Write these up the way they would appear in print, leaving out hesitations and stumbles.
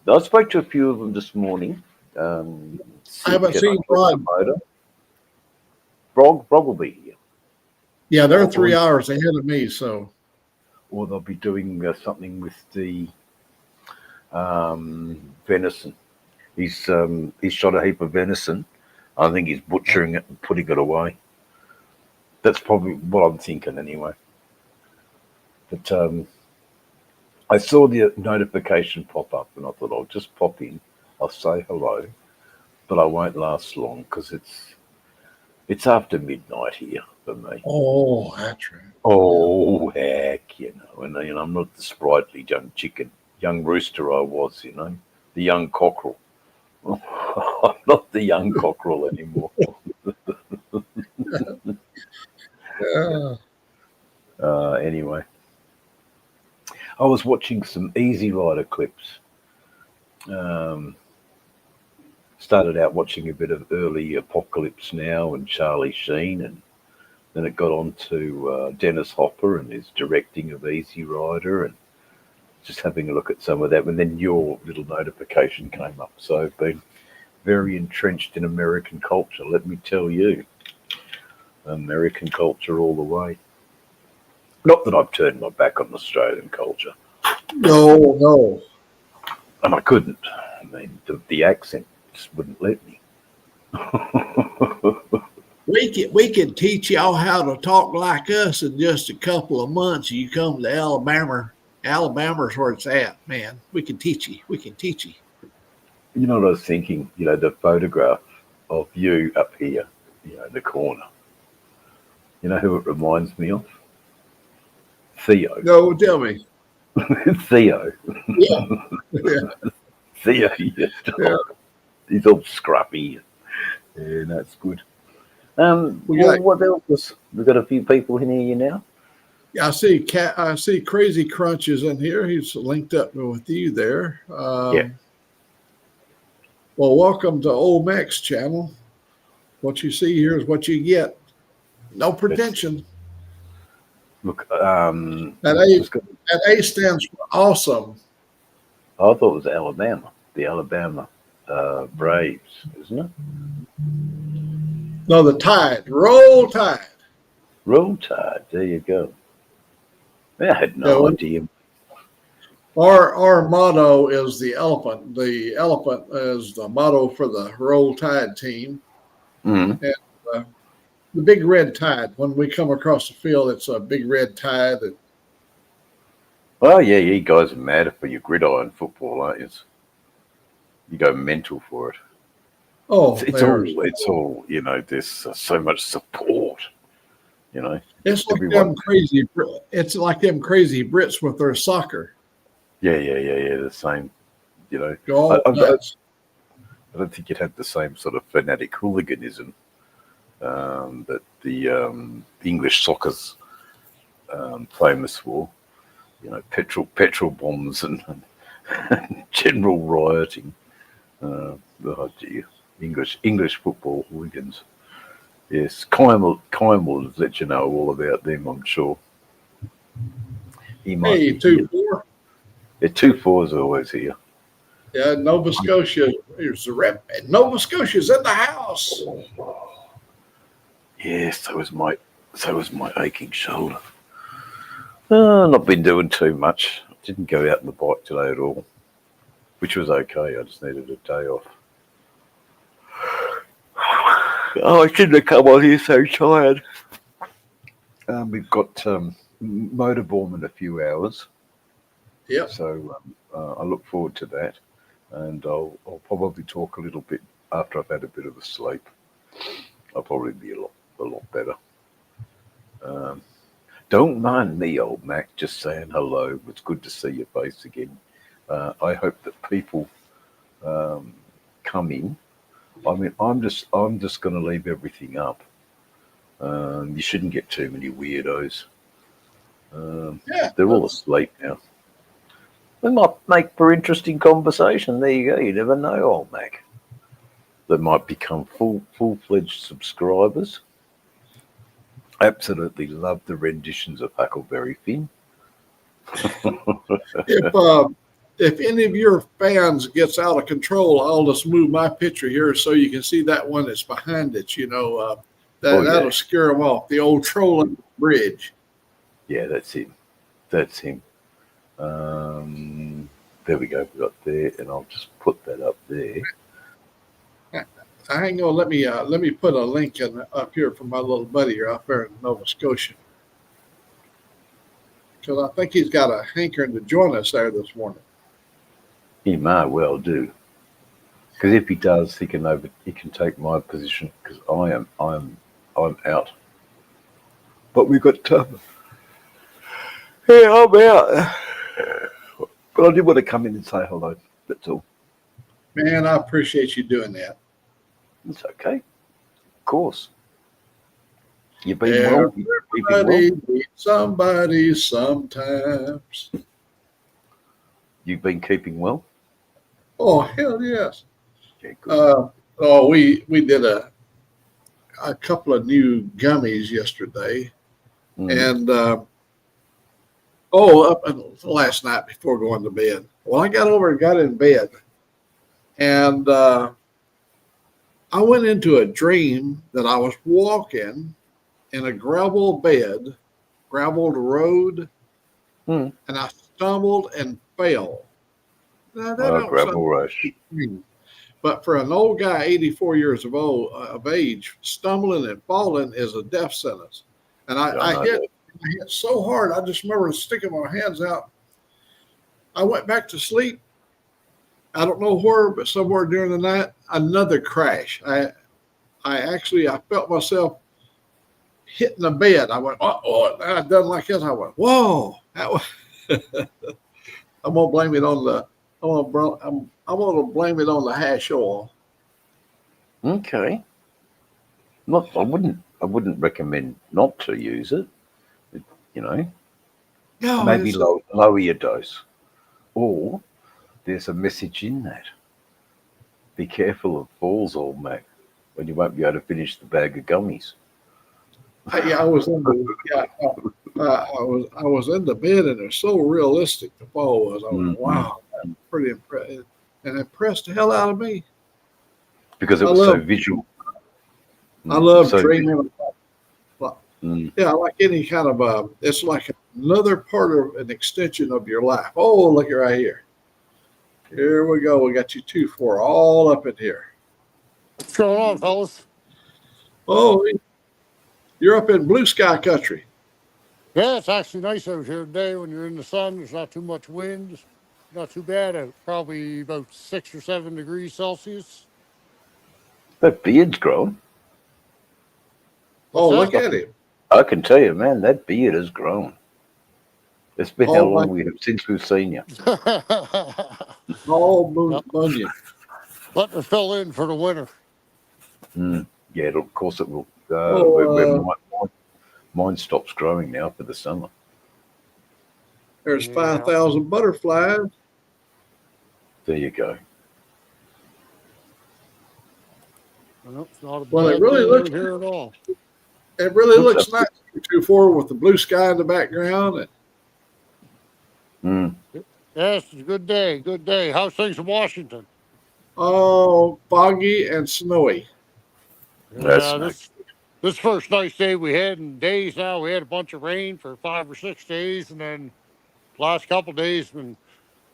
I spoke to a few of them this morning. I haven't Can I seen talk Rod. to Motor? Brog will be here. Yeah, they're Or, 3 hours ahead of me, so or they'll be doing something with the venison. He's shot a heap of venison. I think he's butchering it and putting it away. That's probably what I'm thinking anyway. But I saw the notification pop up, and I thought I'll just pop in. I'll say hello, but I won't last long because it's after midnight here for me. oh, that's right. Oh heck, and I'm not the sprightly young rooster I was, the young cockerel. I'm not the young cockerel anymore. Yeah. Anyway, I was watching some Easy Rider clips. Um, Started out watching a bit of early Apocalypse Now and Charlie Sheen, and then it got on to Dennis Hopper and his directing of Easy Rider, and just having a look at some of that. And then your little notification came up. So I've been very entrenched in American culture, let me tell you. American culture all the way. Not that I've turned my back on Australian culture. No, no. And I couldn't. I mean, the accent just wouldn't let me. We could teach y'all how to talk like us in just a couple of months. You come to Alabama. Alabama's where it's at, man. We can teach you. We can teach you. You know what I was thinking? The photograph of you up here, in the corner. You know who it reminds me of? Theo. No, tell me. Theo. Yeah, yeah, Theo, yeah. he's all scruffy. Yeah, that's good. We Well, got. what else? We've got a few people in here now. I see. I see. Crazy Crunch is in here. He's linked up with you there. Yeah. Well, welcome to Old Mack's channel. What you see here is what you get. No pretension. Look, That A, that A stands for awesome. I thought it was Alabama, the Alabama Braves, isn't it? No, the Tide. Roll Tide. Roll Tide. There you go. I had no idea. Our motto is the elephant. The elephant is the motto for the Roll Tide team. Mm. And the big red tide. When we come across the field, it's a big red tide. Well, yeah, you guys are mad for your gridiron football, aren't you? You go mental for it. Oh, It's all. There's so much support. It's like everyone. them crazy. It's like them crazy Brits with their soccer. Yeah. The same. Go I, all I, nuts. I don't think it had the same sort of fanatic hooliganism that the English soccer's famous for. Petrol bombs and general rioting. Oh dear, English football hooligans. Yes, Kyle will let you know all about them, I'm sure. He might Hey, be here. 2-4. Yeah, 2-4's always here. Yeah, Nova Scotia. Here's the rep. Nova Scotia's in the house. Yes, so was my aching shoulder. Not been doing too much. Didn't go out on the bike today at all, which was okay. I just needed a day off. Oh, I shouldn't have come on here so tired. We've got motorborne in a few hours. Yep. So I look forward to that, and I'll probably talk a little bit after I've had a bit of a sleep. I'll probably be a lot better. Don't mind me, old Mac, just saying hello. It's good to see your face again. I hope that people come in. I mean, I'm just going to leave everything up. You shouldn't get too many weirdos. They're all asleep now. They might make for interesting conversation. There you go. You never know, old Mac. They might become full-fledged subscribers. Absolutely love the renditions of Huckleberry Finn. if any of your fans gets out of control, I'll just move my picture here so you can see that one that's behind it. That'll scare them off. The old trolling bridge. Yeah, that's him. That's him. There we go. We got there, and I'll just put that up there. Hang on. Let me put a link up here for my little buddy here out there in Nova Scotia, because I think he's got a hankering to join us there this morning. He may well do, because if he does, he can take my position, because I'm out. But we've got yeah, I'm out. But I did want to come in and say hello. That's all. Man, I appreciate you doing that. It's okay. Of course. You've been well. Everybody needs somebody sometimes. You've been keeping well? Oh, hell yes. Okay, good. We did a couple of new gummies yesterday. And last night before going to bed. Well, I got over and got in bed. And I went into a dream that I was walking in a graveled road, and I stumbled and fell. Now, that gravel rush. But for an old guy, 84 years of age, stumbling and falling is a death sentence. And I hit so hard, I just remember sticking my hands out. I went back to sleep. I don't know where, but somewhere during the night, another crash. I felt myself hitting the bed. I went, I done like this. I went, whoa. That was I'm gonna blame it on the hash oil. Okay. I wouldn't recommend not to use it. Maybe lower your dose, or there's a message in that. Be careful of falls, old Mac, when you won't be able to finish the bag of gummies. I was in the bed, and it's so realistic. The fall was. I was wow, that's pretty impressive, and impressed the hell out of me because it was so visual. I love dreaming. Yeah, like any kind of it's like another part of an extension of your life. Oh, look at right here. Here we go. We got you 2-4 all up in here. What's going on, fellas? Oh, you're up in blue sky country. Yeah, it's actually nice out here today when you're in the sun. There's not too much wind. It's not too bad out. Probably about 6 or 7 degrees Celsius. That beard's grown. Look at him. I can tell you, man, that beard has grown. It's been how long since we've seen you. All bunion. Letting it fill in for the winter. Yeah, of course it will. When mine stops growing now for the summer. There's 5,000 butterflies. There you go. Well, it's not a Well, bad it really looks here at all. It really looks nice. 2-4 with the blue sky in the background. Yes, it's a good day. Good day. How's things in Washington? Oh, foggy and snowy. This first nice day we had in days now. We had a bunch of rain for 5 or 6 days, and then last couple of days been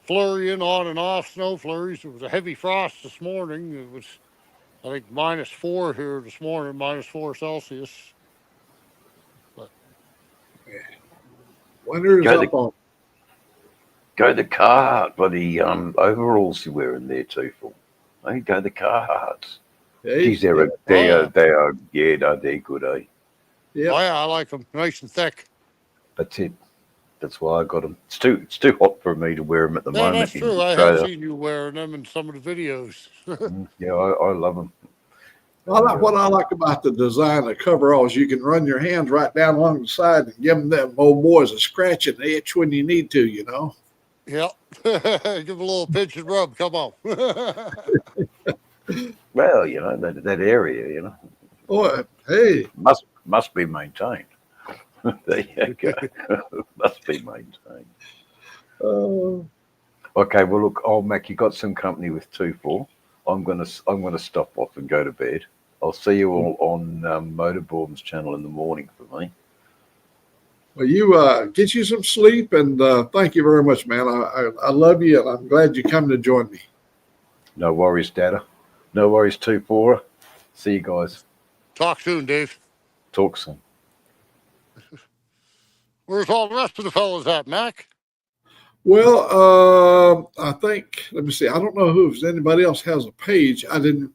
flurrying on and off, snow flurries. It was a heavy frost this morning. It was, I think, -4 here this morning, -4 Celsius. But winter's up on. Go the Carhartt, bloody overalls you're wearing there too, Phil. Hey, go the Carhartts. Geez, they're good, eh? Yeah. Oh yeah, I like them, nice and thick. That's it. That's why I got them. It's too hot for me to wear them at the moment. That's true. I have seen you wearing them in some of the videos. Yeah, I love them. What I like about the design of coveralls, you can run your hands right down along the side and give them old boys a scratch and itch when you need to, you know. Yep. Give a little pinch and rub. Come on. Well, you know, that area, you know. Boy, hey. Must be maintained. There you go. Must be maintained. Okay, well look, old Mac, you got some company with 2-4. I'm gonna stop off and go to bed. I'll see you all on Motorboarding's channel in the morning for me. Well, you get you some sleep, and thank you very much, man. I love you, and I'm glad you come to join me. No worries, Dada. No worries, 2-4. See you guys. Talk soon, Dave. Talk soon. Where's all the rest of the fellas at, Mac? Well, I think. Let me see. I don't know if anybody else has a page. I didn't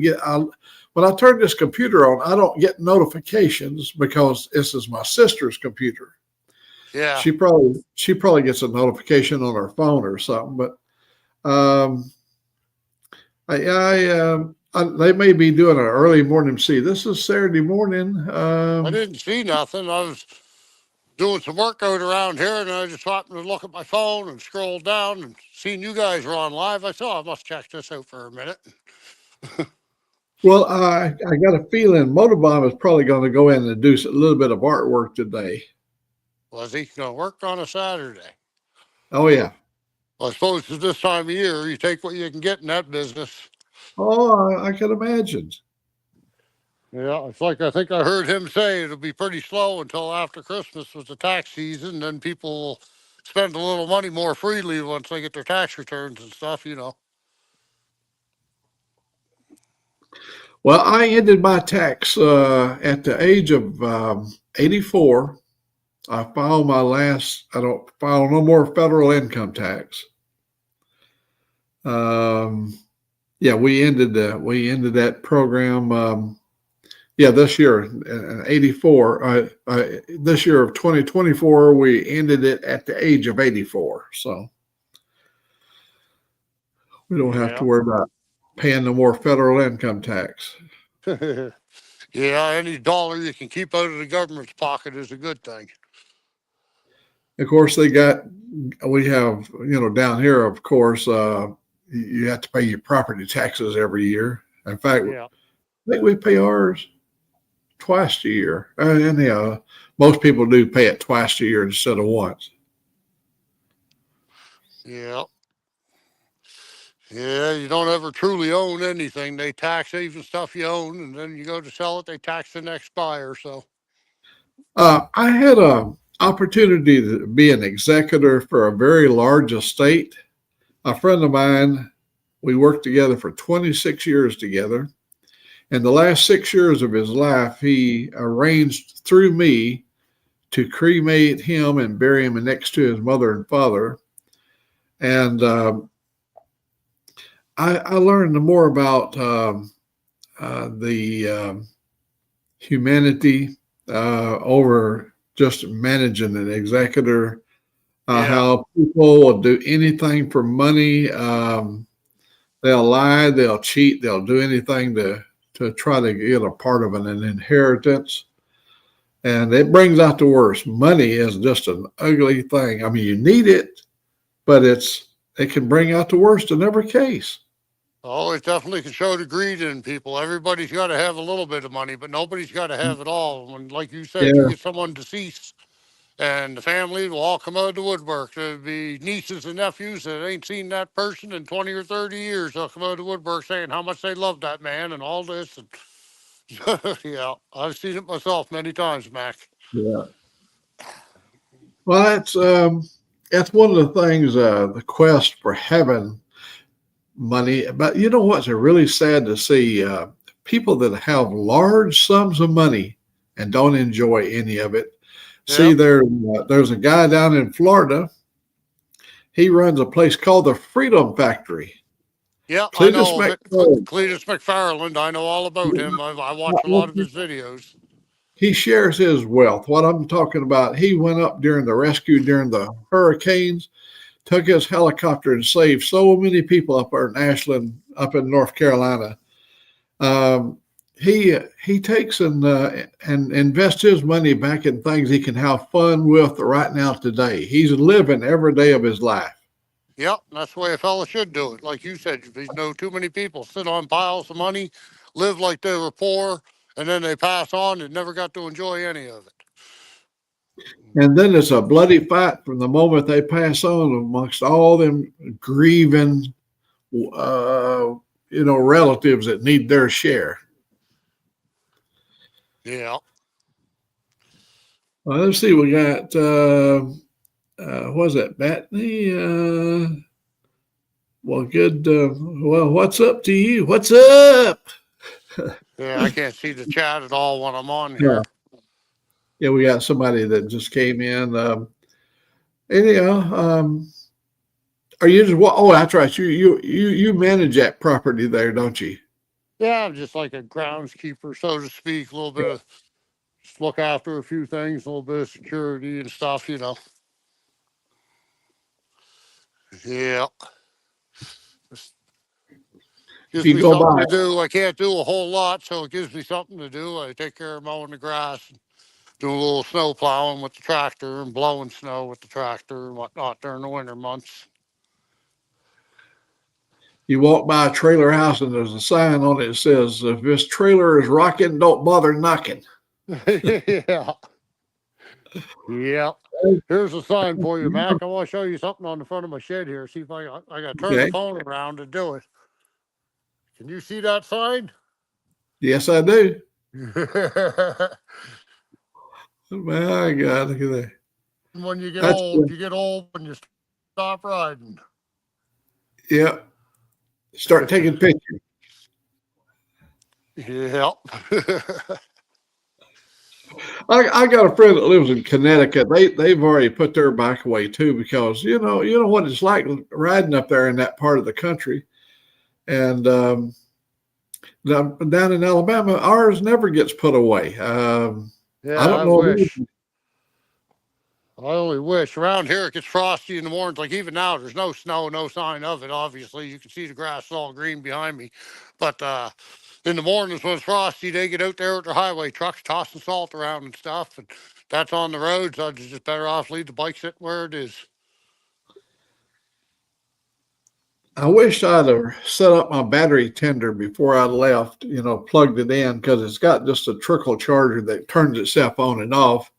get. When I turn this computer on, I don't get notifications because this is my sister's computer. Yeah. She probably gets a notification on her phone or something. But they may be doing an early morning. See, this is Saturday morning. I didn't see nothing. I was doing some work out around here, and I just happened to look at my phone and scroll down and seen you guys were on live. I thought I must check this out for a minute. Well, I got a feeling Motorbomb is probably going to go in and do a little bit of artwork today. Was he going to work on a Saturday? Oh, yeah. Well, I suppose at this time of year, you take what you can get in that business. Oh, I can imagine. Yeah, it's like I think I heard him say it'll be pretty slow until after Christmas was the tax season. Then people will spend a little money more freely once they get their tax returns and stuff, you know. Well, I ended my tax at the age of 84. I filed I don't file no more federal income tax. Yeah, we ended that program. This year, 84. This year of 2024, we ended it at the age of 84. So we don't have to worry about paying no more federal income tax. Yeah, any dollar you can keep out of the government's pocket is a good thing. Of course, we have, down here, of course, you have to pay your property taxes every year. In fact, I think we pay ours twice a year. And most people do pay it twice a year instead of once. Yeah. Yeah, you don't ever truly own anything. They tax even stuff you own, and then you go to sell it, they tax the next buyer. So I had an opportunity to be an executor for a very large estate. A friend of mine, we worked together for 26 years together. In the last 6 years of his life, he arranged through me to cremate him and bury him next to his mother and father. And I learned more about the humanity over just managing an executor, how people will do anything for money. They'll lie, they'll cheat, they'll do anything to try to get a part of an inheritance. And it brings out the worst. Money is just an ugly thing. I mean, you need it, but it can bring out the worst in every case. Oh, it definitely can show the greed in people. Everybody's got to have a little bit of money, but nobody's got to have it all. When, like you said, you get someone deceased, and the family will all come out of the woodwork. There'll be nieces and nephews that ain't seen that person in 20 or 30 years. They'll come out of the woodwork saying how much they love that man and all this. And yeah, I've seen it myself many times, Mac. Yeah. Well, that's one of the things, the quest for heaven money. But you know what's really sad to see? People that have large sums of money and don't enjoy any of it. See, there's a guy down in Florida. He runs a place called the Freedom Factory. Yeah, I know Cletus McFarland. I know all about him. I watch a lot of his videos. He shares his wealth. What I'm talking about, he went up during the rescue during the hurricanes, took his helicopter and saved so many people up there in Ashland, up in North Carolina. He takes and invests his money back in things he can have fun with right now today. He's living every day of his life. Yep, that's the way a fella should do it. Like you said, you know, too many people sit on piles of money, live like they were poor, and then they pass on and never got to enjoy any of it. And then it's a bloody fight from the moment they pass on amongst all them grieving, relatives that need their share. Yeah. Well, let's see. We got was it Batney? Well, good. Well, what's up to you? What's up? Yeah, I can't see the chat at all when I'm on Yeah. here. Yeah, we got somebody that just came in. Anyhow, are you just? Oh, that's right. You manage that property there, don't you? Yeah, I'm just like a groundskeeper, so to speak. A little bit of just look after a few things, a little bit of security and stuff, you know. Yeah. Just gives You me go something by. to do. I can't do a whole lot, so it gives me something to do. I take care of mowing the grass, and doing a little snow plowing with the tractor, and blowing snow with the tractor and whatnot during the winter months. You walk by a trailer house and there's a sign on it that says, "If this trailer is rocking, don't bother knocking." Yeah. Yeah. Here's a sign for you, Mac. I want to show you something on the front of my shed here. See if I got to turn the phone around to do it. Can you see that sign? Yes, I do. My God, look at that. When you get old, you get old and you stop riding. Yeah. Start taking pictures. Yep. I got a friend that lives in Connecticut. They've already put their bike away too, because you know what it's like riding up there in that part of the country. And down in Alabama, ours never gets put away. Yeah, I don't know. wish. I only wish. Around here it gets frosty in the mornings. Like even now, there's no snow, no sign of it. Obviously, you can see the grass is all green behind me. But in the mornings when it's frosty, they get out there with their highway trucks tossing salt around and stuff. And that's on the road, so it's just better off leave the bike sitting where it is. I wish I'd have set up my battery tender before I left, plugged it in, because it's got just a trickle charger that turns itself on and off.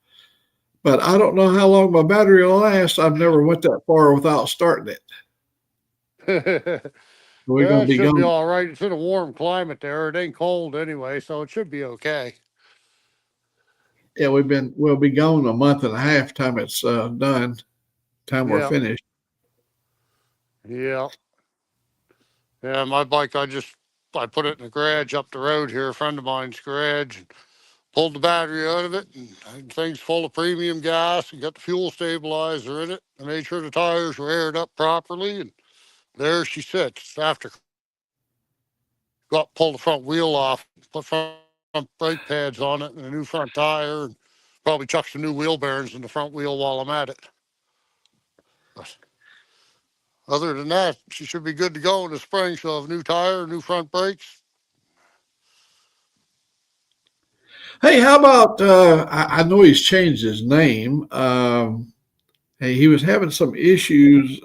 But I don't know how long my battery will last. I've never went that far without starting it. We're going to It be should be gone. all right. It's in a warm climate there. It ain't cold anyway, so it should be okay. Yeah, we'll be gone a month and a half time it's done. Time we're finished. Yeah. Yeah, my bike, I put it in the garage up the road here, a friend of mine's garage, and pulled the battery out of it, and thing's full of premium gas, and got the fuel stabilizer in it. I made sure the tires were aired up properly, and there she sits. After pull the front wheel off, put front brake pads on it, and a new front tire, and probably chuck some new wheel bearings in the front wheel while I'm at it. But other than that, she should be good to go in the spring. She'll have a new tire, new front brakes. Hey, how about I know he's changed his name. Hey, he was having some issues.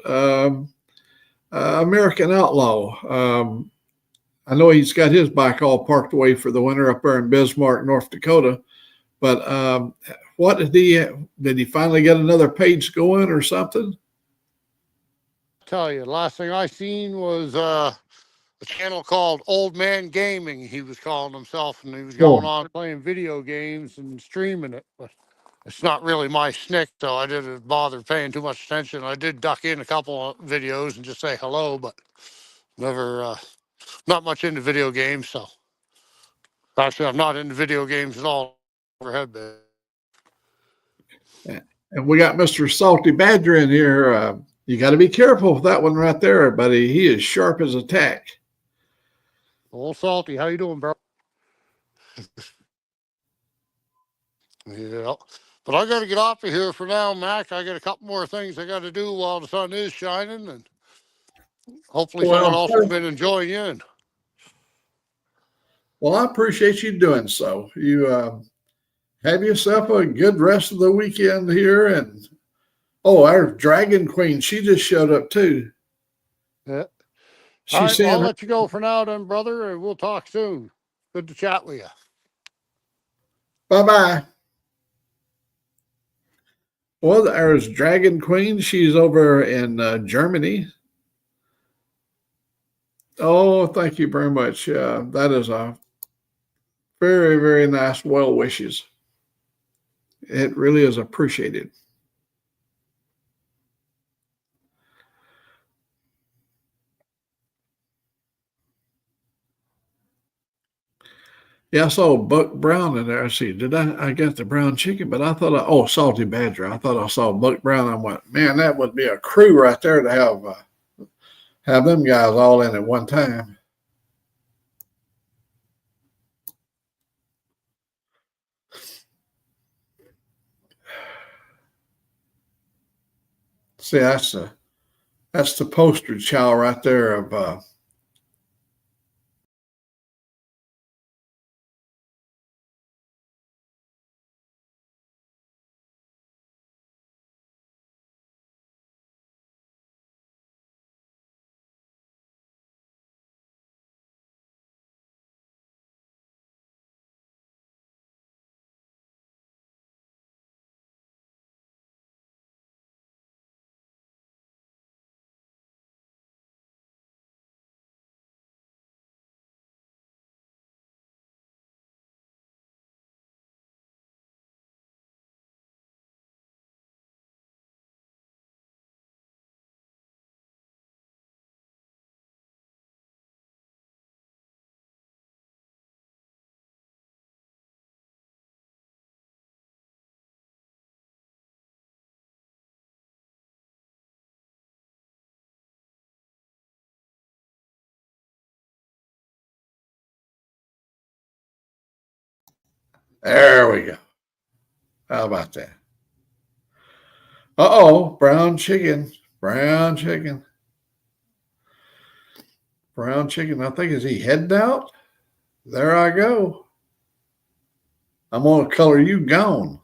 American Outlaw. I know he's got his bike all parked away for the winter up there in Bismarck, North Dakota. But what did he finally get another page going or something? Tell you, the last thing I seen was a channel called Old Man Gaming. He was calling himself, and he was going on playing video games and streaming it. But it's not really my snick, so I didn't bother paying too much attention. I did duck in a couple of videos and just say hello, but never, not much into video games. So actually, I'm not into video games at all. Never have been. And we got Mr. Salty Badger in here. You got to be careful with that one right there, buddy. He is sharp as a tack. Old Salty, how you doing, bro? Yeah. But I got to get off of here for now, Mac. I got a couple more things I got to do while the sun is shining, and hopefully someone else has been enjoying in. Well, I appreciate you doing so. You have yourself a good rest of the weekend here. And our Dragon Queen, she just showed up too. Yeah. All right, I'll let you go for now then, brother, and we'll talk soon. Good to chat with you. Bye-bye. Well, there's Dragon Queen. She's over in Germany. Oh, thank you very much. That is a very, very nice well wishes. It really is appreciated. Yeah, I saw Buck Brown in there. I see. Did I got the brown chicken? But I thought, Salty Badger. I thought I saw Buck Brown. I went, man, that would be a crew right there to have them guys all in at one time. See, that's the poster child right there of there we go. How about that? Brown chicken. Brown chicken. Brown chicken. I think, is he heading out? There I go. I'm going to color you gone.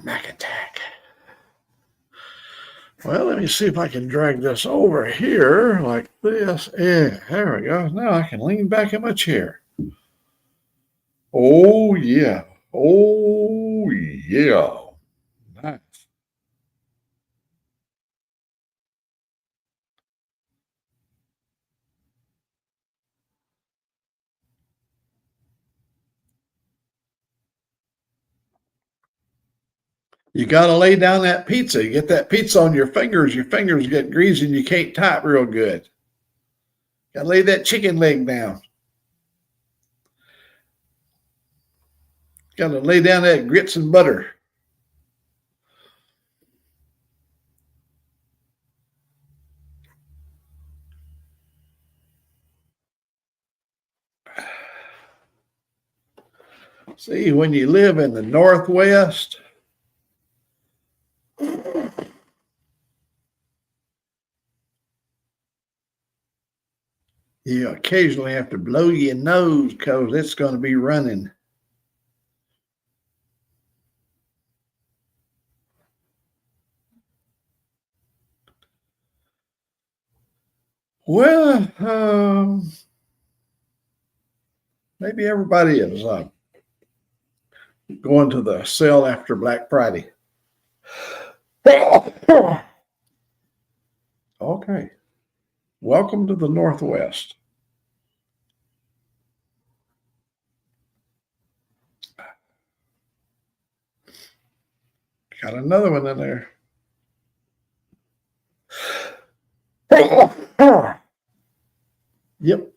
Mac attack. Well, let me see if I can drag this over here like this. Yeah, there we go. Now I can lean back in my chair. Oh, yeah. Oh, yeah. Nice. You got to lay down that pizza. You get that pizza on your fingers get greasy and you can't type real good. Got to lay that chicken leg down. Got to lay down that grits and butter. See, when you live in the Northwest, you occasionally have to blow your nose because it's going to be running. Well, maybe everybody is going to the sale after Black Friday. Okay. Welcome to the Northwest. Got another one in there. Yep.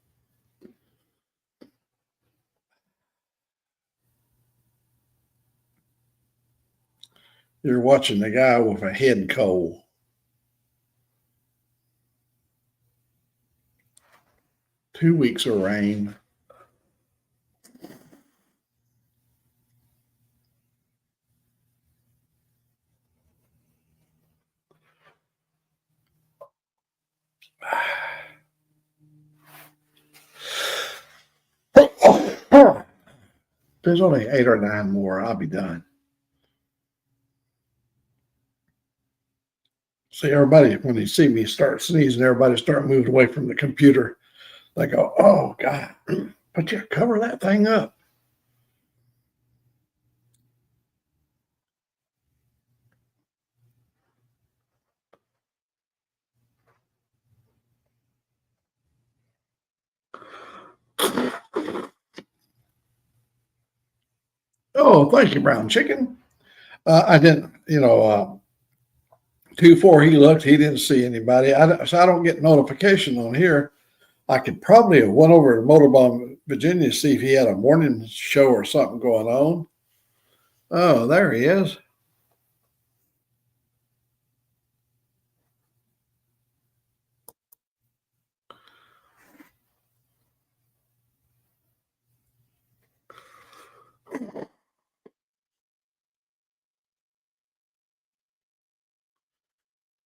You're watching the guy with a head cold. Two weeks of rain. There's only 8 or 9 more. I'll be done. See, everybody, when they see me start sneezing, everybody start moving away from the computer. They go, "Oh God, but you cover that thing up." Oh, thank you, brown chicken. I didn't, 2-4, he looked, he didn't see anybody. So I don't get notification on here. I could probably have went over to Motorbomb, Virginia, to see if he had a morning show or something going on. Oh, there he is.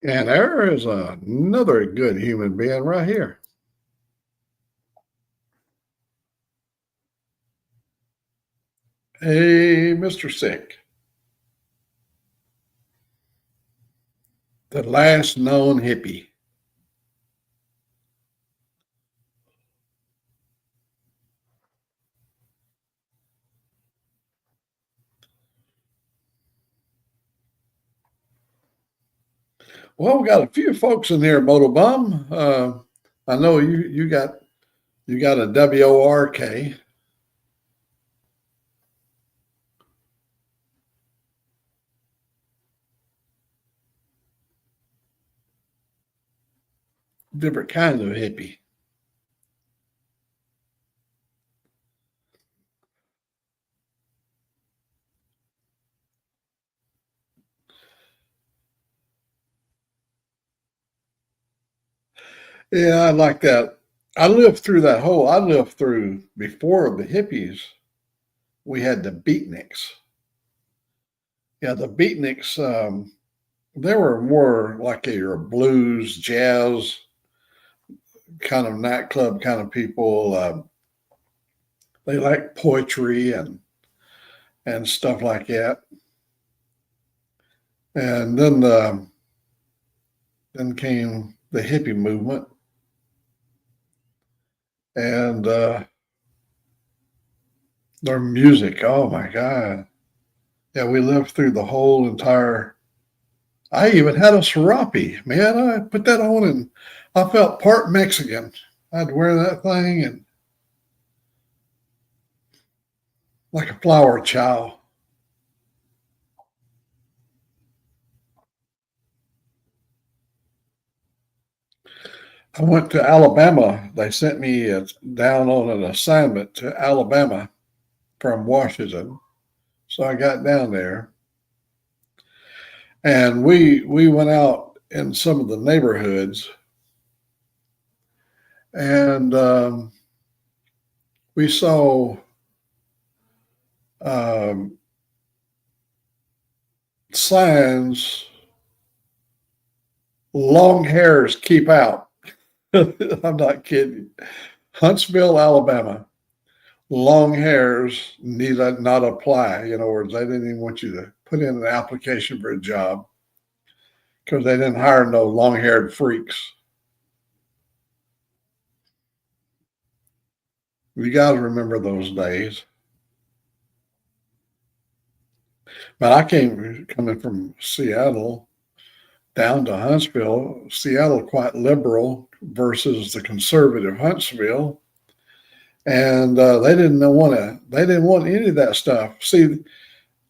And there is another good human being right here. Hey, Mr. Sick. The last known hippie. Well, we got a few folks in here, Motobum. I know you got a WORK. Different kind of hippie. Yeah, I like that. I lived through before the hippies, we had the beatniks. Yeah, the beatniks, they were more like your blues, jazz, kind of nightclub kind of people. They like poetry and stuff like that. And then came the hippie movement, and their music. Oh my God! Yeah, we lived through the whole entire. I even had a serape, man. I put that on, and I felt part Mexican. I'd wear that thing and like a flower child. I went to Alabama. They sent me down on an assignment to Alabama from Washington. So I got down there, and we went out in some of the neighborhoods, and we saw um, signs, long hairs keep out. I'm not kidding. Huntsville, Alabama. Long hairs need not apply. In other words, they didn't even want you to put in an application for a job because they didn't hire no long-haired freaks. You guys remember those days. But I coming from Seattle down to Huntsville. Seattle quite liberal versus the conservative Huntsville, and they didn't want any of that stuff. See,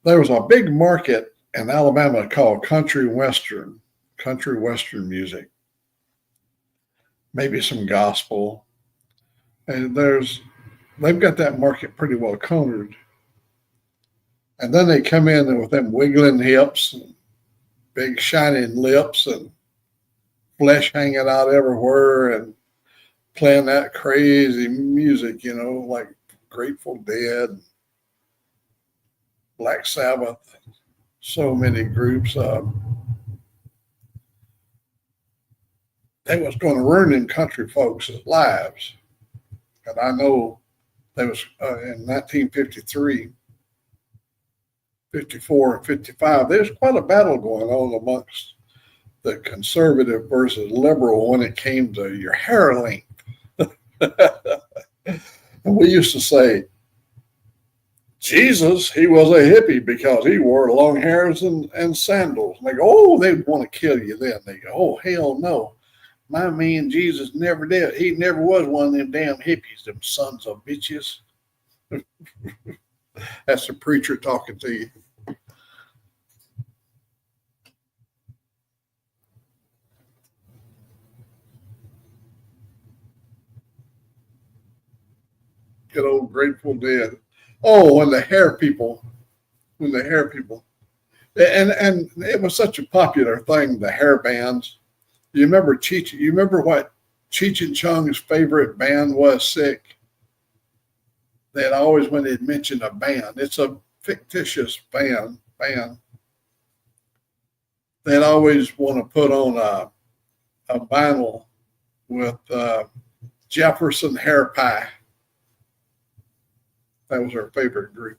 there was a big market in Alabama called country western music, maybe some gospel, and they've got that market pretty well cornered. And then they come in with them wiggling hips and big shining lips and flesh hanging out everywhere and playing that crazy music, like Grateful Dead, Black Sabbath, so many groups. They was going to ruin them country folks' lives. And I know there was in 1953, 54, and 55, there's quite a battle going on amongst the conservative versus liberal when it came to your hair length. And we used to say, Jesus, he was a hippie because he wore long hairs and sandals. And they go, oh, they'd want to kill you then. They go, oh, hell no. My man Jesus never did. He never was one of them damn hippies, them sons of bitches. That's the preacher talking to you. Good old Grateful Dead. Oh, when the hair people, and it was such a popular thing, the hair bands. You remember Cheech? You remember what Cheech and Chong's favorite band was? Sick. They'd always, when they'd mention a band, it's a fictitious band. They'd always want to put on a vinyl with Jefferson Hair Pie. That was our favorite group.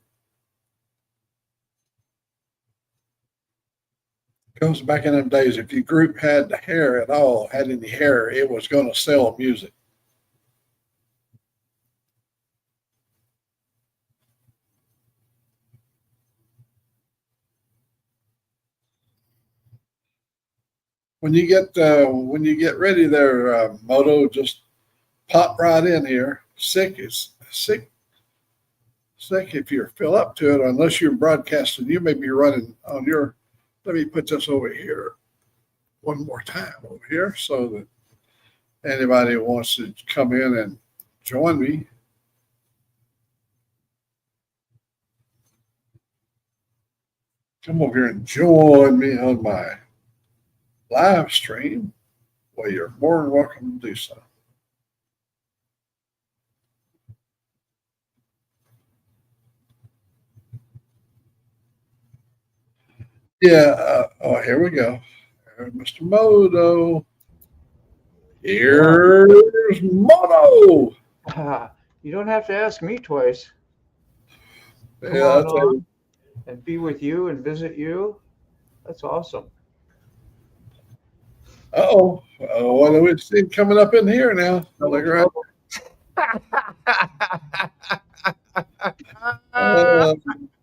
Because back in them days, if your group had the hair at all, had any hair, it was going to sell music. When you get ready there, Moto, just pop right in here. Sick if you're fill up to it, unless you're broadcasting. You may be running on your. Let me put this over here one more time over here so that anybody who wants to come in and join me. Come over here and join me on my live stream. Well, you're more than welcome to do so. Yeah. Here we go. Mr. Moto. Here's Moto. You don't have to ask me twice. Come Yeah, on and be with you and visit you. That's awesome. Uh-oh. What do we see coming up in here now? Look right.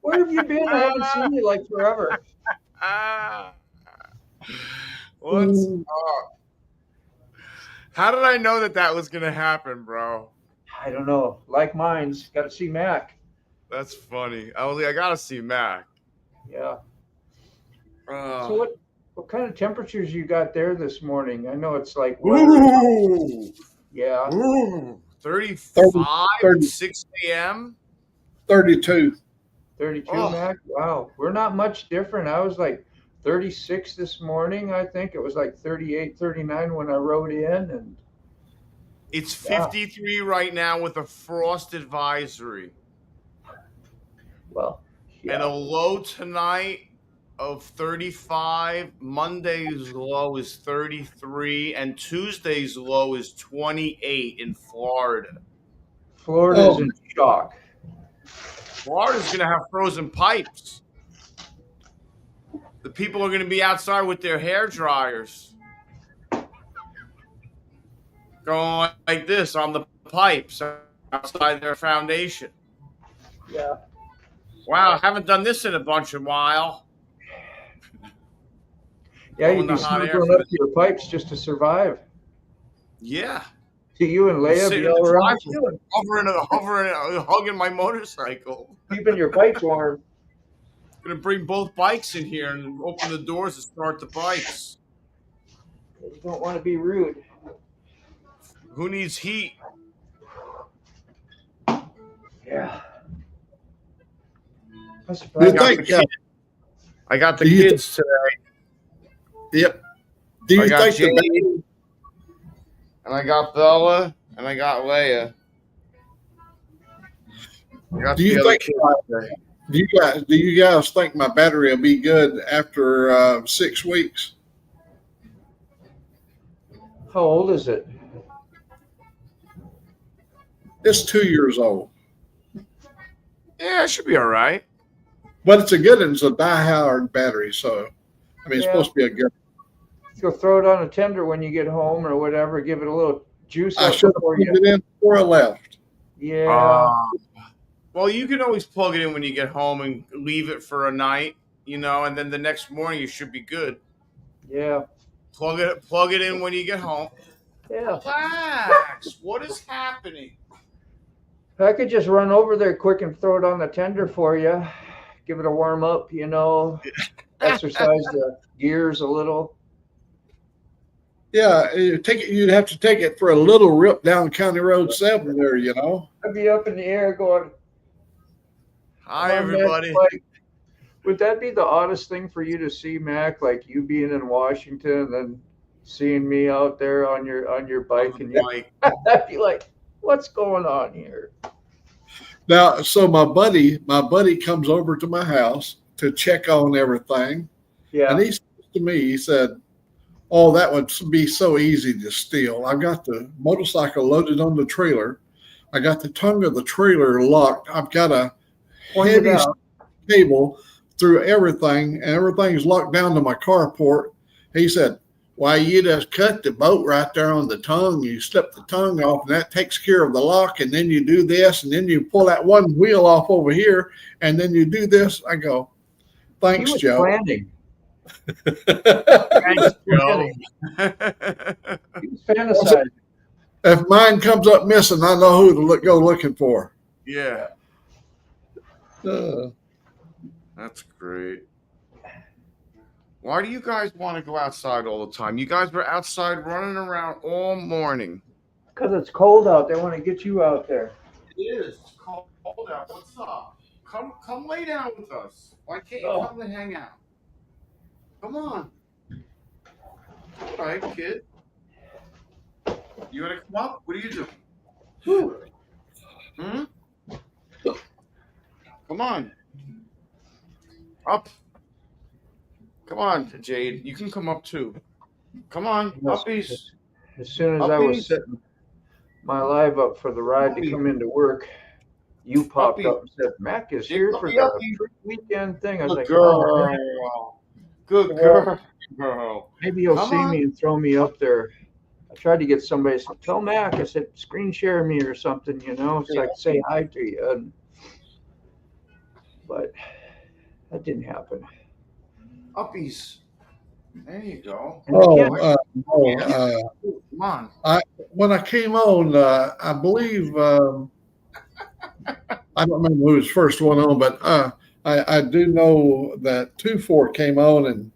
Where have you been? I haven't seen you like forever. What's up? How did I know that was going to happen, bro? I don't know. Like mine's. Got to see Mac. That's funny. I got to see Mac. Yeah. So what kind of temperatures you got there this morning? I know it's like ooh, yeah. Ooh, 35 at 6 a.m. 32. 32, Mac. Wow. We're not much different. I was like 36 this morning. I think it was like 38, 39 when I rode in, and it's 53 right now with a frost advisory. Well, yeah. And a low tonight of 35. Monday's low is 33, and Tuesday's low is 28 in Florida. Florida's in shock. Florida's going to have frozen pipes. The people are going to be outside with their hair dryers, going like this on the pipes outside their foundation. Yeah. Wow, I haven't done this in a bunch of while. Yeah, you'd be snuggling up to your pipes just to survive. Yeah. To you and Leia be all around you. Hovering, hugging my motorcycle. Keeping your bikes warm. Gonna bring both bikes in here and open the doors and start the bikes. You don't want to be rude. Who needs heat? Yeah. I got the kids today. Yep. Do you think Jade, and I got Bella, and I got Leia. Do you guys think my battery will be good after 6 weeks? How old is it? It's 2 years old. Yeah, it should be all right. But it's a good one. It's a die-hard battery, so I mean, it's supposed to be a good. You'll throw it on a tender when you get home or whatever. Give it a little juice I out should have before plugged you. it in before I left. Yeah. Well, you can always plug it in when you get home and leave it for a night, and then the next morning you should be good. Yeah. Plug it in when you get home. Yeah. Relax. What is happening? I could just run over there quick and throw it on the tender for you. Give it a warm up, exercise the gears a little. Yeah, you'd have to take it for a little rip down County Road 7 there, I'd be up in the air going, Hi, everybody. Like, would that be the oddest thing for you to see, Mac? Like you being in Washington and then seeing me out there on your bike, and I'd be like, what's going on here? Now, so my buddy comes over to my house to check on everything. Yeah. And he said to me, he said, "Oh, that would be so easy to steal. I've got the motorcycle loaded on the trailer. I got the tongue of the trailer locked. I've got a heavy cable through everything, and everything's locked down to my carport." He said, "Why, you just cut the bolt right there on the tongue. You slip the tongue off, and that takes care of the lock. And then you do this, and then you pull that one wheel off over here, and then you do this." I go, "Thanks, Joe." Planning. Thanks, Joe. He was fantasizing. If mine comes up missing, I know who to go looking for. Yeah. That's great. Why do you guys want to go outside all the time? You guys were outside running around all morning. Because it's cold out. They want to get you out there. It is. It's cold out. What's up? Come lay down with us. Why can't you come and hang out? Come on. All right, kid. You want to come up? What are you doing? Come on. Up. Come on, Jade. You can come up too. Come on, uppies. As soon as I was setting my live up for the ride to come into work, you popped up and said, "Mac is here for the weekend thing." I was like, "Girl, good girl." Maybe you'll see me and throw me up there. I tried to get somebody to tell Mac. I said, "Screen share me or something, so I could say hi to you." But that didn't happen. Uppies. There you go. Come on. When I came on, I believe I don't remember who was first one on, but I do know that 2-4 came on,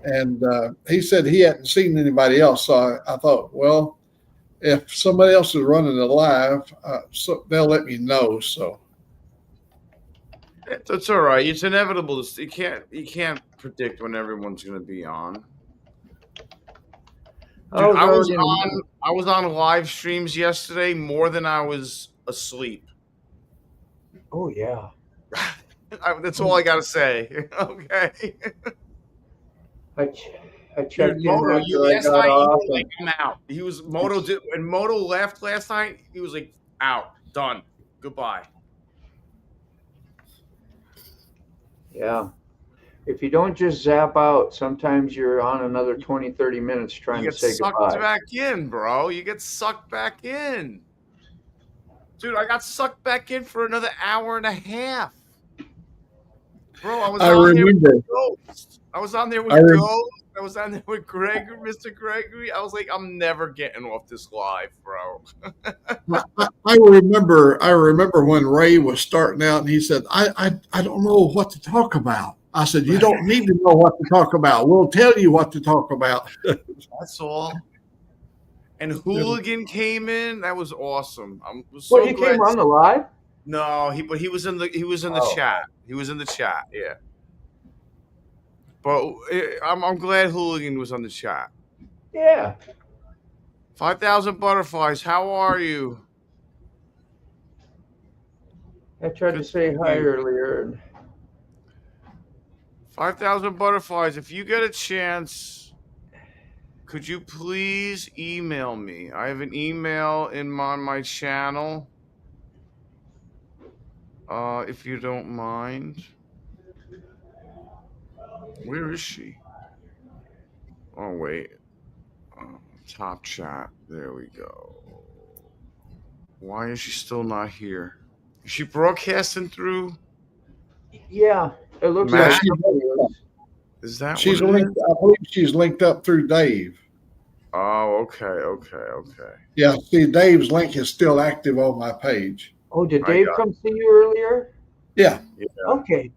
and he said he hadn't seen anybody else. So I thought, well, if somebody else is running it live, so they'll let me know. So that's all right. It's inevitable. You can't predict when everyone's going to be on. Dude, I was on live streams yesterday more than I was asleep. Oh yeah. That's all I gotta say. Okay. I checked in Moto, after I got off. Like, I'm out. He was when Moto left last night. He was like, out, done, goodbye. Yeah. If you don't just zap out, sometimes you're on another 20, 30 minutes trying to say goodbye. You get sucked back in, bro. You get sucked back in. Dude, I got sucked back in for another hour and a half. Bro, I was on there with Ghost. I was on there with Ghost. I was on there with Gregory, Mr. Gregory. I was like, I'm never getting off this live, bro. I remember when Ray was starting out and he said, I don't know what to talk about. I said, you don't need to know what to talk about. We'll tell you what to talk about. That's all. And Hooligan came in. That was awesome. I'm so he came on the live? No, he was in the chat. He was in the chat, yeah. But I'm glad Hooligan was on the chat. Yeah. 5,000 butterflies. How are you? I tried to say hi earlier. 5,000 butterflies. If you get a chance, could you please email me? I have an email on my channel. If you don't mind. Where is she? Oh, wait. Top chat. There we go. Why is she still not here? Is she broadcasting through? Yeah, it looks Mac? like somebody is. Is that She's what it linked. is? I believe she's linked up through Dave. Oh, okay. Yeah, see, Dave's link is still active on my page. Oh, did I Dave got come see you earlier? Yeah. Okay.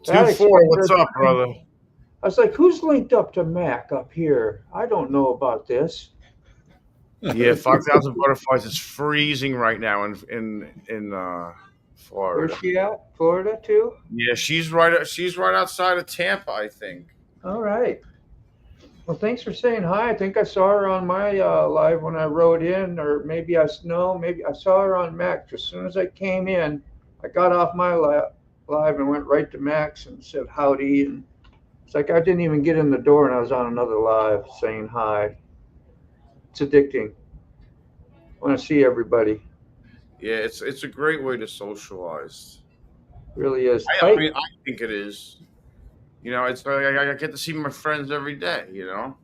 2-4. What's up, brother? I was like, who's linked up to Mac up here? I don't know about this. Yeah, 5,000 butterflies. It's freezing right now in Florida. Where's she at? Florida too? Yeah, she's right outside of Tampa, I think. All right. Well, thanks for saying hi. I think I saw her on my live when I rode in, or maybe I saw her on Mac. As soon as I came in, I got off my live and went right to Mac's and said howdy. And it's like I didn't even get in the door, and I was on another live saying hi. It's addicting. I want to see everybody. Yeah, it's a great way to socialize. It really is. I mean, I think it is. You know, it's like I get to see my friends every day. You know,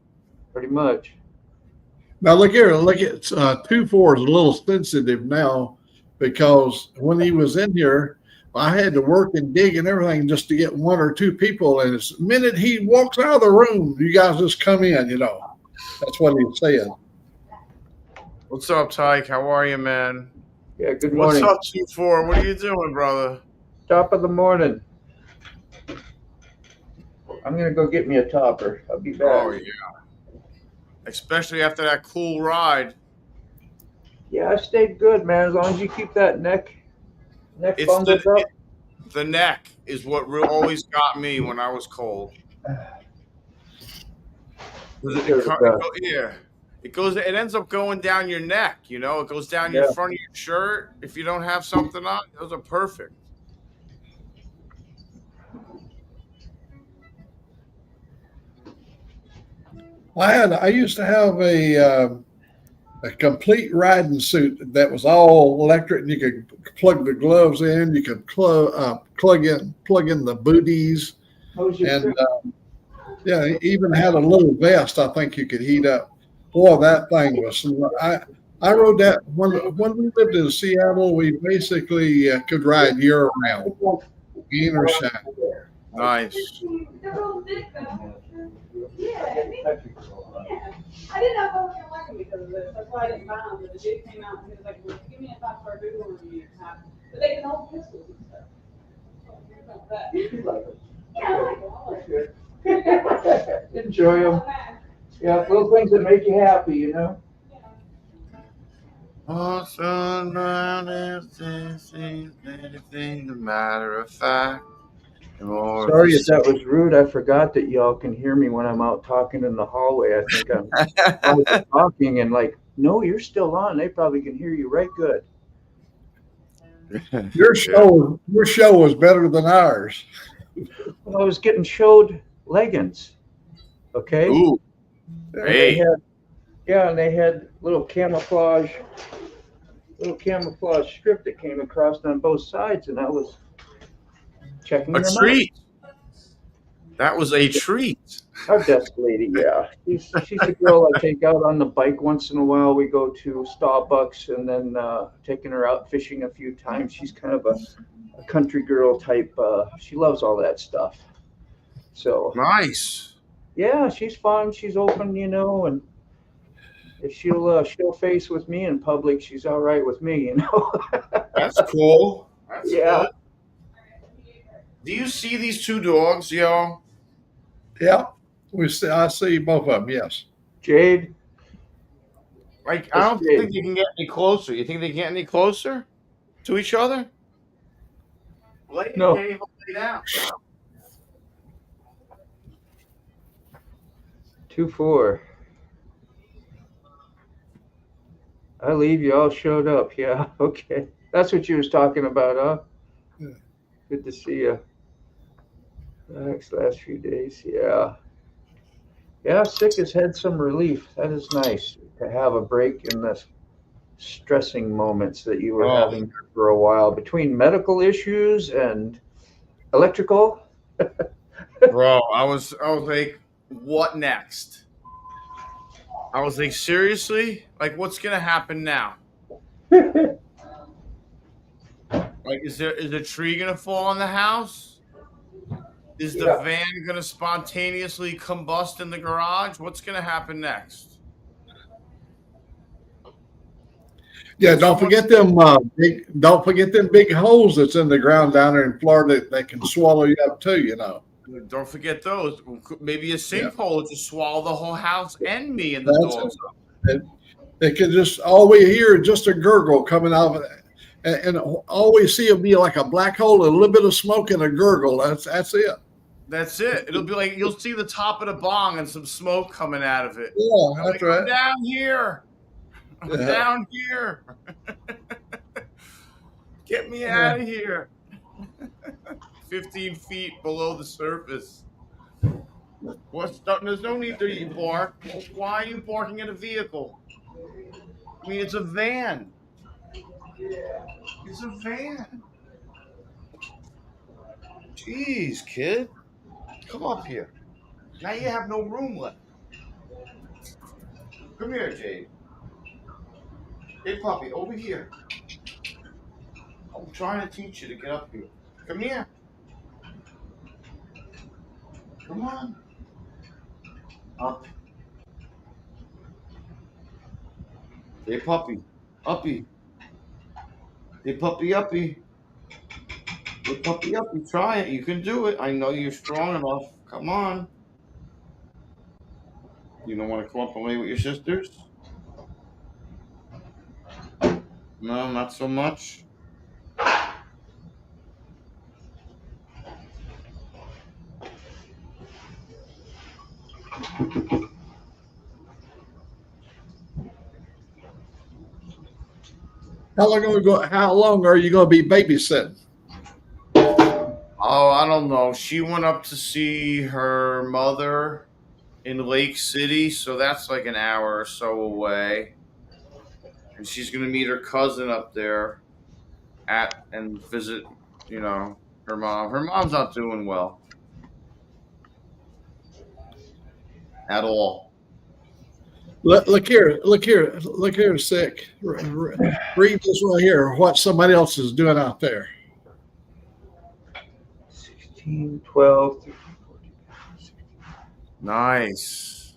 pretty much. Now look here. Look at 2-4 is a little sensitive now because when he was in here, I had to work and dig and everything just to get 1 or 2 people. And the minute he walks out of the room, you guys just come in. You know, that's what he said. What's up, Tyke? How are you, man? Yeah, good morning. What's up, 2-4? What are you doing, brother? Top of the morning. I'm going to go get me a topper. I'll be back. Oh, yeah. Especially after that cool ride. Yeah, I stayed good, man. As long as you keep that neck bundled up. The neck is what always got me when I was cold. It ends up going down your neck, you know. It goes down your front of your shirt. If you don't have something on, those are perfect. I used to have a complete riding suit that was all electric, and you could plug the gloves in. You could plug in the booties, and even had a little vest. I think you could heat up. Boy, that thing was. I rode that when we lived in Seattle. We basically could ride year round, rain or shine. Nice. Yeah. I didn't know if I was going to like them because of this. That's why I didn't buy them. But the dude came out and he was like, well, give me a 5-star Google review. But they can hold pistols and stuff. Yeah, I like them. Enjoy them. Yeah, little things that make you happy, you know. Awesome, anything, a matter of fact. Sorry if that was rude. I forgot that y'all can hear me when I'm out talking in the hallway. I think I'm talking and like, no, you're still on. They probably can hear you right good. Your show was better than ours. Well, I was getting showed leggings. Okay. Ooh. Hey. And they had little camouflage strip that came across on both sides, and I was checking them treat. That was a treat. Our desk lady, yeah. She's a girl I take out on the bike once in a while. We go to Starbucks and then taking her out fishing a few times. She's kind of a country girl type. She loves all that stuff. So nice. Yeah, she's fun. She's open, you know, and if she'll face with me in public, she's all right with me, you know. That's cool. That's good. Do you see these 2 dogs, y'all? Yeah, I see both of them. Yes. Jade. Like, I don't think you can get any closer. You think they get any closer to each other? No. Can't even lay down. 2-4. I leave. You all showed up. Yeah. Okay. That's what you was talking about, huh? Yeah. Good to see you. Thanks. Last few days. Yeah. Yeah. Sick has had some relief. That is nice to have a break in the stressing moments that you were having for a while between medical issues and electrical. Bro, I was like, what next? I was like, seriously? Like, what's gonna happen now? Like, is a tree gonna fall on the house? Is the Yeah. van gonna spontaneously combust in the garage? What's gonna happen next? Yeah, Someone, don't forget them big holes that's in the ground down there in Florida that can swallow you up too, you know. don't forget those. Maybe a Yeah. sinkhole will just swallow the whole house and me and the That's dogs. it. They can just all we hear is just a gurgle coming out of it. And all we see will be like a black hole, a little bit of smoke and a gurgle. That's it. That's it. It'll be like you'll see the top of the bong and some smoke coming out of it. Yeah, I'm that's like, I'm right. down here. I'm Yeah. down here. Get me out of here. 15 feet below the surface. There's no need to bark. Why are you barking at a vehicle? I mean, it's a van. It's a van. Jeez, kid. Come up here. Now you have no room left. Come here, Jade. Hey, puppy, over here. I'm trying to teach you to get up here. Come here. Come on. Up. Hey, puppy. Uppy. Hey, puppy, uppy. Hey, puppy, uppy. Try it. You can do it. I know you're strong enough. Come on. You don't want to come up and play with your sisters? No, not so much. How long are you going to be babysitting? Oh, I don't know. She went up to see her mother in Lake City, so that's like an hour or so away. And she's gonna meet her cousin up there and visit, her mom. Her mom's not doing well at all. Look here, sick. Read this right here. What somebody else is doing out there. 16, 12, 13, 14, 16. Nice.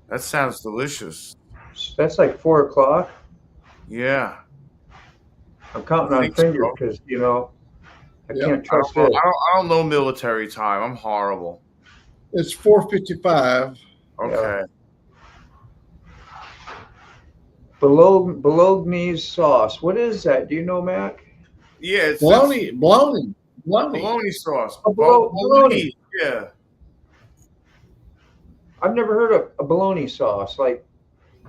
That sounds delicious. That's like 4 o'clock. Yeah. I'm counting on fingers because I can't trust it. I don't know military time. I'm horrible. It's 4:55. Okay. Yeah. Bologna sauce. What is that? Do you know, Mac? Yeah, it's Bologna sauce. Oh, bologna. Yeah. I've never heard of a bologna sauce. Like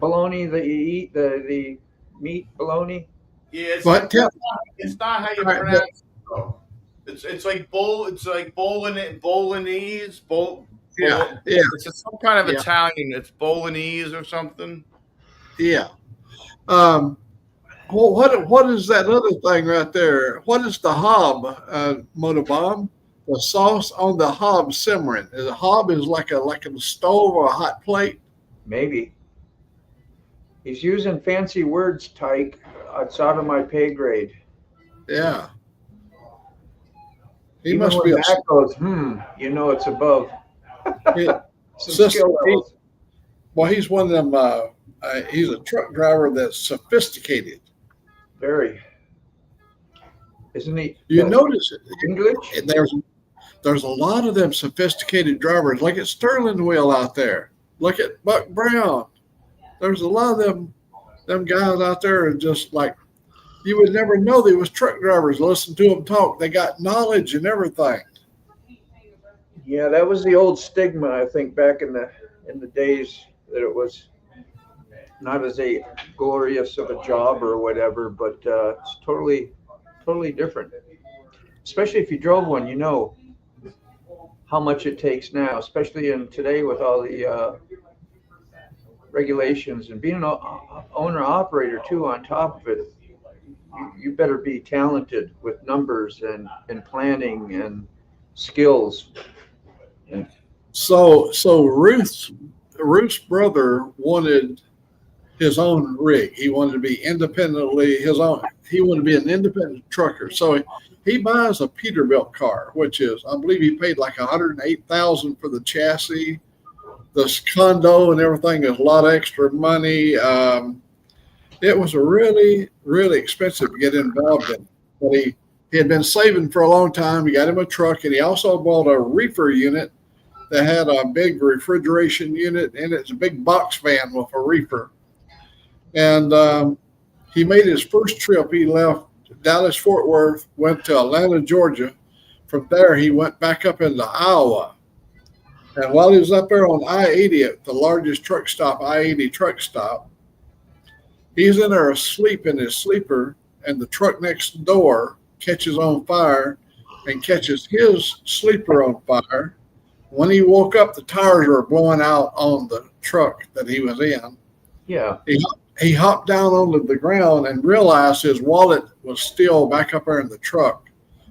bologna that you eat, the meat bologna. Yeah, it's But not how you pronounce it though. It's like bolognese. Yeah. It's some kind of Yeah. Italian. It's bolognese or something. Yeah. Well, what is that other thing right there? What is the hob, Motorbomb? The sauce on the hob simmering. The hob is like a stove or a hot plate. Maybe. He's using fancy words, Tyke. It's out of my pay grade. Yeah. He Even must when be Mac goes, it's above. Some skill levels. Well, he's one of them. He's a truck driver that's sophisticated. Very. Isn't he? You notice it. English? There's a lot of them sophisticated drivers. Look at Sterling Wheel out there. Look at Buck Brown. There's a lot of them guys out there are just like, you would never know they was truck drivers. Listen to them talk. They got knowledge and everything. Yeah, that was the old stigma, I think, back in the days that it was not as a glorious of a job or whatever, but it's totally different. Especially if you drove one, you know how much it takes now, especially in today with all the regulations and being an owner operator too. On top of it, you better be talented with numbers and planning and skills. So Ruth's Ruth's brother wanted his own rig. He wanted to be independently his own. He wanted to be an independent trucker. So he buys a Peterbilt car, which is, I believe, he paid like $108,000 for the chassis. This condo and everything is a lot of extra money. It was a really, really expensive to get involved in. But he had been saving for a long time. He got him a truck, and he also bought a reefer unit that had a big refrigeration unit, and it's a big box van with a reefer. And he made his first trip. He left Dallas, Fort Worth, went to Atlanta, Georgia. From there, he went back up into Iowa. And while he was up there on I-80 at the largest truck stop, I-80 truck stop, he's in there asleep in his sleeper, and the truck next door catches on fire and catches his sleeper on fire. When he woke up, the tires were blowing out on the truck that he was in. Yeah. He hopped down onto the ground and realized his wallet was still back up there in the truck.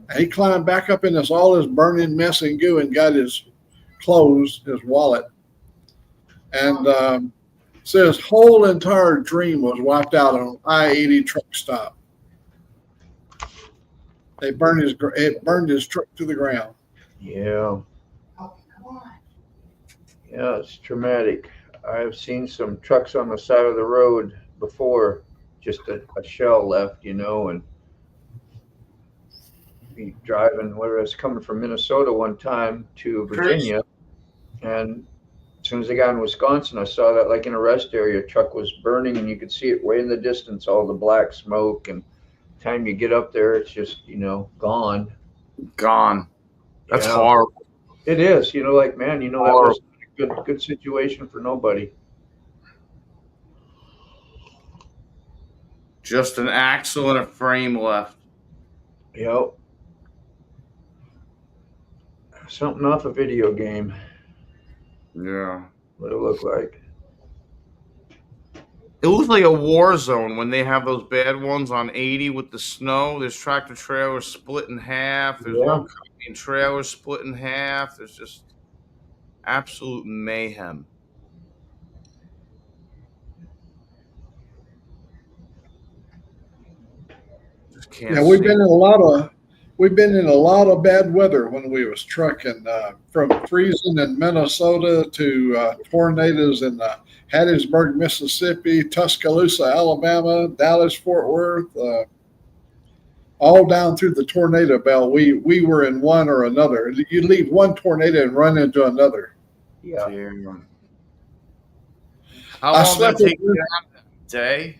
And he climbed back up in all his burning mess and goo and got his clothes, his wallet. And so his whole entire dream was wiped out on I-80 truck stop. It burned his truck to the ground. Yeah. Yeah, it's traumatic. I've seen some trucks on the side of the road before, just a shell left, and be driving, where I was coming from Minnesota one time to Virginia, and as soon as I got in Wisconsin, I saw that like in a rest area, a truck was burning, and you could see it way in the distance, all the black smoke, and the time you get up there, it's just, gone. Gone. That's horrible. It is, like, man, that was a good situation for nobody. Just an axle and a frame left. Yep. Something off a video game. Yeah. What it look like. It looks like a war zone when they have those bad ones on 80 with the snow. There's tractor trailers split in half. There's all kinds of trailers split in half. There's just absolute mayhem. Just can't. Yeah, we've been in a lot of bad weather when we was trucking, from freezing in Minnesota to tornadoes in Hattiesburg, Mississippi, Tuscaloosa, Alabama, Dallas, Fort Worth, all down through the tornado belt. We were in one or another. You leave one tornado and run into another. Yeah. How long did it take you that day?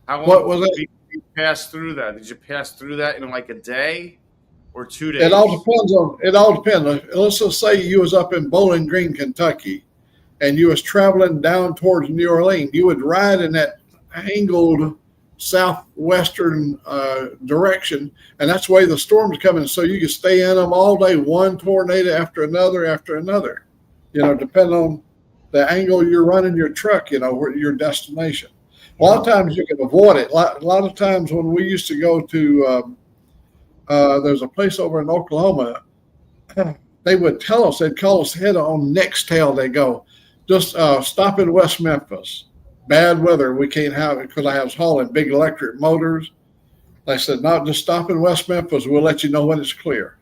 How long did you pass through that? Did you pass through that in like a day or 2 days? It all depends. Let's just say you was up in Bowling Green, Kentucky, and you was traveling down towards New Orleans. You would ride in that angled southwestern direction, and that's the way the storm's coming. So you could stay in them all day, one tornado after another, depending on the angle you're running your truck, your destination. A lot of times you can avoid it. A lot of times when we used to go to, there's a place over in Oklahoma, they would tell us, they'd call us head on Nextel. They go, just stop in West Memphis. Bad weather, we can't have it because I was hauling big electric motors. They said, no, just stop in West Memphis. We'll let you know when it's clear.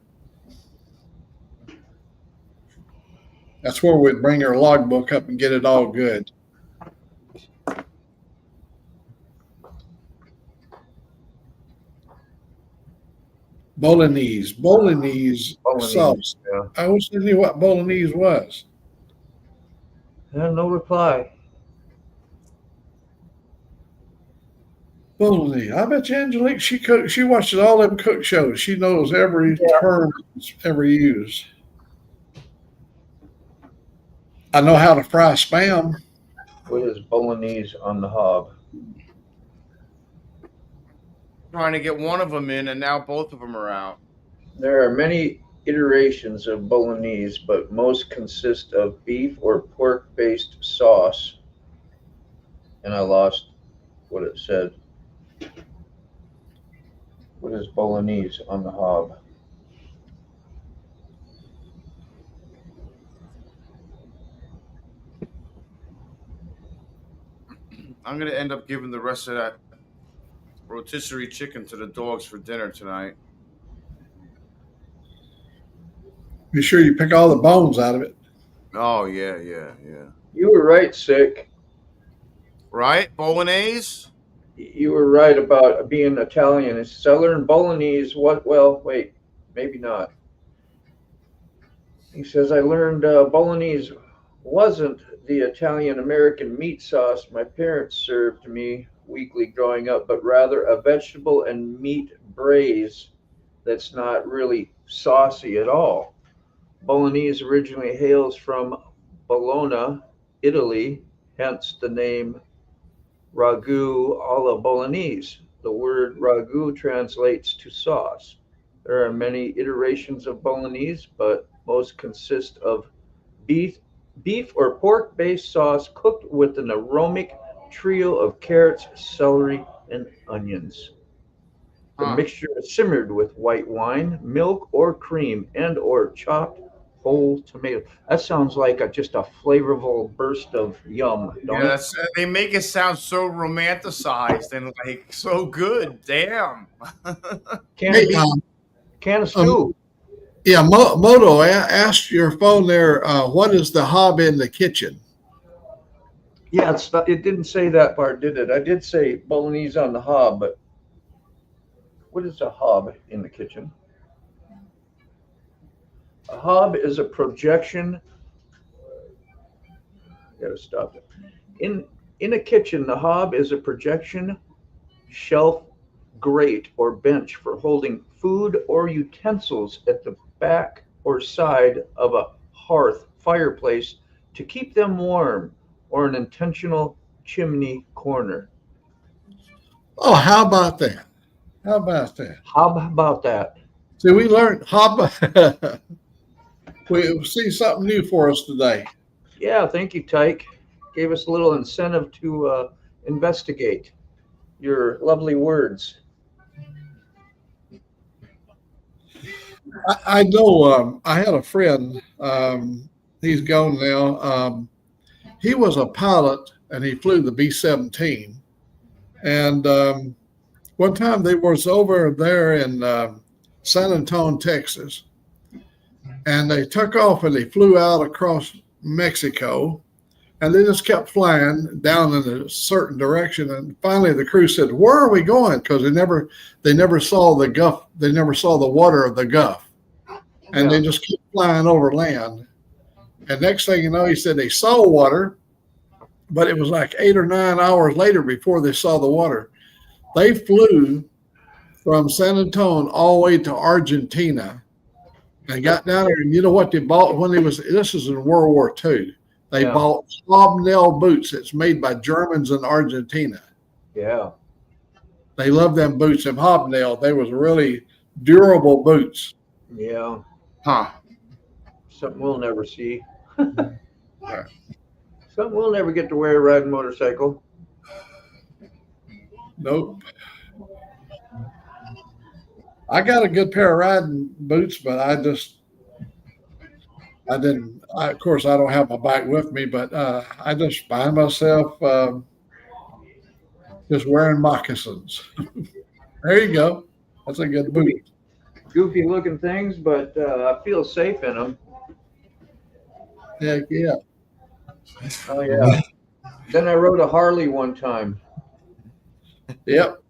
That's where we'd bring our logbook up and get it all good. Bolognese sauce. Yeah. I wish I knew what Bolognese was. No reply. Bolognese. I bet you Angelique, she watches all them cook shows. She knows every term that's ever used. I know how to fry Spam. What is Bolognese on the hob? Trying to get one of them in, and now both of them are out. There are many iterations of Bolognese, but most consist of beef or pork-based sauce. And I lost what it said. What is Bolognese on the hob? I'm gonna end up giving the rest of that rotisserie chicken to the dogs for dinner tonight. Be sure you pick all the bones out of it. Oh yeah. You were right, Sick. Right, bolognese. You were right about being Italian. It says I learned Bolognese. What? Well, wait, maybe not. He says I learned Bolognese wasn't the Italian American meat sauce my parents served me weekly growing up, but rather a vegetable and meat braise that's not really saucy at all. Bolognese originally hails from Bologna, Italy, hence the name ragu alla bolognese. The word ragu translates to sauce. There are many iterations of bolognese, but most consist of beef, beef or pork-based sauce cooked with an aromatic trio of carrots, celery, and onions. The Huh. mixture is simmered with white wine, milk, or cream, and/or chopped whole tomato. That sounds like just a flavorful burst of yum, don't Yeah, it? that's they make it sound so romanticized and like so good. Damn. Can Hey, it be can of um, stew? yeah, Moto, asked your phone there, what is the hob in the kitchen? Yeah, it didn't say that part, did it? I did say bolognese on the hob, but what is a hob in the kitchen? A hob is a projection. I gotta stop it. In a kitchen, the hob is a projection shelf, grate, or bench for holding food or utensils at the back or side of a hearth fireplace to keep them warm, or an intentional chimney corner. Oh, how about that? How about that? How about that? See, we learned hob. We see something new for us today. Yeah, thank you, Tyke. Gave us a little incentive to investigate your lovely words. I know. I had a friend. He's gone now. He was a pilot, and he flew the B-17. And one time they was over there in San Antonio, Texas, and they took off and they flew out across Mexico, and they just kept flying down in a certain direction. And finally, the crew said, "Where are we going?" Because they never saw the Gulf. They never saw the water of the Gulf, and Yeah. they just kept flying over land. And next thing you know, he said they saw water, but it was like 8 or 9 hours later before they saw the water. They flew from San Antonio all the way to Argentina and got down there. And you know what they bought when they was? This is in World War II. They Yeah. bought hobnail boots that's made by Germans in Argentina. Yeah. They love them boots, them hobnail. They was really durable boots. Yeah. Huh. Something we'll never see. Right. Something we'll never get to wear riding motorcycle. Nope. I got a good pair of riding boots, but I didn't. Of course, I don't have my bike with me, but I just find myself just wearing moccasins. There you go. That's a good boot. Goofy looking things, but I feel safe in them. Heck yeah. Oh, yeah. Then I rode a Harley one time. Yep.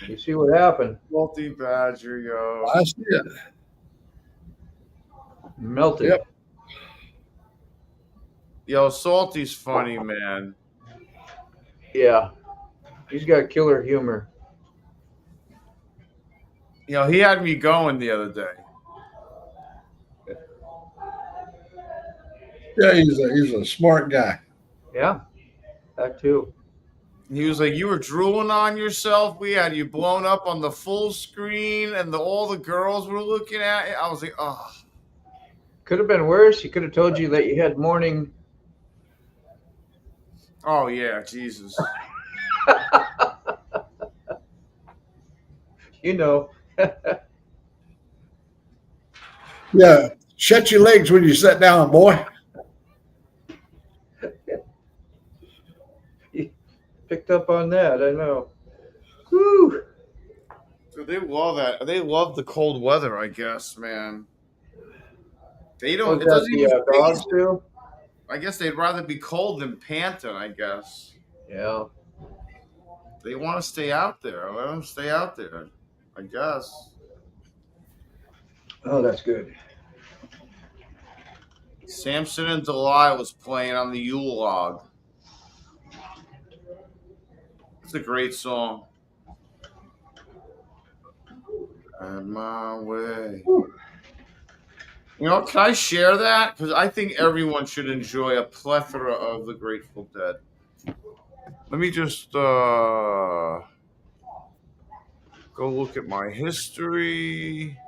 You see what happened? Multi badger, yo. I see it. Melted. Yep. Yo, Salty's funny, man. Yeah. He's got killer humor. Yo, he had me going the other day. Yeah, he's a smart guy. Yeah. That too. He was like, "You were drooling on yourself. We had you blown up on the full screen, and all the girls were looking at it." I was like, "Oh, Could have been worse. He could have told you that you had morning. oh yeah, Jesus." You know. Yeah. Shut your legs when you sit down, boy. picked up on that. I know. Whew. Dude, they love that. They love the cold weather, I guess, man. They don't. Was It that doesn't even the dogs phase them. too? I guess they'd rather be cold than panting. I guess Yeah. they want to stay out there. Let them stay out there. I guess. Oh, that's good. Samson and Delilah was playing on the Yule log. It's a great song. On my way. You know, can I share that? Because I think everyone should enjoy a plethora of the Grateful Dead. Let me just go look at my history.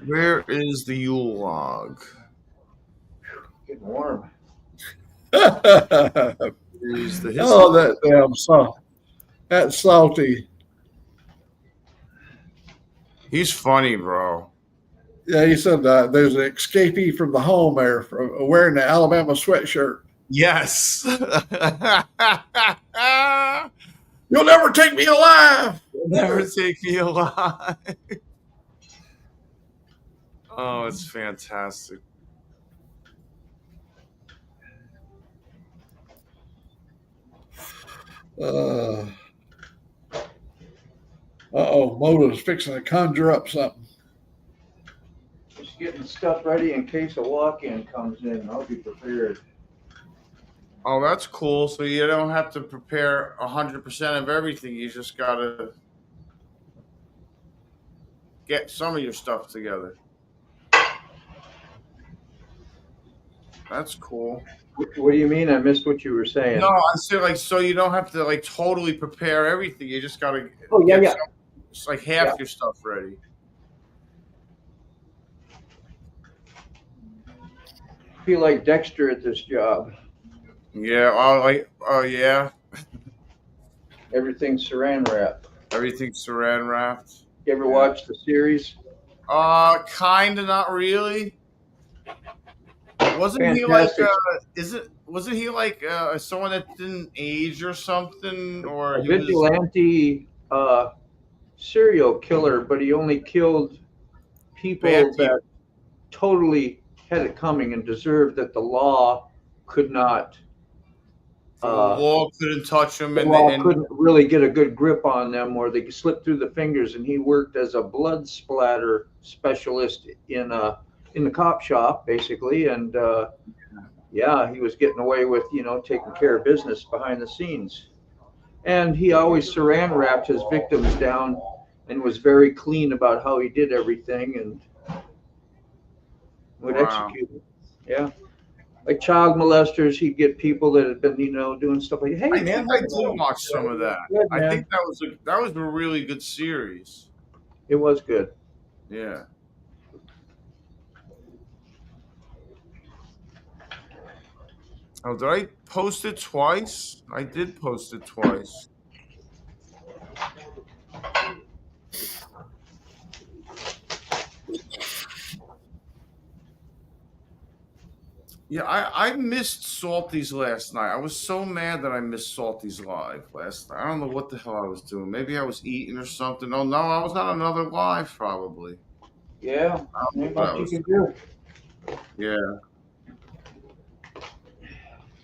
Where is the Yule log? Getting warm. Here's the history. Oh, that damn salt. That's salty. He's funny, bro. Yeah, he said there's an escapee from the home there from wearing the Alabama sweatshirt. Yes. You'll never take me alive. Never take me alive. Oh, it's fantastic. Moto's fixing to conjure up something. Just getting stuff ready in case a walk-in comes in. I'll be prepared. Oh, that's cool. So you don't have to prepare 100% of everything. You just got to get some of your stuff together. That's cool. What do you mean? I missed what you were saying. No, I said like so you don't have to like totally prepare everything. You just got to yeah. It's like half your stuff ready. I feel like Dexter at this job. Yeah. Yeah. Everything's saran wrapped. Everything's saran wrapped. You ever watch the series? Kind of, not really. Wasn't Fantastic. Wasn't he like someone that didn't age or something? Or a vigilante serial killer, but he only killed people that totally had it coming and deserved that the law could not. The law couldn't touch them, and couldn't really get a good grip on them, or they slipped through the fingers. And he worked as a blood splatter specialist in the cop shop, basically. And he was getting away with taking care of business behind the scenes. And he always saran wrapped his victims down and was very clean about how he did everything and would execute it. Yeah. Like child molesters, he'd get people that had been, doing stuff like, hey, I man. think I did watch some of that. Good, I think that was a really good series. It was good. Yeah. Oh, did I post it twice? I did post it twice. Yeah, I missed Salty's last night. I was so mad that I missed Salty's live last night. I don't know what the hell I was doing. Maybe I was eating or something. Oh, no, I was on another live probably. Yeah, ain't much you can do. Yeah.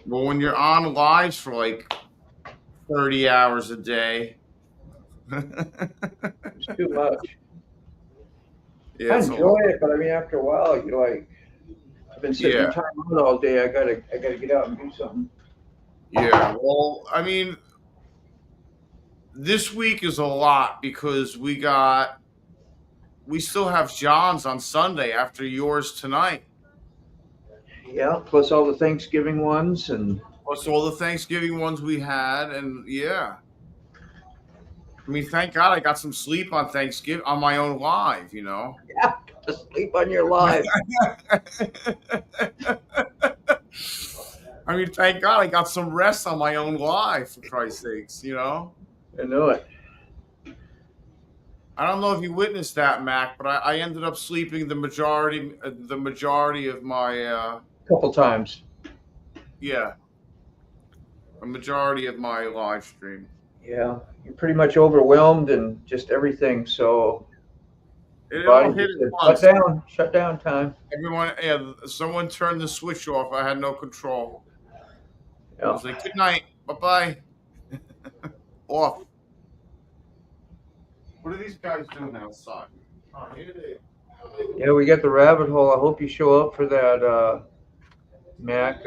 Well, when you're on lives for like 30 hours a day. It's too much. Yeah, I enjoy it, but I mean, after a while, you're like, I've been sitting in time out all day. I gotta get out and do something. Yeah, well, I mean, this week is a lot because we still have John's on Sunday after yours tonight. Yeah, plus all the Thanksgiving ones and plus all the Thanksgiving ones we had, and yeah. I mean, thank God I got some sleep on Thanksgiving on my own live, Yeah, to sleep on your live. I mean, thank God I got some rest on my own live, for Christ's sakes, I know it. I don't know if you witnessed that, Mac, but I ended up sleeping the majority of my couple times. Yeah. a majority of my live stream. Yeah, you're pretty much overwhelmed and just everything. So your It body all hit just at said, once. shut down time. Everyone, yeah, someone turned the switch off. I had no control. It Yeah. was like, good night, bye bye, off. What are these guys doing outside? Oh, here they. Yeah, we get the rabbit hole. I hope you show up for that, Mac.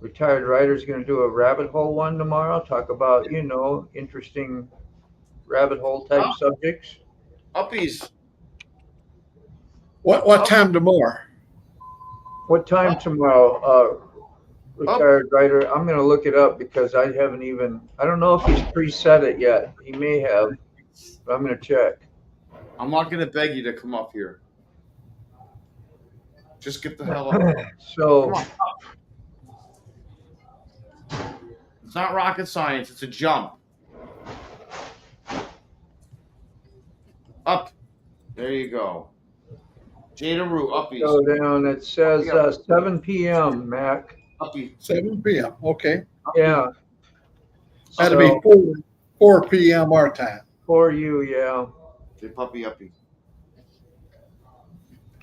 Retired writer's going to do a rabbit hole one tomorrow. Talk about, interesting rabbit hole type subjects. Uppies. What time tomorrow? What time tomorrow? Retired writer. I'm going to look it up because I don't know if he's preset it yet. He may have, but I'm going to check. I'm not going to beg you to come up here. Just get the hell up. So, it's not rocket science. It's a jump. Up. There you go. Jada Roo, uppies. go down. It says 7 p.m., Mac. Uppie. 7 p.m. Okay. Yeah. That'll be 4 p.m. our time. For you, yeah. Say puppy uppie.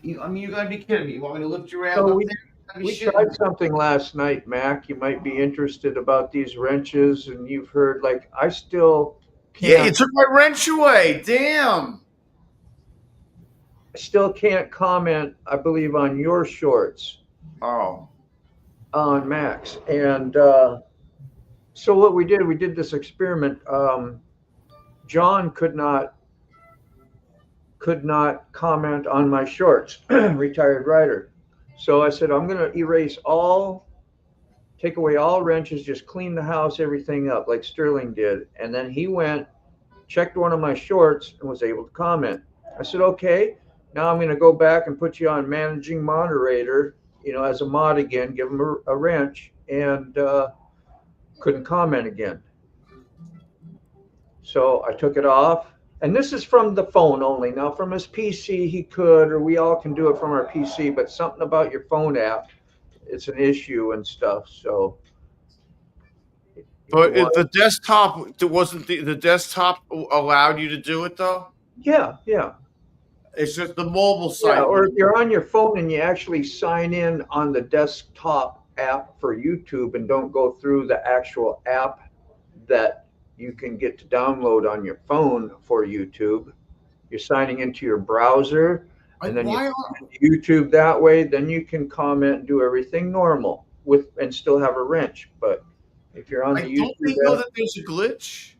You gotta be kidding me. You want me to lift your ass So up we- there? We tried something last night, Mac. You might be interested about these wrenches, and you've heard, I still can't. Yeah, you took my wrench away. Damn. I still can't comment, I believe, on your shorts Oh. on Max. And so what we did this experiment. John could not comment on my shorts, retired writer. So I said, I'm going to take away all wrenches, just clean the house, everything up like Sterling did. And then he went, checked one of my shorts and was able to comment. I said, okay, now I'm going to go back and put you on managing moderator, as a mod again, give him a wrench, and couldn't comment again. So I took it off. And this is from the phone only. Now, from his PC, he could, or we all can do it from our PC, but something about your phone app, it's an issue and stuff. So, But the desktop wasn't the desktop allowed you to do it though? Yeah. It's just the mobile site. Yeah, or if you're on your phone and you actually sign in on the desktop app for YouTube and don't go through the actual app that you can get to download on your phone for YouTube. You're signing into your browser, and then you YouTube that way. Then you can comment and do everything normal and still have a wrench. But if you're on the YouTube, don't they know that there's a glitch?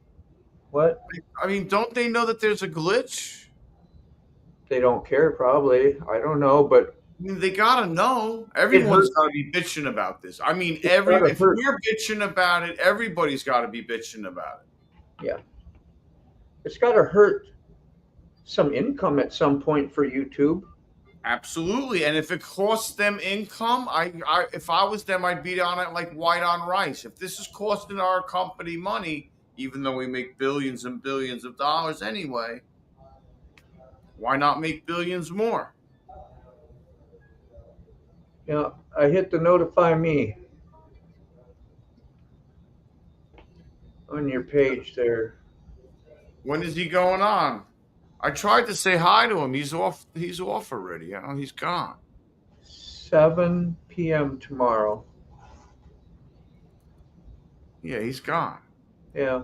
What? I mean, don't they know that there's a glitch? They don't care, probably. I don't know, but I mean, they gotta know. Everyone's gotta be bitching about this. I mean, if we're bitching about it, everybody's got to be bitching about it. Yeah, it's got to hurt some income at some point for YouTube. Absolutely, and if it costs them income, if I was them, I'd be on it like white on rice. If this is costing our company money, even though we make billions and billions of dollars anyway, why not make billions more? Yeah, I hit the notify me on your page there. When is he going on? I tried to say hi to him. He's off. He's off already. He's gone. 7 p.m. tomorrow. Yeah, he's gone. Yeah.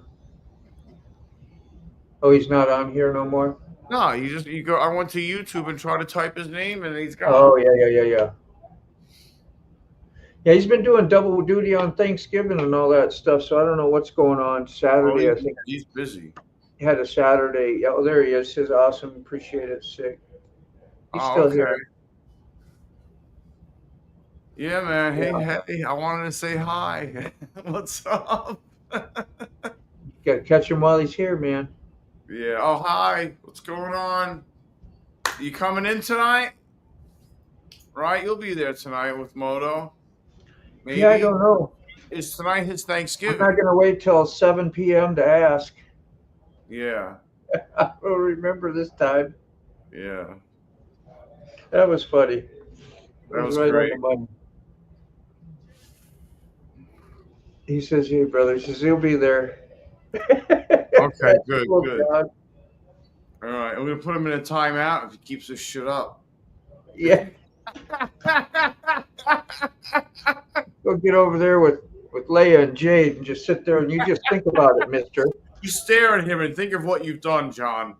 Oh, he's not on here no more? No, you go. I went to YouTube and tried to type his name, and he's gone. Oh, yeah. Yeah, he's been doing double duty on Thanksgiving and all that stuff, so I don't know what's going on. Saturday, I think. He's busy. He had a Saturday. Yeah, oh, there he is. Says awesome. Appreciate it. Sick. He's still here. Yeah, man. Hey, I wanted to say hi. What's up? Got to catch him while he's here, man. Yeah. Oh, hi. What's going on? You coming in tonight? Right? You'll be there tonight with Moto. Maybe. Yeah, I don't know. Is tonight his Thanksgiving? I'm not going to wait till 7 p.m. to ask. Yeah. I don't remember this time. Yeah. That was funny. That was great. He says, "Hey, brother," he says, "he'll be there." Okay, good, Oh, good. God. All right, I'm gonna put him in a timeout if he keeps this shit up. Yeah. Go get over there with Leia and Jade and just sit there and you just think about it, mister. You stare at him and think of what you've done, John.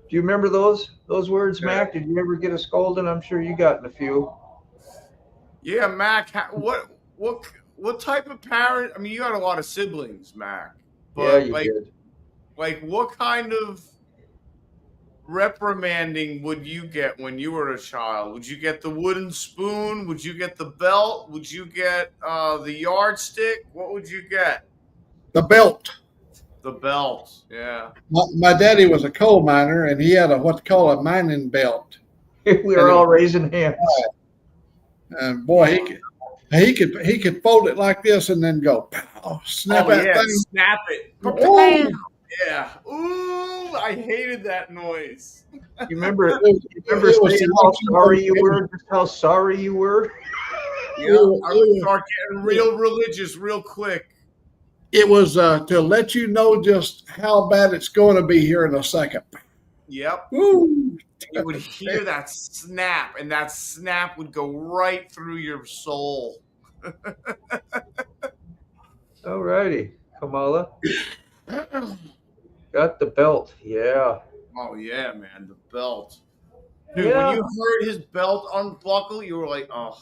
Do you remember those words, Mac? Did you ever get a scolding? I'm sure you got in a few. Yeah, Mac. What type of parent? I mean, you had a lot of siblings, Mac. Yeah, But you did. like, what kind of reprimanding would you get when you were a child? Would you get the wooden spoon? Would you get the belt? Would you get the yardstick? What would you get? The belt. The belt. Yeah. My daddy was a coal miner, and he had what's called a mining belt. We were all raising hands. And boy, he could fold it like this and then go pow, snap that thing. Snap it. Ooh. Yeah. Ooh, I hated that noise. You remember saying how sorry you were? Just how sorry you were? Yeah, I would start getting real religious real quick. It was to let you know just how bad it's going to be here in a second. Yep. Woo. You would hear that snap, and that snap would go right through your soul. All righty, Kamala. Got the belt. Yeah. Oh yeah, man, the belt. Dude, Yeah. when you heard his belt unbuckle, you were like, oh.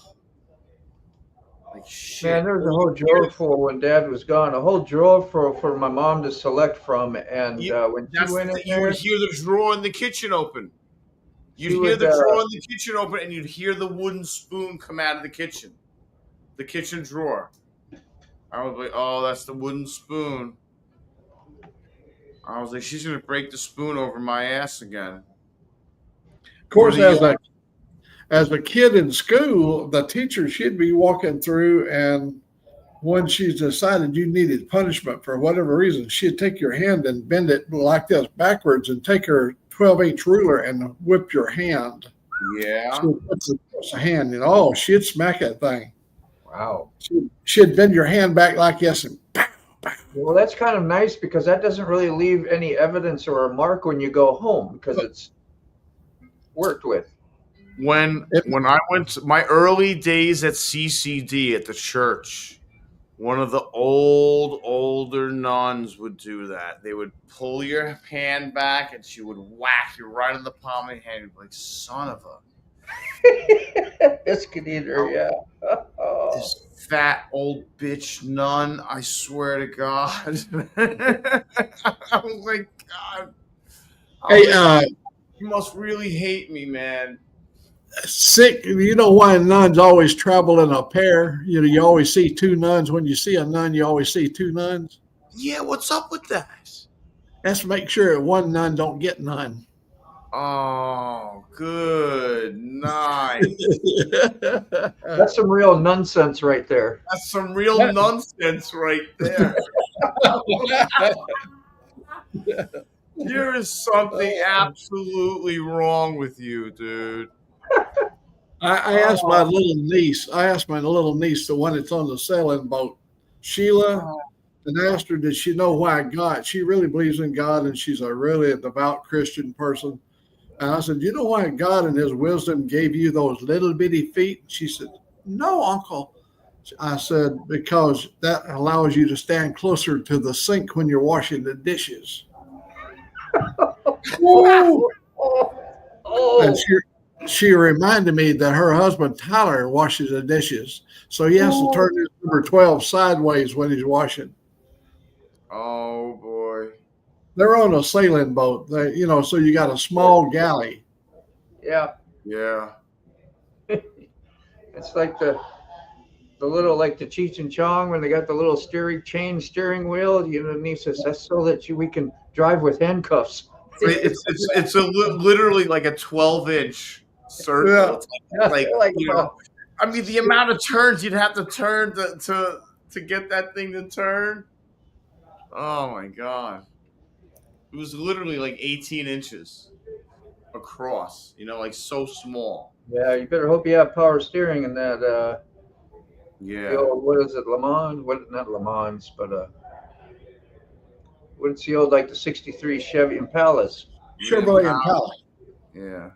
Like shit. Man, there was a whole drawer full when Dad was gone. A whole drawer for my mom to select from, and when she went in you there, would hear the drawer in the kitchen open. You'd hear the drawer in the kitchen open, and you'd hear the wooden spoon come out of the kitchen drawer. I was like, oh, that's the wooden spoon. I was like, she's gonna break the spoon over my ass again. Of course, as a kid in school, the teacher should be walking through, and when she's decided you needed punishment for whatever reason, she'd take your hand and bend it like this backwards and take her 12-inch ruler and whip your hand. Yeah. So it's a hand, and oh, she'd smack that thing. wow. She'd bend your hand back like this and pow, pow. Well, that's kind of nice because that doesn't really leave any evidence or a mark when you go home because it's worked with. When I went to my early days at CCD at the church, one of the older nuns would do that. They would pull your hand back and she would whack you right in the palm of your hand. You'd be like, son of a Biscuit eater, yeah. this fat old bitch nun, I swear to God. I was like, God. Hey, you must really hate me, man. sick. You know why nuns always travel in a pair? You know, you always see two nuns. When you see a nun, you always see two nuns. Yeah, what's up with that? That's to make sure one nun don't get none. Oh, good night. That's some real nonsense right there. That's some real nonsense right there. There is something absolutely wrong with you, dude. I asked my little niece. The one that's on the sailing boat, Sheila, and asked her, did she know why God? She really believes in God, and she's a really devout Christian person. And I said, you know why God in his wisdom gave you those little bitty feet? She said, no, Uncle. I said, because that allows you to stand closer to the sink when you're washing the dishes. Oh. And she reminded me that her husband, Tyler, washes the dishes. So he has to turn his number 12 sideways when he's washing. Oh, boy. They're on a sailing boat. So you got a small galley. Yeah. Yeah. It's like the little, like the Cheech and Chong when they got the little steering wheel. You know, niece says that's so that we can drive with handcuffs. It's literally like a 12-inch circle. Yeah. It's like you know, I mean, the amount of turns you'd have to turn to get that thing to turn. Oh my God. It was literally like 18 inches across, like so small. Yeah, you better hope you have power steering in that Yeah. The old, what is it, Le Mans? What, not Le Mans, but what's the old, like the 63 Chevy Impalas? Chevrolet Impala. Yeah.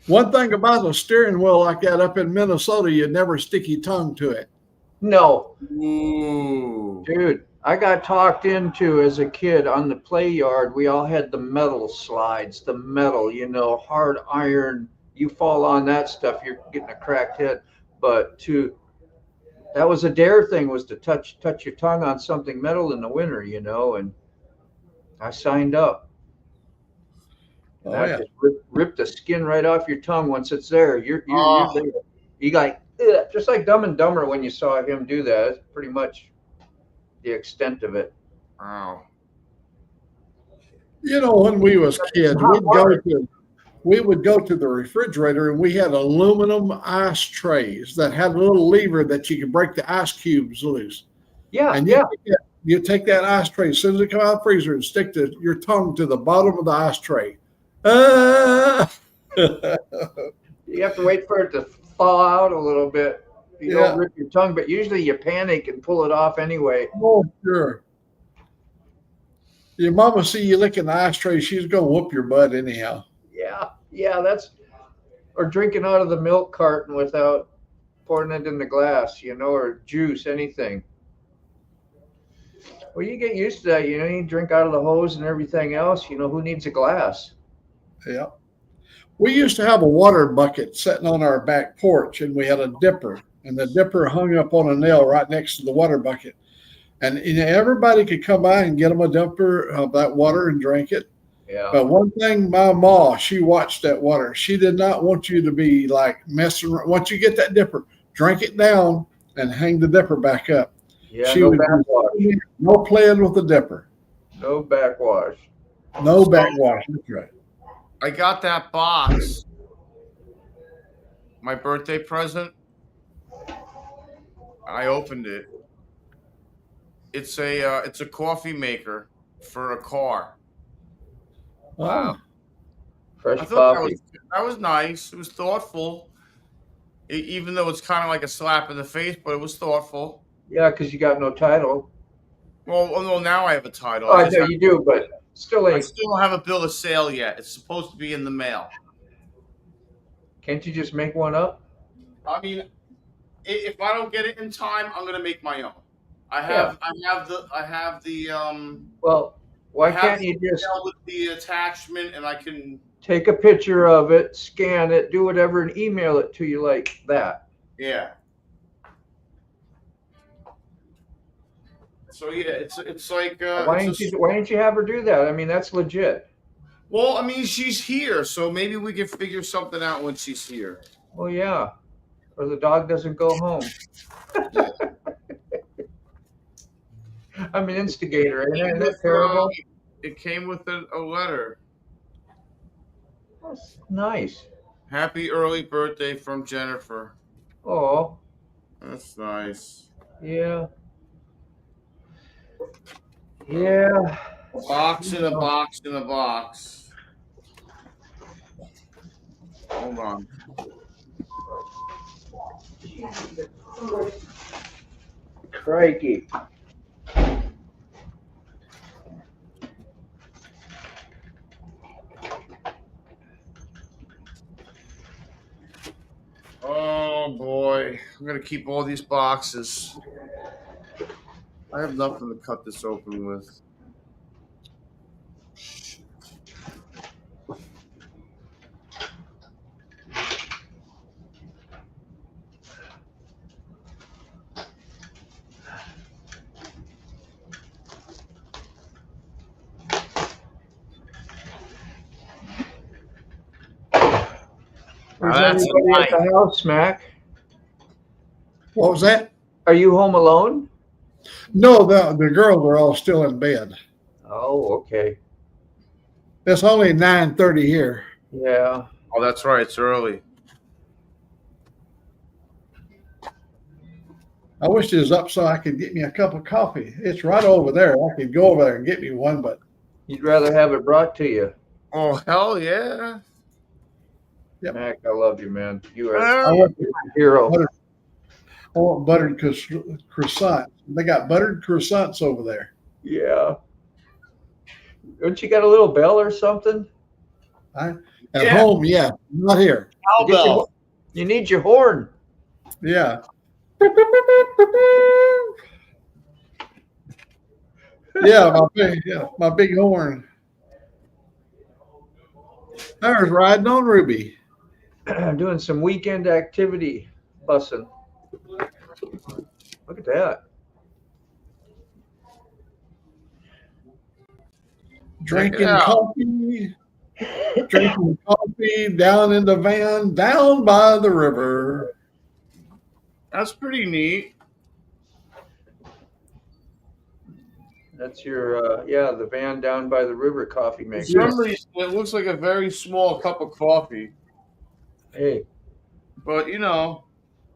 One thing about a steering wheel like that up in Minnesota, you'd never stick your tongue to it. No. Ooh. Dude, I got talked into as a kid on the play yard. We all had the metal slides, the metal, hard iron. You fall on that stuff, you're getting a cracked head. But that was a dare thing, was to touch your tongue on something metal in the winter, and I signed up. And that just ripped the skin right off your tongue once it's there. You're there. You like, just like Dumb and Dumber when you saw him do that. That's pretty much the extent of it. Wow. When we was kids, we would go to the refrigerator, and we had aluminum ice trays that had a little lever that you could break the ice cubes loose. Yeah, and you take that ice tray as soon as it comes out of the freezer and stick your tongue to the bottom of the ice tray. You have to wait for it to thaw out a little bit. You don't rip your tongue, but usually you panic and pull it off anyway. Oh, sure. Your mama see you licking the ice tray, she's gonna whoop your butt anyhow. Yeah, or drinking out of the milk carton without pouring it in the glass, or juice, anything. Well, you get used to that, you drink out of the hose and everything else, who needs a glass? Yeah. We used to have a water bucket sitting on our back porch, and we had a dipper, and the dipper hung up on a nail right next to the water bucket. And everybody could come by and get them a dipper of that water and drink it. Yeah. But one thing, my ma, she watched that water. She did not want you to be like messing around. Once you get that dipper, drink it down and hang the dipper back up. Yeah, no backwash. No playing with the dipper. No backwash. No backwash. That's right. I got that box. My birthday present. I opened it. It's a coffee maker for a car. Wow. Fresh coffee. That was nice. It was thoughtful. Even though it's kind of like a slap in the face, but it was thoughtful. Yeah, because you got no title. Well, now I have a title. Oh, I know you do, but still ain't. I still don't have a bill of sale yet. It's supposed to be in the mail. Can't you just make one up? I mean, if I don't get it in time, I'm gonna make my own. I have the. Well, why can't you just with the attachment, and I can take a picture of it, scan it, do whatever, and email it to you like that? Yeah. So yeah, it's like. Why didn't you have her do that? I mean, that's legit. Well, I mean, she's here, so maybe we can figure something out when she's here. Well, yeah, or the dog doesn't go home. I'm an instigator. Isn't that terrible? It came with a letter. That's nice. Happy early birthday from Jennifer. Oh. That's nice. Yeah. Yeah. A box in a box in a box. Hold on. Crikey. Oh boy, I'm gonna keep all these boxes. I have nothing to cut this open with. Is anybody at the house, Mac? What was that? Are you home alone? No, the girls are all still in bed. Oh, okay. It's only 9:30 here. Yeah. Oh, that's right. It's early. I wish it was up so I could get me a cup of coffee. It's right over there. I could go over there and get me one, but you'd rather have it brought to you. Oh, hell yeah. Yep. Mac, I love you, man. You are a hero. I want buttered croissants. They got buttered croissants over there. Yeah. Don't you got a little bell or something? At Yeah. home, yeah, not here. Cowbell. You need your horn. Yeah. Yeah, my big horn. There's riding on Ruby. Doing some weekend activity bussing. Look at that. Drinking coffee down in the van, down by the river. That's pretty neat. That's your the van down by the river coffee For maker. some reason, it looks like a very small cup of coffee. Hey, But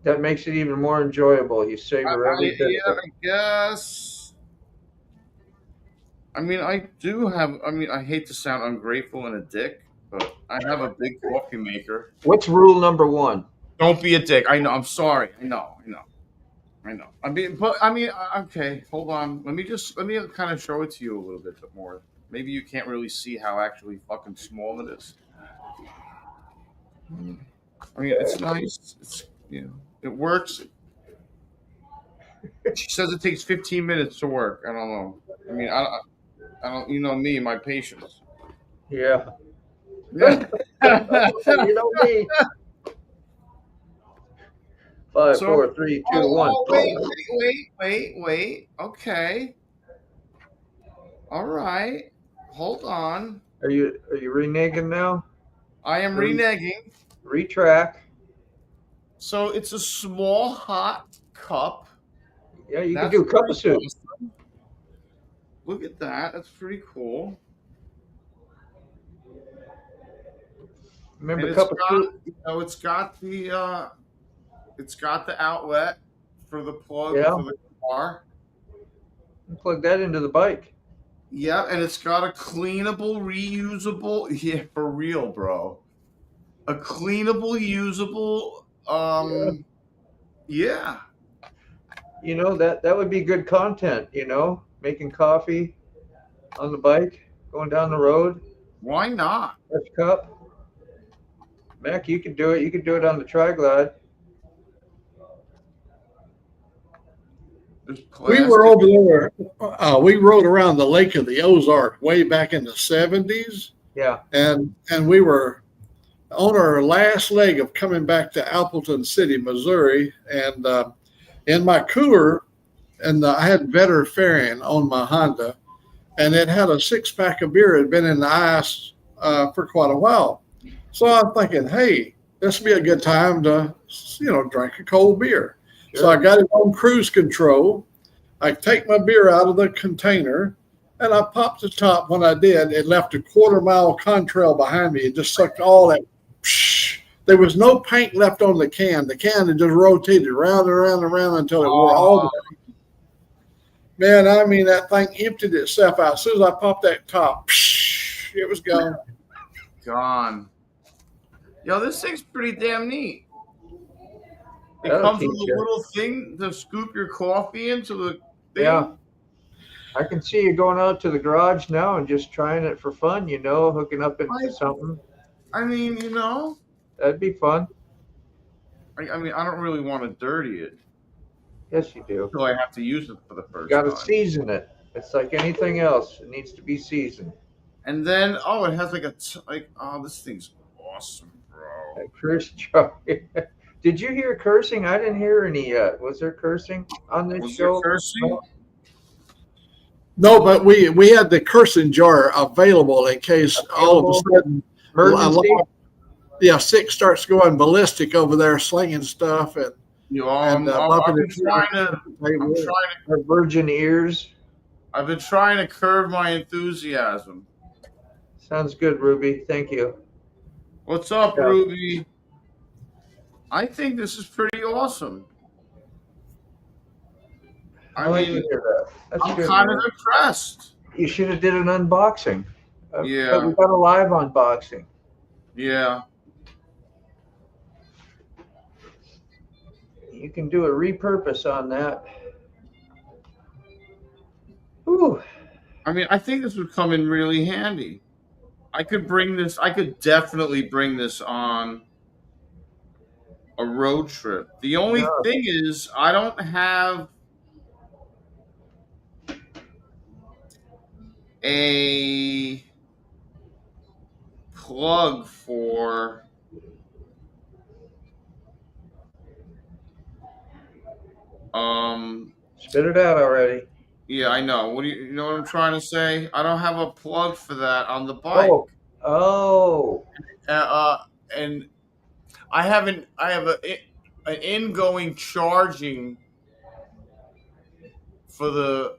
that makes it even more enjoyable. You savor every bit. Yeah, I guess. I mean, I hate to sound ungrateful and a dick, but I have a big coffee maker. What's rule number 1? Don't be a dick. I know. I'm sorry. I know. Okay. Hold on. Let me kind of show it to you a little bit more. Maybe you can't really see how actually fucking small it is. I mean, it's nice. It's it works. She says it takes 15 minutes to work. I don't know. I mean, I don't. You know me, my patience. Yeah. Yeah. You know me. 5, 4, 3, 2, 1. Wait. Okay. All right. Hold on. Are you reneging now? I am reneging. Retrack. So it's a small hot cup. Yeah, you can do a cup of soup. Awesome. Look at that. That's pretty cool. Remember cup of soup? It's got the outlet for the plug for the car. You plug that into the bike. Yeah, and it's got a cleanable, reusable. Yeah, for real, bro. A cleanable, usable. Yeah. You know that would be good content. Making coffee on the bike, going down the road. Why not? Fresh cup. Mac, you can do it. You can do it on the Tri-Glide. We were over there. We rode around the Lake of the Ozark way back in the 70s. Yeah. And we were on our last leg of coming back to Appleton City, Missouri. And in my cooler, and I had Vetter Fairing on my Honda, and it had a 6-pack of beer. It had been in the ice for quite a while. So I'm thinking, hey, this would be a good time to, drink a cold beer. Sure. So I got it on cruise control. I take my beer out of the container, and I popped the top. When I did, it left a 1/4-mile contrail behind me. It just sucked all that. There was no paint left on the can. The can had just rotated round and around and around until it wore all the way. Man, I mean, that thing emptied itself out. As soon as I popped that top, it was gone. Gone. Yo, this thing's pretty damn neat. It comes with a little thing to scoop your coffee into the thing. Yeah. I can see you going out to the garage now and just trying it for fun, hooking up into something. I mean, That'd be fun. I mean, I don't really want to dirty it. Yes, you do. So I have to use it for the first You time. got to season it. It's like anything else. It needs to be seasoned. And then, it has this thing's awesome, bro. Curse Charlie. Did you hear cursing? I didn't hear any yet. Was there cursing on this show? Cursing? No, but we had the cursing jar available in case all of a sudden emergency. Sick starts going ballistic over there, slinging stuff and I'm trying to virgin ears. I've been trying to curb my enthusiasm. Sounds good, Ruby. Thank you. What's up, Ruby? I think this is pretty awesome. I mean, I'm kind of impressed. You should have did an unboxing. Yeah. But we got a live unboxing. Yeah. You can do a repurpose on that. Ooh. I mean, I think this would come in really handy. I could definitely bring this on a road trip. The only thing is, I don't have a plug for. Spit it out already. Yeah, I know. You know what I'm trying to say? I don't have a plug for that on the bike. Oh. And I have an ingoing charging for the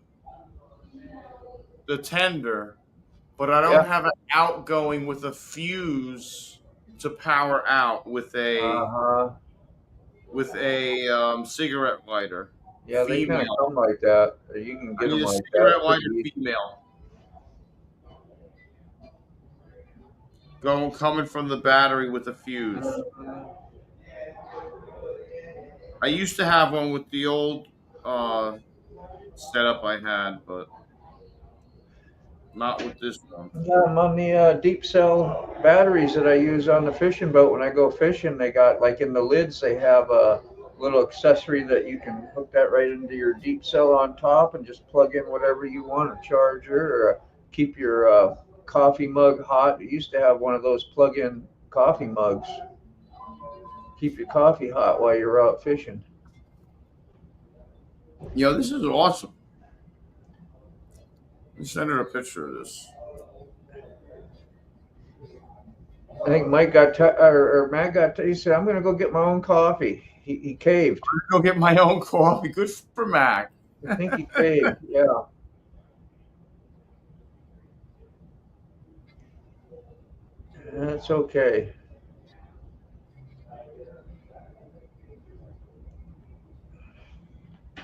tender, but I don't have an outgoing with a fuse to power out with a cigarette lighter. Yeah, they kind of female. come like that. You can get I need them a like cigarette that. lighter female. Coming from the battery with a fuse. I used to have one with the old setup I had, but not with this one. Yeah, I'm on the deep cell batteries that I use on the fishing boat when I go fishing. They got like in the lids, they have a little accessory that you can hook that right into your deep cell on top and just plug in whatever you want, a charger or keep your coffee mug hot. You used to have one of those plug-in coffee mugs. Keep your coffee hot while you're out fishing. Yo, this is awesome. Let me send her a picture of this. I think Mike got or Matt got. He said, "I'm going to go get my own coffee." He caved. I'm gonna go get my own coffee. Good for Mac. I think he caved. Yeah. That's okay. I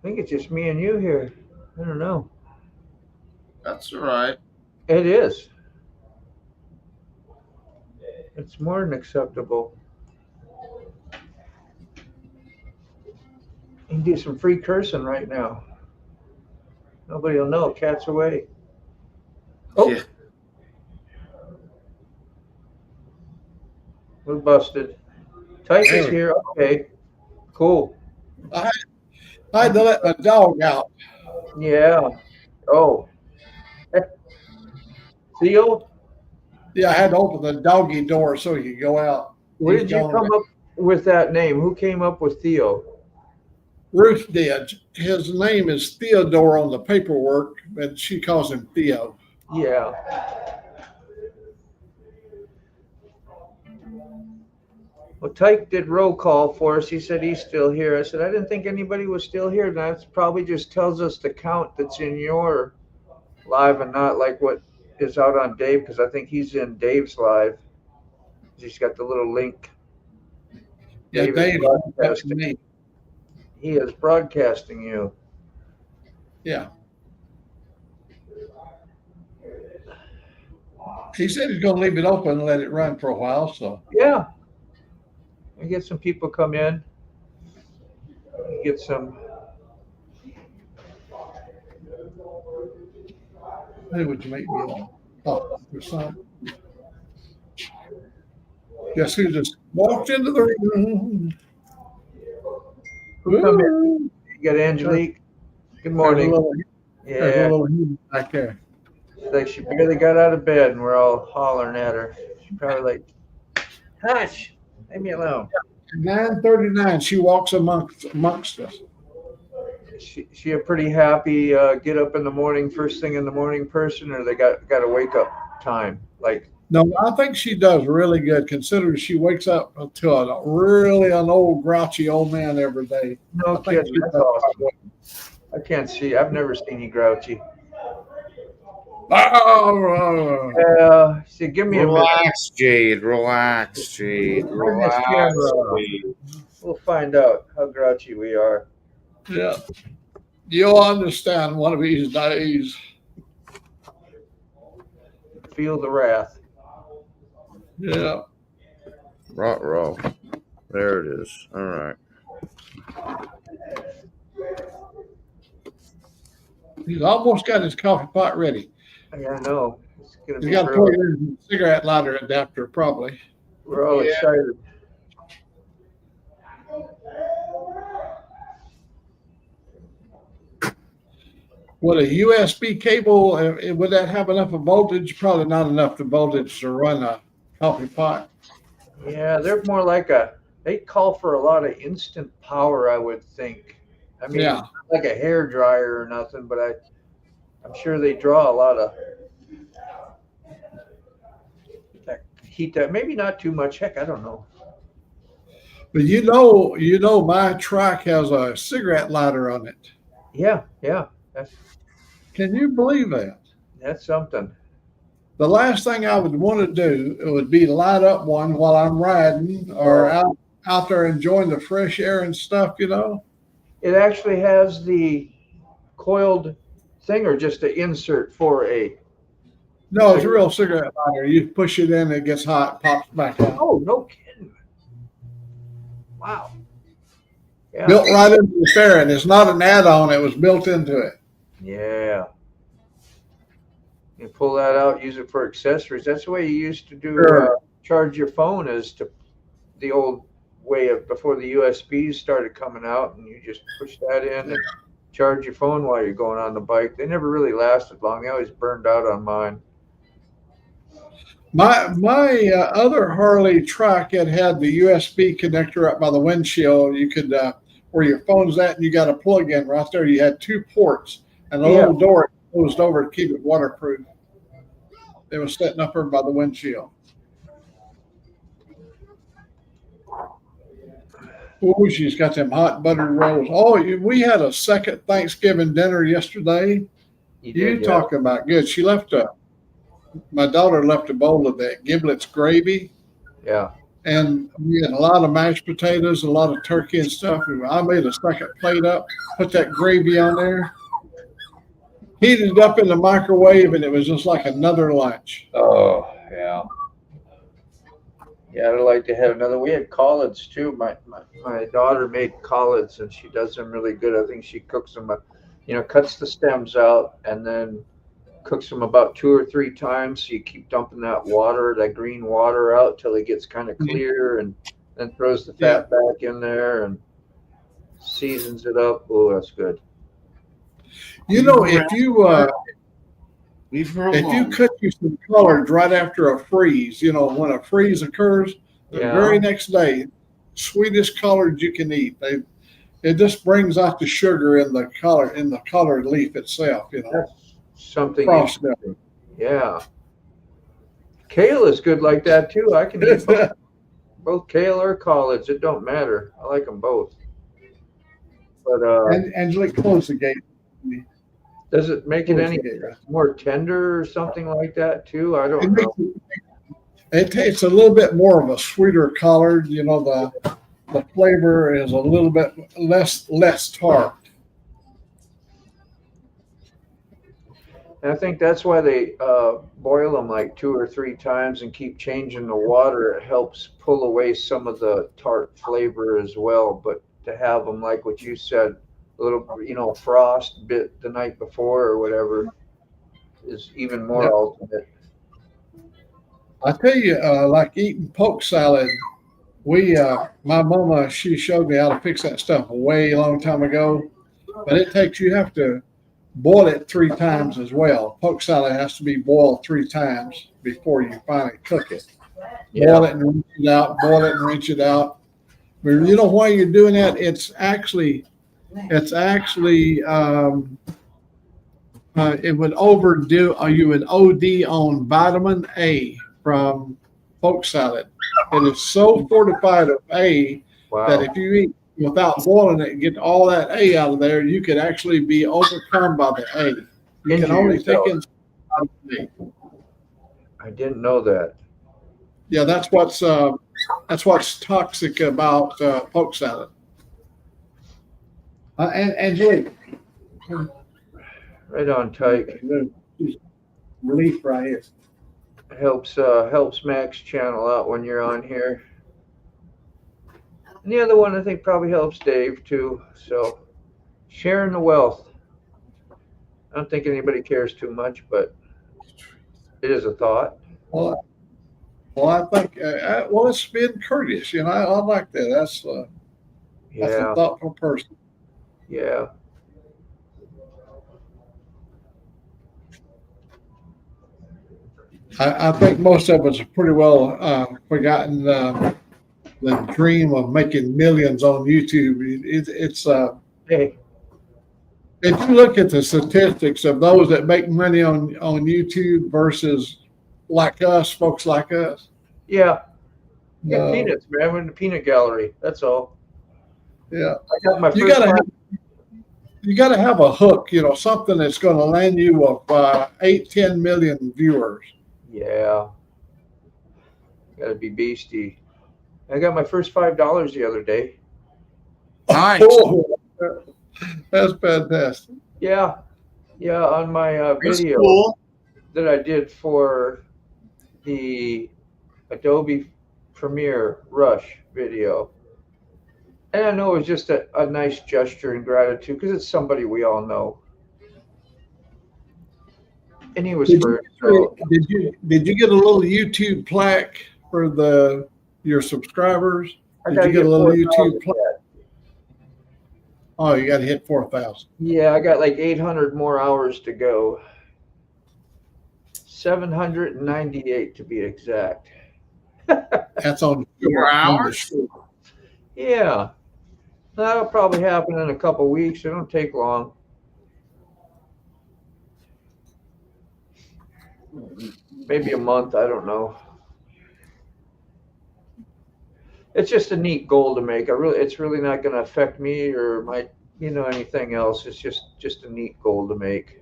think it's just me and you here. I don't know. That's all right. It is. It's more than acceptable. You can do some free cursing right now. Nobody will know. Cat's away. Oh. Yeah. We're busted. Tyke is here. Okay. Cool. I had to let my dog out. Yeah. Oh. Theo? Yeah, I had to open the doggy door so he could go out. Where did you come up with that name? Who came up with Theo? Ruth did. His name is Theodore on the paperwork, but she calls him Theo. Yeah. Well, Tyke did roll call for us. He said he's still here. I said, I didn't think anybody was still here. That probably just tells us the count that's in your live and not like what is out on Dave, because I think he's in Dave's live. He's got the little link. Yeah, Dave is broadcasting me. He is broadcasting you. Yeah. He said he's going to leave it open and let it run for a while. So yeah, we get some people come in. Get some. Hey, would you make me on? Oh, there's some. Guess who just walked into the room? Who come in? You got Angelique. Good morning. There's a little back there. Like she barely got out of bed and we're all hollering at her. She's probably like, hush, leave me alone. 9:39, she walks amongst us. She a pretty happy get up in the morning, first thing in the morning person, or they got a wake up time? Like, no, I think she does really good considering she wakes up to an old grouchy old man every day. No kidding, that's awesome. I can't see. I've never seen you grouchy. Oh, see, give me relax, Jade. Relax, Jade. Relax, Jade. We'll find out how grouchy we are. Yeah, you'll understand one of these days. Feel the wrath. Yeah. Ruh-roh. There it is. All right. He's almost got his coffee pot ready. Yeah, I know. It's gonna He's be got to brilliant. plug in a cigarette lighter adapter, probably. We're all excited. Would a USB cable, would that have enough of voltage? Probably not enough of voltage to run a coffee pot. Yeah, they're more like they call for a lot of instant power, I would think. I mean, Yeah. like a hair dryer or nothing, but I'm sure they draw a lot of heat. That maybe not too much. Heck, I don't know. But my truck has a cigarette lighter on it. Yeah, Can you believe that? that's something. The last thing I would want to do would be to light up one while I'm riding or out there enjoying the fresh air and stuff, It actually has the coiled thing, or just an insert for a. No, it's a real cigarette lighter. You push it in, it gets hot, pops back out. Oh, no kidding. Wow. Yeah. Built right into the ferret. It's not an add-on. It was built into it. Yeah. You pull that out, use it for accessories. That's the way you used to do charge your phone, is to the old way of before the USBs started coming out, and you just push that in and charge your phone while you're going on the bike. They never really lasted long. They always burned out on mine. My other Harley truck had the USB connector up by the windshield. You could where your phone's at, and you got a plug in right there. You had two ports and a little door closed over to keep it waterproof. It was sitting up there by the windshield. Oh, she's got them hot buttered rolls. Oh, we had a second Thanksgiving dinner yesterday. You talking about good. She left my daughter left a bowl of that giblets gravy. Yeah. And we had a lot of mashed potatoes, a lot of turkey and stuff. And I made a second plate up, put that gravy on there, heated it up in the microwave, and it was just like another lunch. Oh, yeah. Yeah, I'd like to have another. We had collards too. My daughter made collards, and she does them really good. I think she cooks them, cuts the stems out and then cooks them about 2 or 3 times. So you keep dumping that green water out till it gets kind of clear, and then throws the fat back in there and seasons it up. Oh, that's good. If you cut you some collards right after a freeze, when a freeze occurs, the very next day, sweetest collards you can eat. It just brings out the sugar in the collard leaf itself. That's something. Yeah. Kale is good like that too. I can eat both kale or collards. It don't matter. I like them both. But Angelique, close the gate. Does it make it any more tender or something like that too? I don't know. It's a little bit more of a sweeter collard. The flavor is a little bit less tart. And I think that's why they boil them like 2 or 3 times and keep changing the water. It helps pull away some of the tart flavor as well. But to have them, like what you said, a little, frost bit the night before or whatever, is even more ultimate. I tell you, like eating poke salad, my mama, she showed me how to fix that stuff a way long time ago, but you have to boil it 3 times as well. Poke salad has to be boiled 3 times before you finally cook it. Boil it and rinse it out, boil it and rinse it out. But why you're doing that? It would you would OD on vitamin A from poke salad. It is so fortified of A that if you eat without boiling it and get all that A out of there, you could actually be overcome by the A. You can only take in vitamin A. I didn't know that. Yeah, that's what's toxic about poke salad. Angelique. Right on, Tyke. Relief right here. Helps Max channel out when you're on here. And the other one I think probably helps Dave too. So sharing the wealth. I don't think anybody cares too much, but it is a thought. Well, I think, well, it's being courteous. You know, I like that. That's a Yeah, thoughtful person. yeah. I think most of us have pretty well forgotten the dream of making millions on YouTube. It's Hey, if you look at the statistics of those that make money on YouTube versus like us, folks like us, yeah. Get uh, peanuts, man. I'm in the peanut gallery. That's all. yeah, I got my you first gotta five. have you gotta have a hook. You know, something that's going to land you of 8-10 million viewers. Yeah, gotta be beastie. I got my first $5 the other day. Nice. Oh, that's fantastic. Yeah, yeah. On my That's video cool. that I did for the Adobe Premiere Rush video. And I know it was just a nice gesture and gratitude because it's somebody we all know. And he was Did first. you So did you get a little YouTube plaque for your subscribers? I Did gotta you get get a little 4,000 YouTube plaque? yet. Oh, you got to hit 4,000. Yeah, I got like 800 more hours to go. 798 to be exact. That's on More on the hours? short. Yeah, that'll probably happen in a couple weeks. It don't take long. Maybe a month. I don't know. It's just a neat goal to make. It's really not going to affect me or my, anything else. It's just a neat goal to make.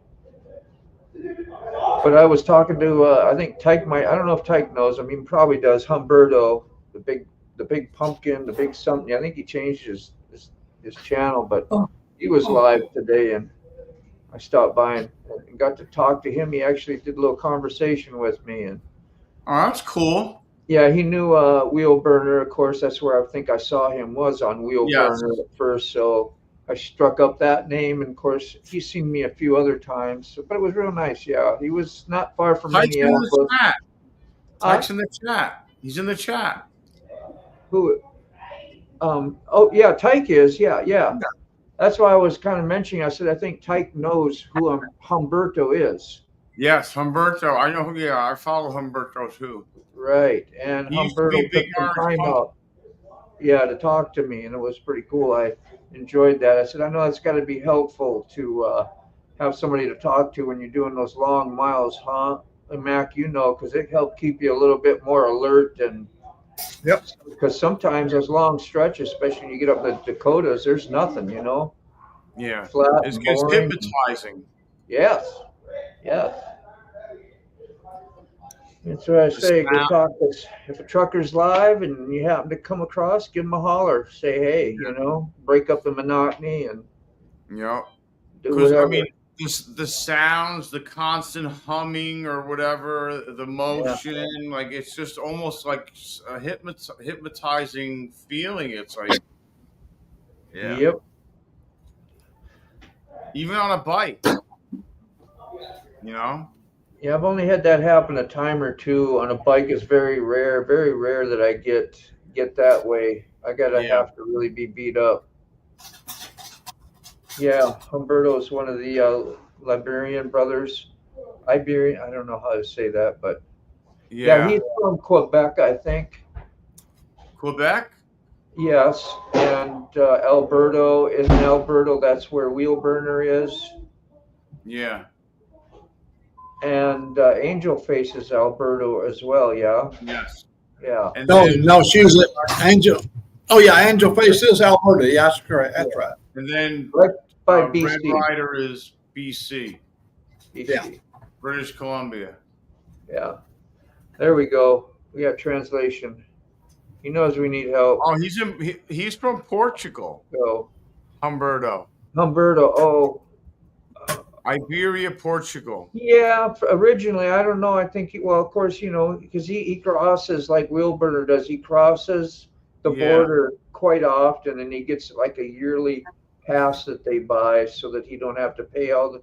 But I was talking to, I think Tyke might. I don't know if Tyke knows. I mean, probably does. Humberto, the big pumpkin, the big something. I think he changed his channel, but he was live today, and I stopped by and got to talk to him. He actually did a little conversation with me, and Oh, that's cool. yeah, he knew Wheel Burner. Of course, that's where I think I saw him was on Wheel Yes. Burner at first. So I struck up that name, and of course, he's seen me a few other times. So, but it was real nice. Yeah, he was not far from Tyke's in Minneapolis. the chat. Huh? Tyke's in the chat. He's in the chat. Who? Oh yeah, Tyke is. Yeah. That's why I was kind of mentioning. I said I think Tyke knows who Humberto is. Yes, Humberto. I know who. Yeah, I follow Humberto too. Right, and He used to Humberto be took Big some Orange time Pump. out, to talk to me, and it was pretty cool. I enjoyed that. I said, I know it's got to be helpful to have somebody to talk to when you're doing those long miles, huh? And Mac, because it helped keep you a little bit more alert, and Yep. because sometimes those long stretches, especially when you get up in the Dakotas, there's nothing, Yeah, flat it's and boring. hypnotizing. Yes. That's what I say. Go talk to, if a trucker's live and you happen to come across, give them a holler. Say, hey, break up the monotony and Yep. do Because whatever. I mean, the sounds, the constant humming or whatever, the motion, like it's just almost like a hypnotizing feeling. It's like, yeah. Yep. Even on a bike, Yeah, I've only had that happen a time or two on a bike. Is very rare that I get that way. I gotta have to really be beat up. Yeah, Humberto is one of the Liberian brothers. Iberian, I don't know how to say that, but yeah, he's from Quebec, I think. Quebec? Yes, and Alberto. In Alberto, that's where Wheel Burner is. Yeah. And Angel Face is Alberto as well, yeah? Yes. Yeah. And No, she's Angel. Oh yeah, Angel Face is Alberta. Yeah, that's correct. That's right. And then Right by Red BC. Rider is BC, Yeah. British Columbia. Yeah. There we go. We got translation. He knows we need help. Oh, he's from Portugal. So Humberto. Oh. Iberia, Portugal. Yeah, originally, I don't know. I think, of course, because he crosses like Wheel Burner does. He crosses the border quite often, and he gets like a yearly pass that they buy so that he don't have to pay all the,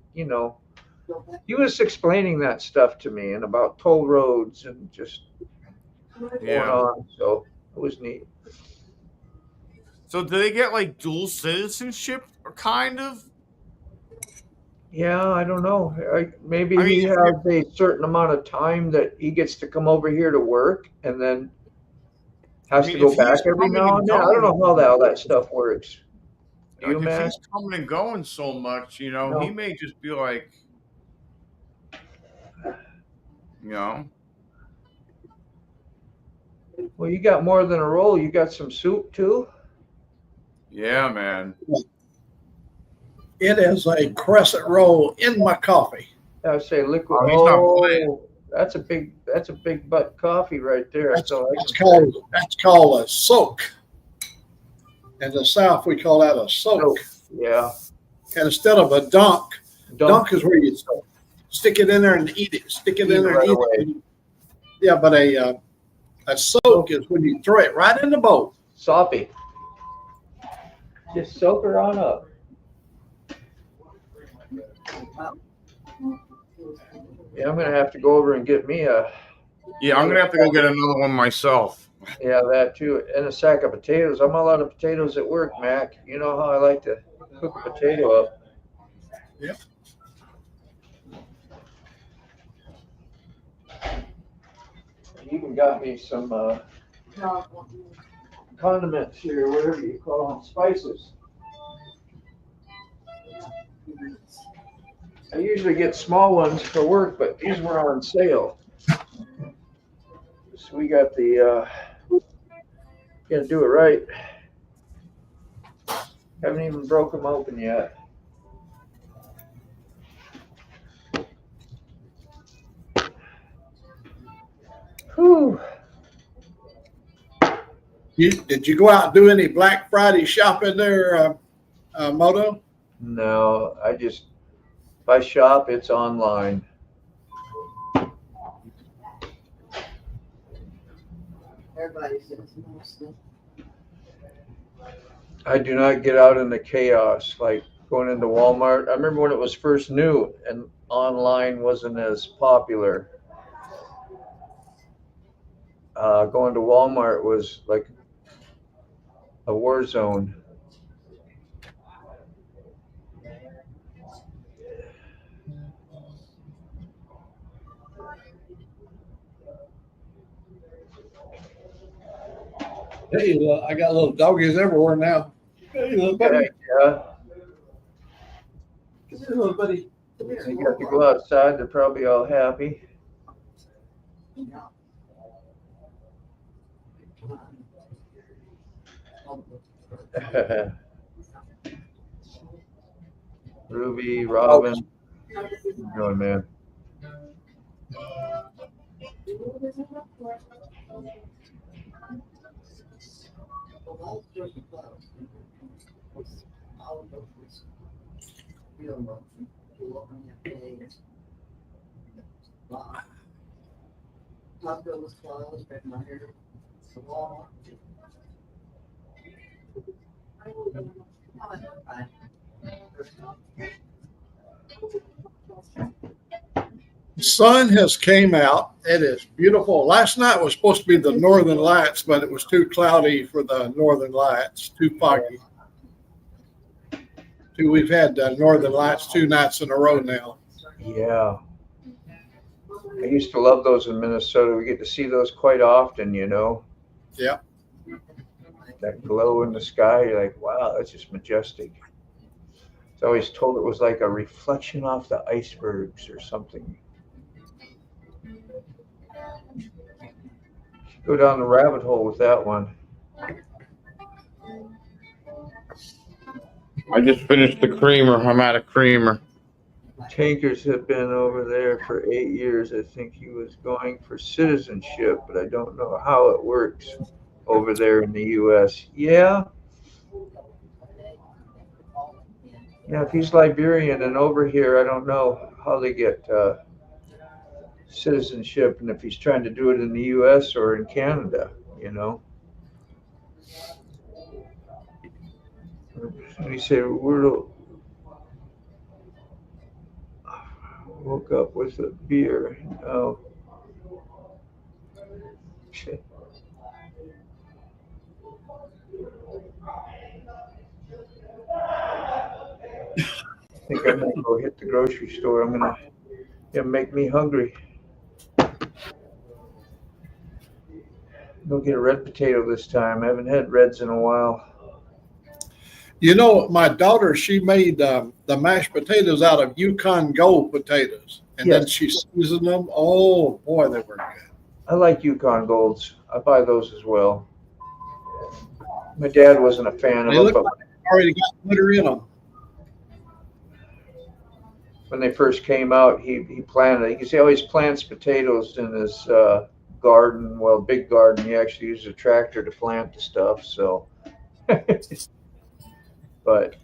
he was explaining that stuff to me and about toll roads and just going on. So it was neat. So do they get like dual citizenship or kind of? Yeah, I don't know. Maybe he has a certain amount of time that he gets to come over here to work and then has to go back every now and then. I don't know how all that stuff works. Like if he's coming and going so much, he may just be like, Well, you got more than a roll. You got some soup too? Yeah, man. It is a crescent roll in my coffee. I would say liquid. That's a big butt coffee right there. That's called a soak. In the South, we call that a soak. Yeah. And instead of a dunk is where you stick it in there and eat it. Stick it in there and eat it. Yeah, but a soak is when you throw it right in the bowl. Soppy. Just soak her on up. Yeah, I'm gonna have to go over and get me a. Yeah, I'm gonna have to go get another one myself. Yeah, that too, and a sack of potatoes. I'm all out of potatoes at work, Mac. You know how I like to cook a potato up. Yep. You even got me some condiments here, whatever you call them, spices. I usually get small ones for work, but these were on sale. So we got the, gotta do it right. Haven't even broke them open yet. Whew. Did you go out and do any Black Friday shopping there, Moto? No, if I shop, it's online. I do not get out in the chaos like going into Walmart. I remember when it was first new and online wasn't as popular. Going to Walmart was like a war zone. Hey, I got little doggies everywhere now. Hey, little buddy. Yeah. Come here, little buddy. Come here. They got to go outside. They're probably all happy. Ruby, Robin, how you doing, man? Hospital was closed, but my hair was Walmart. The sun has came out. It is beautiful. Last night was supposed to be the Northern Lights, but it was too cloudy for the Northern Lights, too foggy. We've had Northern Lights 2 nights in a row now. Yeah. I used to love those in Minnesota. We get to see those quite often, Yeah. That glow in the sky, you're like, wow, that's just majestic. I was always told it was like a reflection off the icebergs or something. Go down the rabbit hole with that one. I just finished the creamer. I'm out of creamer. Tankers have been over there for 8 years. I think he was going for citizenship, but I don't know how it works over there in the U.S. Yeah. Yeah, if he's Liberian and over here, I don't know how they get citizenship and if he's trying to do it in the U.S. or in Canada, Let me say, woke up with a beer. Oh, shit. I think I'm gonna go hit the grocery store. It'll make me hungry. Go get a red potato this time. I haven't had reds in a while. You know, my daughter, she made the mashed potatoes out of Yukon Gold potatoes, and then Yes. she seasoned them. Oh boy, they were good. I like Yukon Golds. I buy those as well. My dad wasn't a fan of They them, look but like they already got glitter in them. when they first came out, he planted. He always plants potatoes in his garden. Well, big garden. He actually uses a tractor to plant the stuff. So, but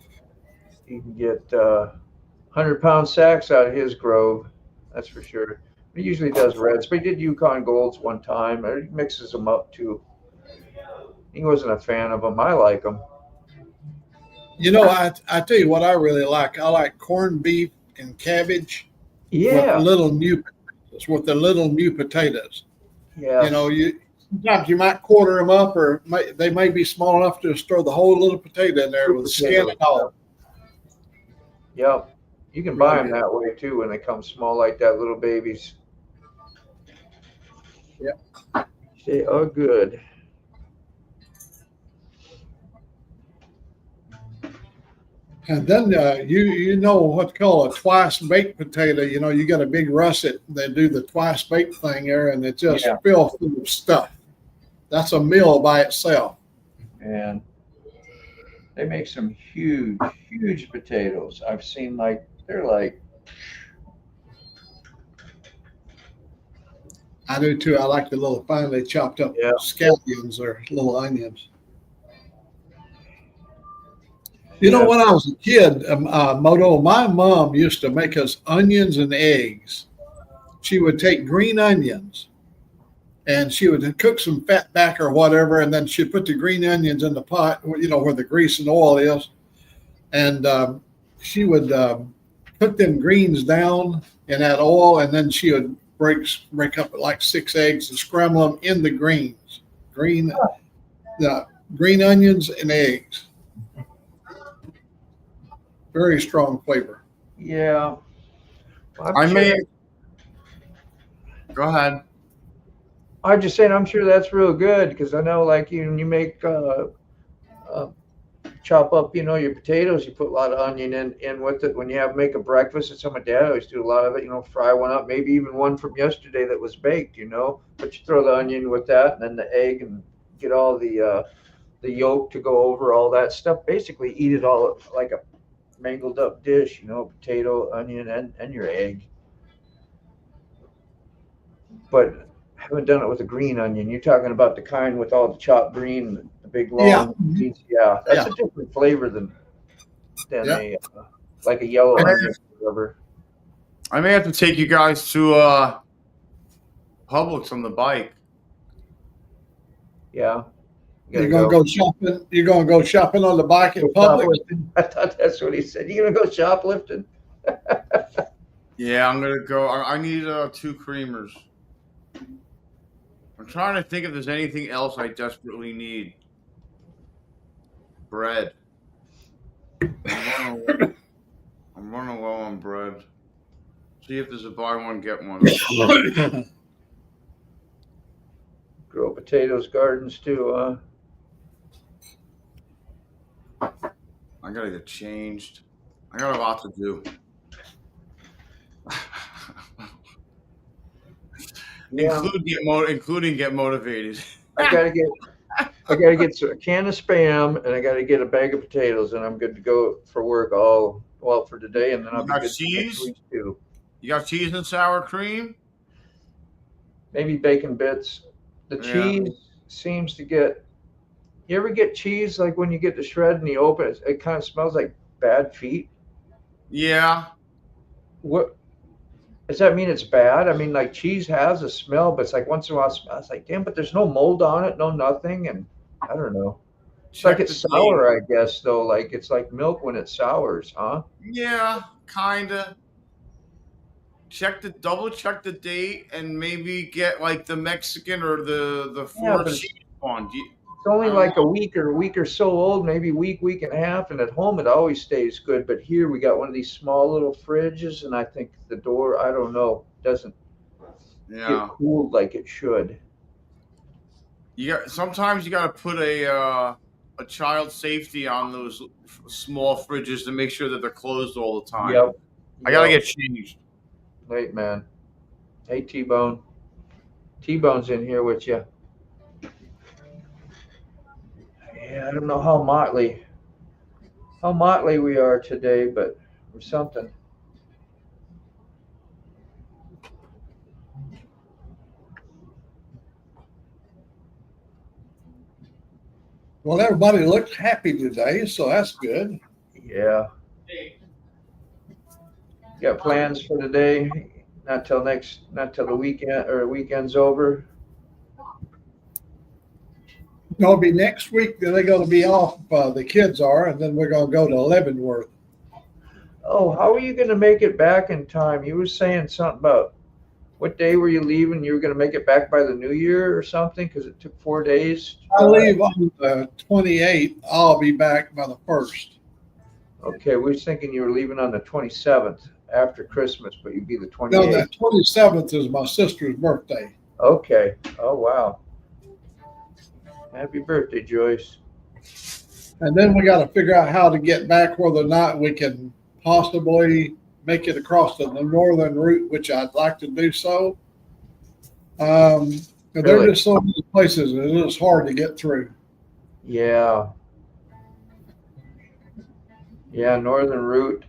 you can get 100-pound sacks out of his grove. That's for sure. He usually does reds, but he did Yukon Golds one time. He mixes them up too. He wasn't a fan of them. I like them. You know, I tell you what I really like. I like corned beef and cabbage with Yeah, little new potatoes. With the little new potatoes. yeah. You know, sometimes you might quarter them up, or they may be small enough to just throw the whole little potato in there with skin and all. Yep. You can buy them that way too when they come small like that, little babies. Yep. They are good. And then you know what's called a twice baked potato. You know, you got a big russet. They do the twice baked thing there, and it's just filled full of stuff. That's a meal by itself. And they make some huge, huge potatoes. I've seen they're like. I do too. I like the little finely chopped up scallions or little onions. You know, when I was a kid, Moto, my mom used to make us onions and eggs. She would take green onions and she would cook some fat back or whatever, and then she'd put the green onions in the pot, you know, where the grease and oil is. And she would put them greens down in that oil, and then she would break up like 6 eggs and scramble them in the greens. Green onions and eggs. Very strong flavor. Yeah. Go ahead. I'm just saying, I'm sure that's real good because I know, like you make chop up, you know, your potatoes. You put a lot of onion in with it when you make a breakfast. That's how my dad always do a lot of it. You know, fry one up, maybe even one from yesterday that was baked. You know, but you throw the onion with that, and then the egg, and get all the yolk to go over all that stuff. Basically, eat it all like a mangled up dish, you know, potato, onion, and your egg. But I haven't done it with a green onion. You're talking about the kind with all the chopped green, the big long beans. Yeah, that's a different flavor than a like a yellow onion or whatever. I may have to take you guys to Publix on the bike. Yeah. You're gonna go shopping. You're gonna go shopping on the bike in Publix. I thought that's what he said. You're gonna go shoplifting? Yeah, I'm gonna go. I need 2 creamers. I'm trying to think if there's anything else I desperately need. Bread. I'm running low on bread. See if there's a buy one get one. Grow potatoes, gardens too, huh? I gotta get changed. I got a lot to do. Including get motivated. I gotta get a can of Spam, and I gotta get a bag of potatoes, and I'm good to go for work for today, and then I'll be good cheese? next week too. You got cheese and sour cream? Maybe bacon bits. The cheese seems to get. You ever get cheese like when you get the shred and you open it? It kind of smells like bad feet. Yeah. What does that mean? It's bad? I mean, like cheese has a smell, but it's like once in a while, it's like, damn, but there's no mold on it, no nothing, and I don't know. It's like it's sour, I guess, though. Like it's like milk when it sours, huh? Yeah, kinda. Double check the date and maybe get like the Mexican or the Yeah, four but cheese one. it's only like a week or so old, maybe week and a half. And at home, it always stays good. But here we got one of these small little fridges, and I think the door, I don't know, doesn't get cooled like it should. Sometimes you got to put a child safety on those small fridges to make sure that they're closed all the time. Yep. I gotta get changed. Late man. Hey T-Bone. T-Bone's in here with you. Yeah, I don't know how motley we are today, but we're something. Well, everybody looks happy today, so that's good. Yeah. Got plans for today? Not till the weekend or weekend's over. It'll be next week that they're going to be off. The kids are, and then we're going to go to Leavenworth. Oh, how are you going to make it back in time? You were saying something about what day were you leaving? You were going to make it back by the New Year or something because it took 4 days. I leave on the 28th. I'll be back by the 1st. Okay, we was thinking you were leaving on the 27th after Christmas, but you'd be the 28th. No, the 27th is my sister's birthday. Okay. Oh, wow. Happy birthday, Joyce. And then we got to figure out how to get back, whether or not we can possibly make it across to the northern route, which I'd like to do so. There are just so many places that it's hard to get through. Yeah. Yeah, northern route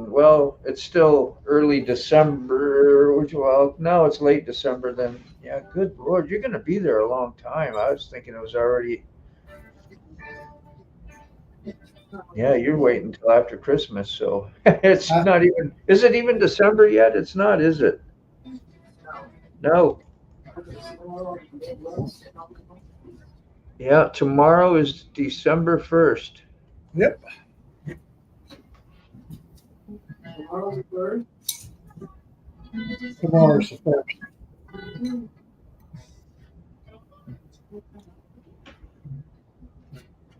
well, it's still early December. Well, no, it's late December then. Yeah, good Lord, you're going to be there a long time. I was thinking it was already. Yeah, you're waiting until after Christmas, so it's not even. Is it even December yet? It's not, is it? No. Yeah, tomorrow is December 1st. Yep. Tomorrow's the 1st.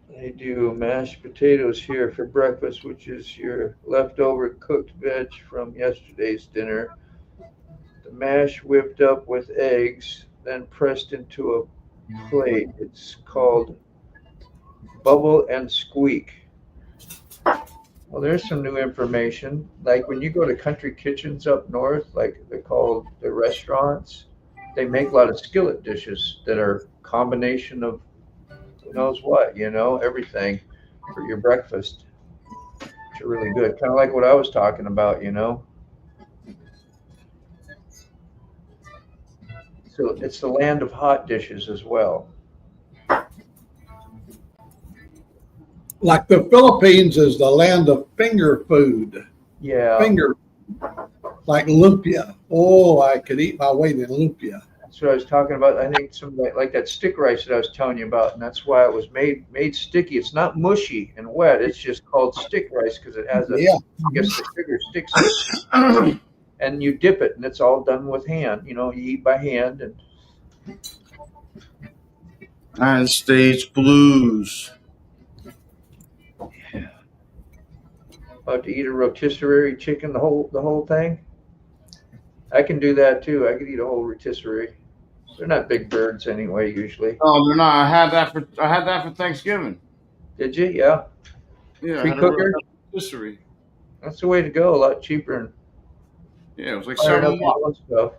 They do mashed potatoes here for breakfast, which is your leftover cooked veg from yesterday's dinner. The mash whipped up with eggs, then pressed into a plate. It's called Bubble and Squeak. Well, there's some new information. Like when you go to country kitchens up north, like they're called the restaurants, they make a lot of skillet dishes that are a combination of who knows what, everything for your breakfast. Which are really good. Kind of like what I was talking about, So it's the land of hot dishes as well. Like the Philippines is the land of finger food. Yeah. Like lumpia. Oh, I could eat my weight in lumpia. That's what I was talking about. I think some like that stick rice that I was telling you about, and that's why it was made sticky. It's not mushy and wet. It's just called stick rice because it has I guess the sugar sticks in it. And you dip it, and it's all done with hand. You eat by hand. And United States blues. About to eat a rotisserie chicken, the whole thing. I can do that too. I could eat a whole rotisserie. They're not big birds anyway, usually. Oh, they're not. I had that for Thanksgiving. Did you? Yeah. Yeah. Pre-cooker. Rotisserie. That's the way to go. A lot cheaper. And yeah, it was like $7. Stuff.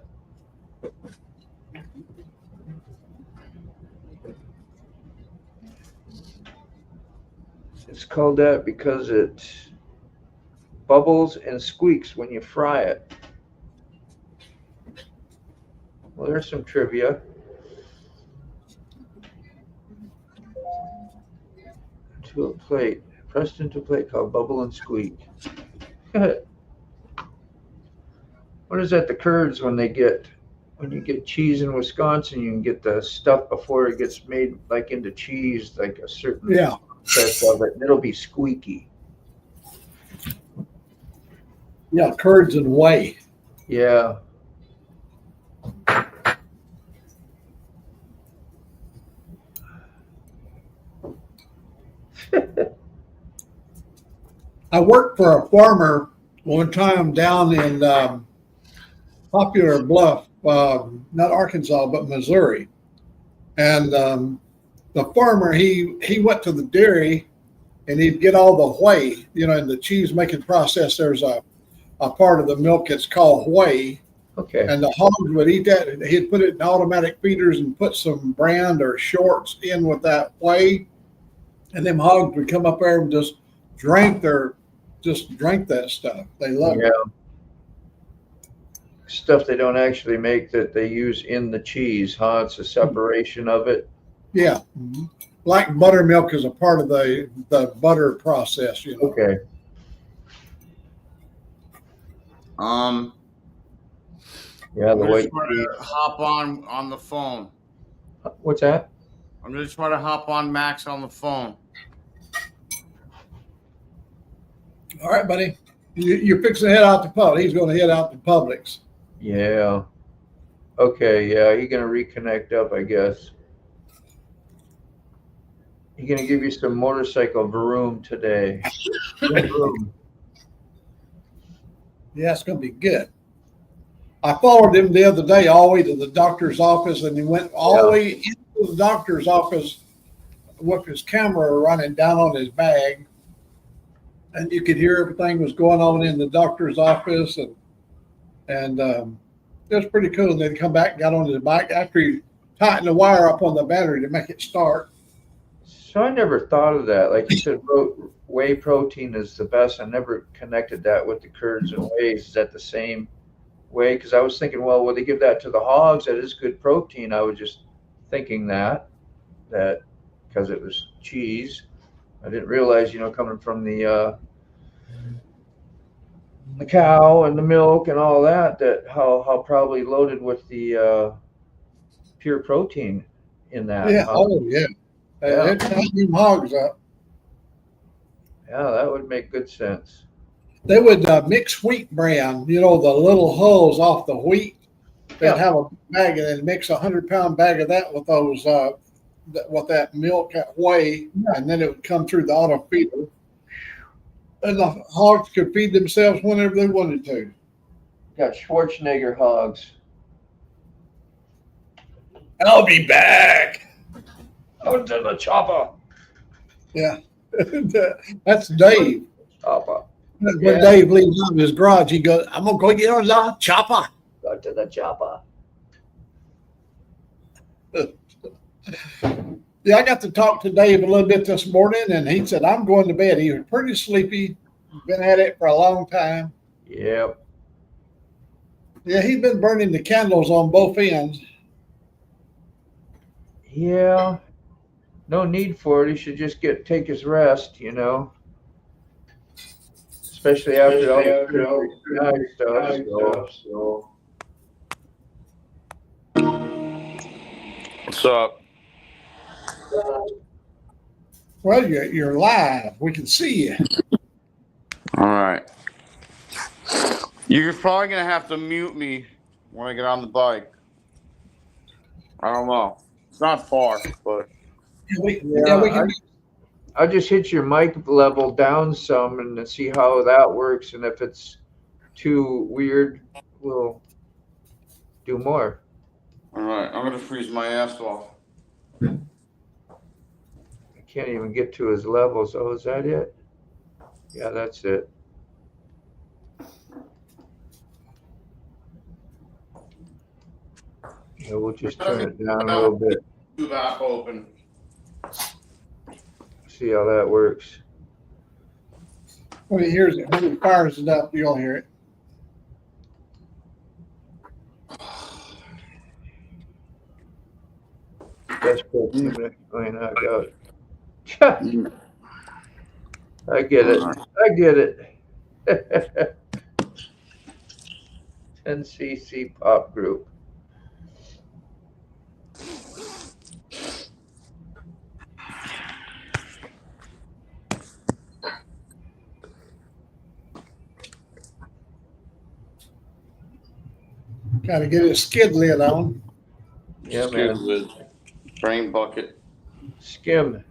It's called that because it bubbles and squeaks when you fry it. Well, there's some trivia. To a plate, pressed into a plate called Bubble and Squeak. What is that? The Kurds when they get when you get cheese in Wisconsin, you can get the stuff before it gets made like into cheese, like a certain process of it, and it'll be squeaky. Yeah, curds and whey. Yeah. I worked for a farmer one time down in Popular Bluff, not Arkansas, but Missouri. And the farmer, he went to the dairy and he'd get all the whey, you know, in the cheese making process. There's a part of the milk that's called whey. Okay. And the hogs would eat that. He'd put it in automatic feeders and put some brand or shorts in with that whey. And them hogs would come up there and just drink that stuff. They love it. Stuff they don't actually make that they use in the cheese, huh? It's a separation of it. Yeah. Mm-hmm. Like buttermilk is a part of the butter process, you know. Okay. Yeah, the white. Hop on the phone. What's that? I'm gonna try to hop on Max on the phone. All right, buddy. You're fixing to head out to Publix. He's going to head out to Publix. Yeah. Okay. Yeah, you're gonna reconnect up, I guess. He's gonna give you some motorcycle vroom today. Vroom. Yeah, it's going to be good. I followed him the other day all the way to the doctor's office, and he went all the way into the doctor's office with his camera running down on his bag. And you could hear everything was going on in the doctor's office. And it was pretty cool. And then come back and got on his bike after he tightened the wire up on the battery to make it start. So I never thought of that. Like you said, whey protein is the best. I never connected that with the curds and wheys. Is that the same way? Because I was thinking, well, would they give that to the hogs? That is good protein. I was just thinking that because it was cheese. I didn't realize, you know, coming from the cow and the milk and all that how probably loaded with the pure protein in that. Yeah. Oh, yeah. It tightened them hogs up. Yeah, that would make good sense. They would mix wheat bran, you know, the little hulls off the wheat. They'd have a bag and then mix 100-pound bag of that with those, with that milk, that whey, and then it would come through the auto feeder. And the hogs could feed themselves whenever they wanted to. Got Schwarzenegger hogs. I'll be back. Out to the chopper. Yeah. That's Dave. Chopper. When Dave leaves out of his garage, he goes, I'm going to go get on the chopper. Go to the chopper. Yeah, I got to talk to Dave a little bit this morning, and he said, I'm going to bed. He was pretty sleepy. Been at it for a long time. Yep. Yeah, he's been burning the candles on both ends. Yeah. No need for it. He should just take his rest, you know. Especially after all the stuff. So. What's up? Well, you're live. We can see you. All right. You're probably gonna have to mute me when I get on the bike. I don't know. It's not far, but We can. I'll just hit your mic level down some and see how that works. And if it's too weird, we'll do more. all right. I'm gonna freeze my ass off. I can't even get to his levels. Oh, is that it? Yeah, that's it. Yeah, we'll just turn it down a little bit. Back open. See how that works. When he hears it, when he fires it up, you'll hear it. That's cool. I get it. I get it. 10cc pop group. Got to get his skid lid on. Yeah, Skid man. lid, drain bucket. Skimming.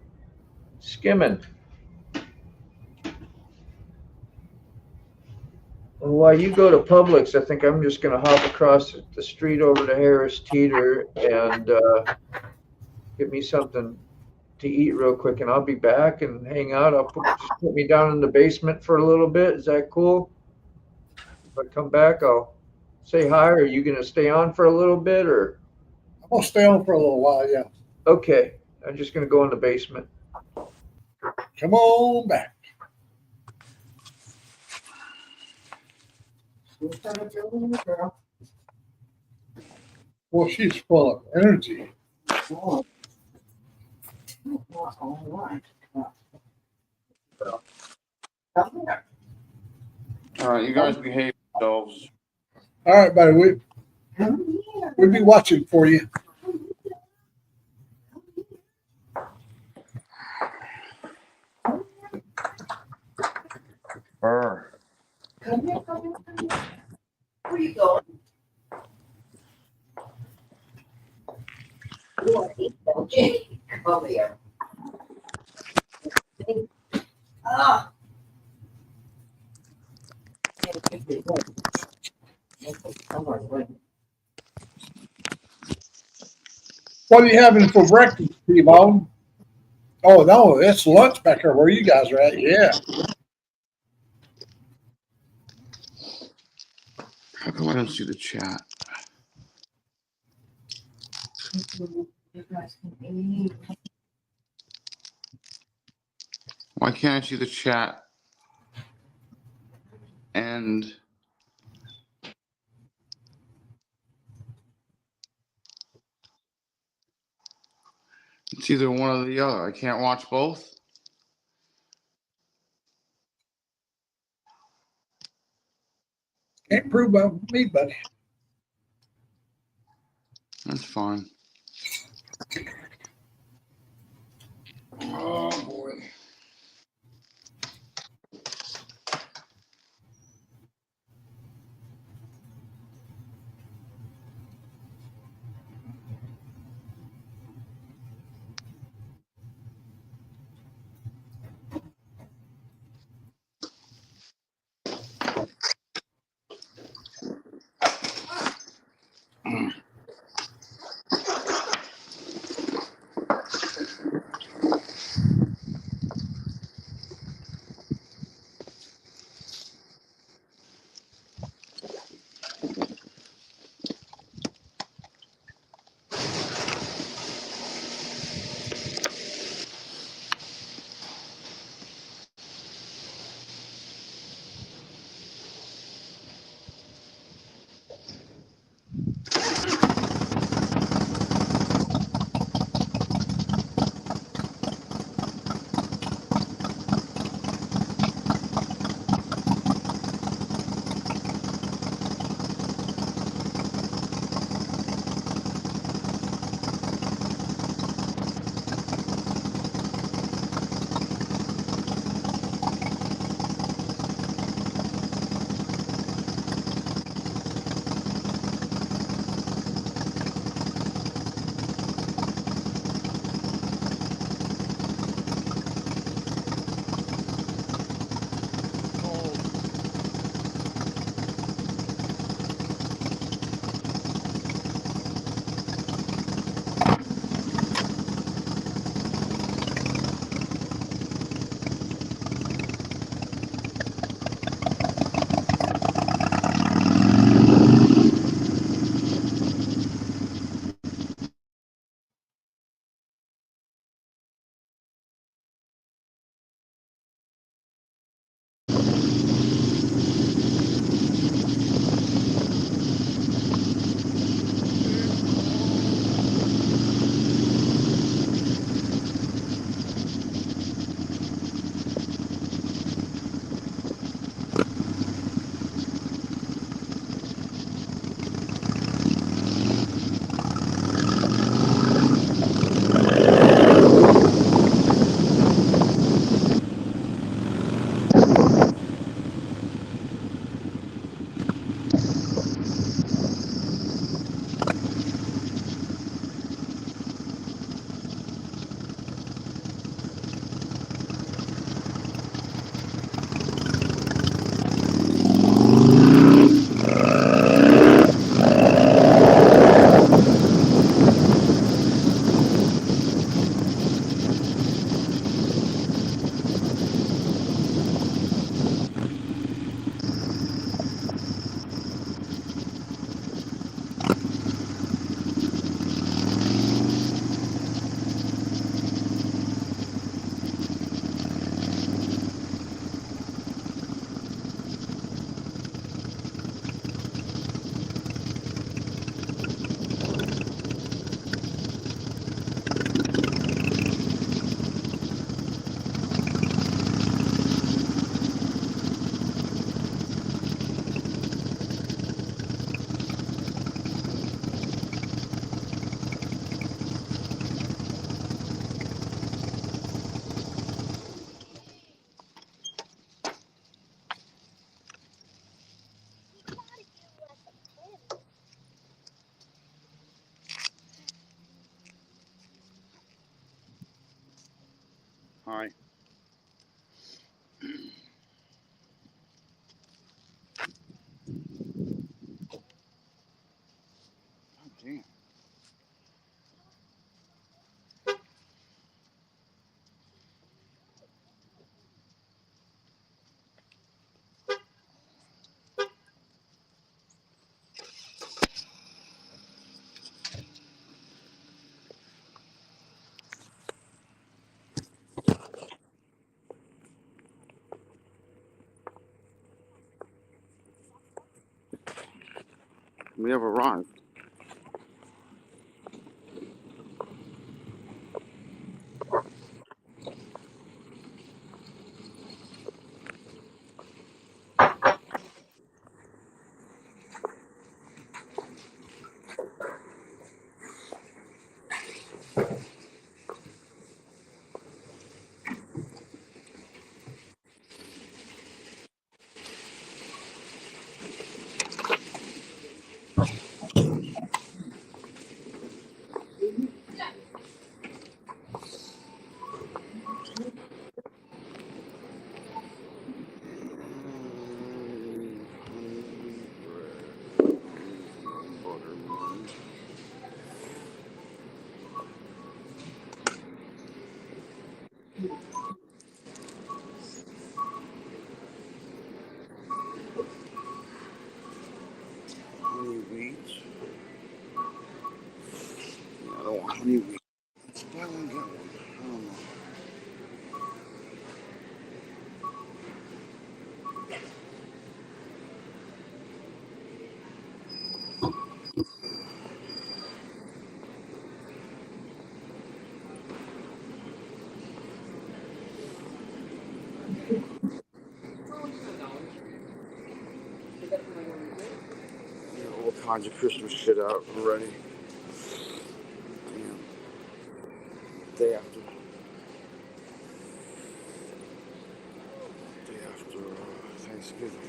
Well, while you go to Publix, I think I'm just going to hop across the street over to Harris Teeter and get me something to eat real quick, and I'll be back and hang out. Just put me down in the basement for a little bit. Is that cool? If I come back, I'll say hi. Are you going to stay on for a little bit, or? I'm going to stay on for a little while, yeah. Okay. I'm just going to go in the basement. Come on back. Well, she's full of energy. Oh. All right. All right, you guys behave yourselves. All right, buddy. We'll be watching for you. Burr. Come here. Where you going? You want to eat, don't you? Come here. Ah. What are you having for breakfast, T-Bone? Oh, no, it's lunch back there where you guys are at. Yeah. How come I don't see the chat? Why can't I see the chat? And it's either one or the other. I can't watch both. Can't prove by me, buddy. That's fine. Oh boy. Hi. Oh, damn. We have arrived. Honey wheat. Yeah, I don't want honey wheat. Let's buy one, get one. I don't know. All kinds of Christmas shit out already. Damn. Day after. Thanksgiving.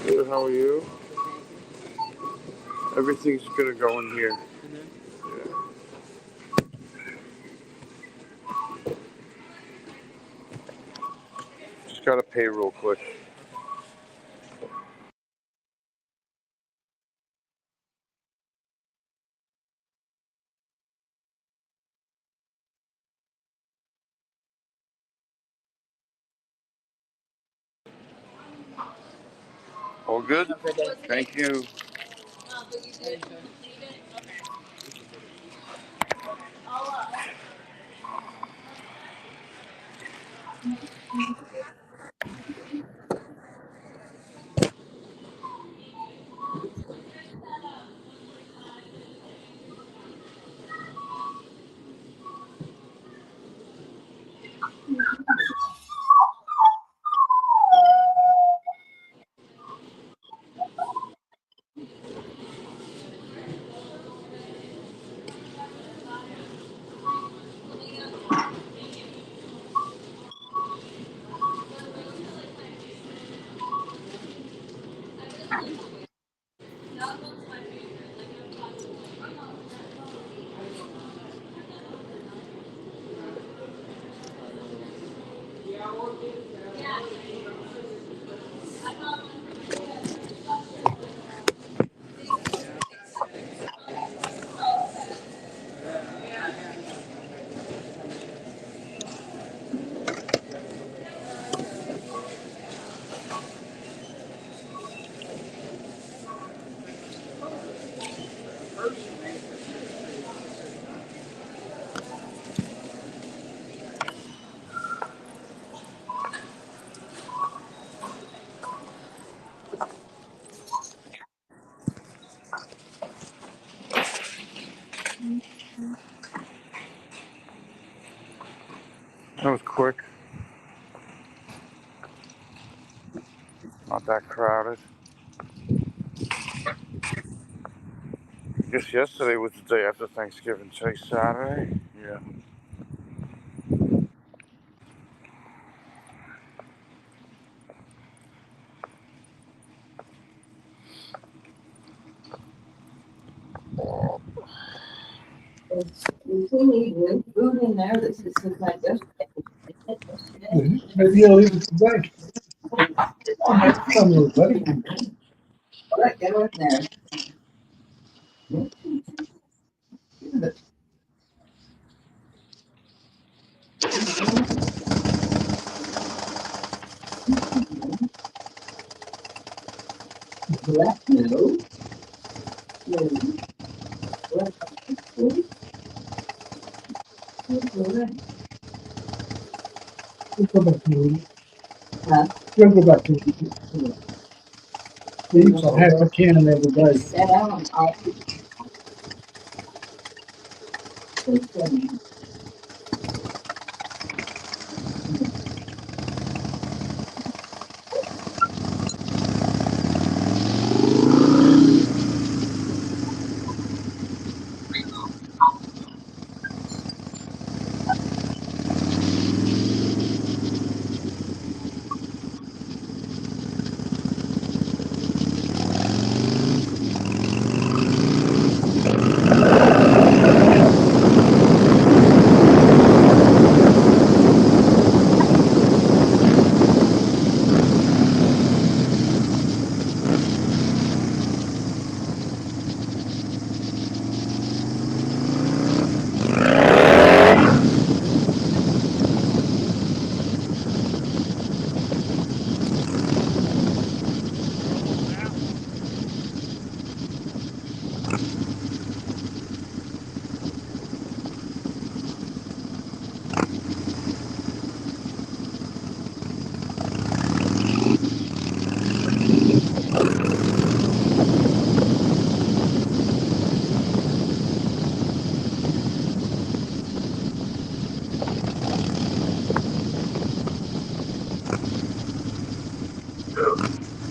Good, how are you? Everything's gonna go in here. Yeah. Just gotta pay real quick. All good? Thank you. That was quick. Not that crowded. I guess yesterday was the day after Thanksgiving. Today's Saturday. Yeah. We need new food in there that's just like this. Maybe you'll leave it today. Some of buddy. All right, get in there. Black no. We'll go back to you. Huh? We'll go back to you. Leaves a half a can every day. Set out on coffee.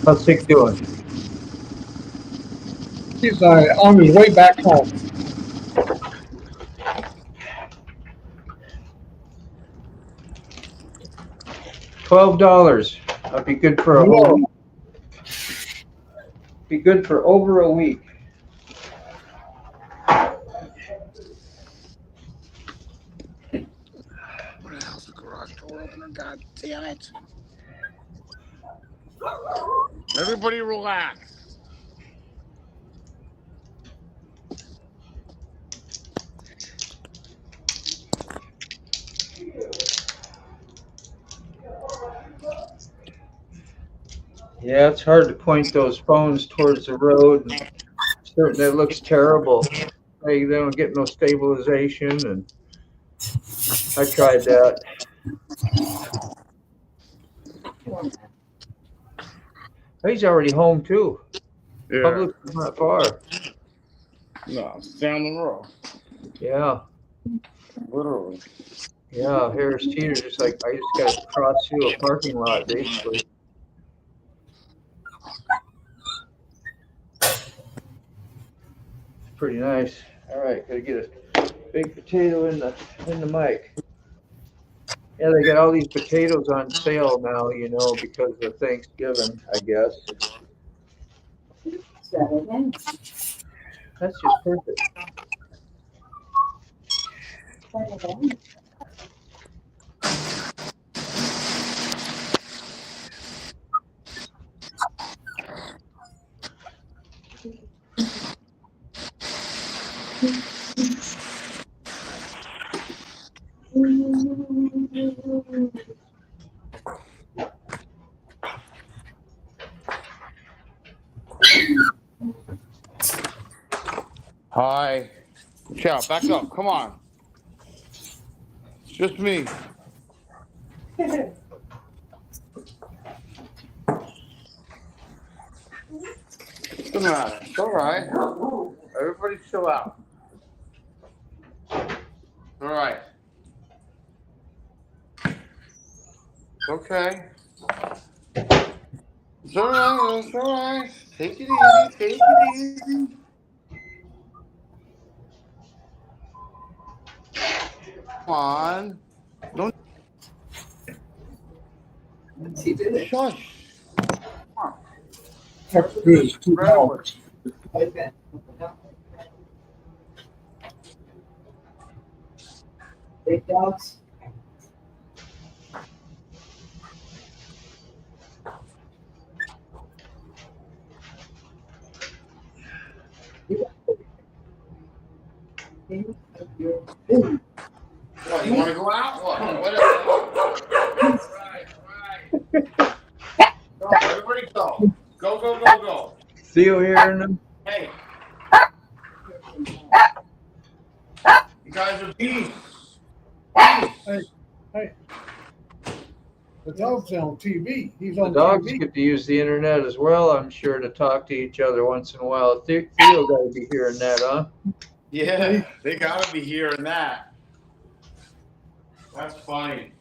How's Sick doing? He's on his way back home. $12. That'd be good for a whole week. Be good for over a week. What the hell's the garage door opener? God damn it. Everybody relax. Yeah, it's hard to point those phones towards the road. And certain it looks terrible They don't get no stabilization, and I tried that. He's already home too. Yeah. Publix is not far. No, it's down the road. Yeah. Literally. Yeah, Harris Teeter, just like I just got to cross through a parking lot, basically. Pretty nice. All right, gotta get a big potato in the mic. Yeah, they got all these potatoes on sale now, you know, because of Thanksgiving, I guess. That's just perfect. Hi. Chow, back up. Come on. It's just me. What's the matter? It's all right. Everybody chill out. All right. Okay. It's all right. It's all right. Take it easy. Take it easy. Come on. Don't shush. Okay. Big dogs. What, you want to go out? What is it? Right. Go, everybody go. Go, go, go, go. Theo hearing them? Hey. You guys are beasts. Hey. The dog's on TV. He's The on dogs TV. get to use the internet as well, I'm sure, to talk to each other once in a while. Theo got to be hearing that, huh? Yeah, they gotta be hearing that. That's funny.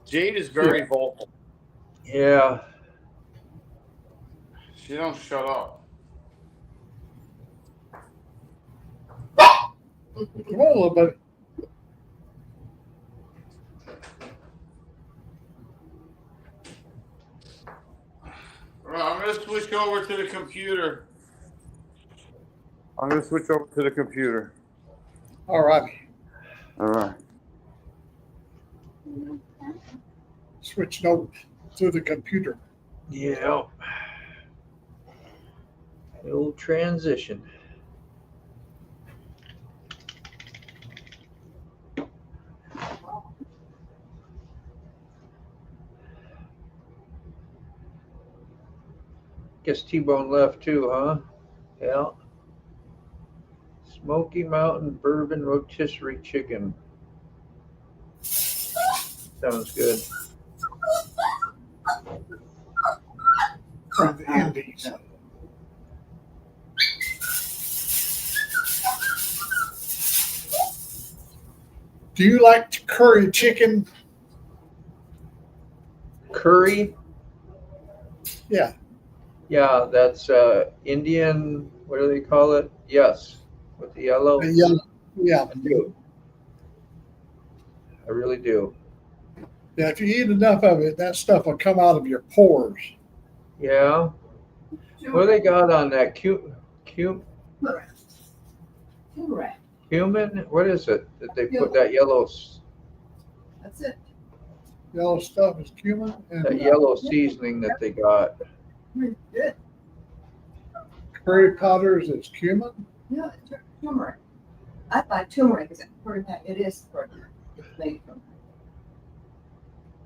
Jade is very vocal. Yeah. She don't shut up. Come on, little buddy. Right, I'm gonna switch over to the computer. I'm gonna switch over to the computer. All right. All right. Switching over to the computer. Yeah. The old transition. Guess T-Bone left too, huh? Yeah. Smoky Mountain Bourbon Rotisserie Chicken. Sounds good. From the Indies. Do you like curry chicken? Curry? Yeah. Yeah, that's Indian, what do they call it? Yes. With the yellow? Yeah. I do. I really do. Yeah, if you eat enough of it, that stuff will come out of your pores. Yeah. What do they got on that? Cumin? What is it that they put that yellow? That's it. Yellow stuff is cumin. And That yellow seasoning that they got. Good. curry powders is cumin. No, it's turmeric. I buy turmeric because it is for it's made from.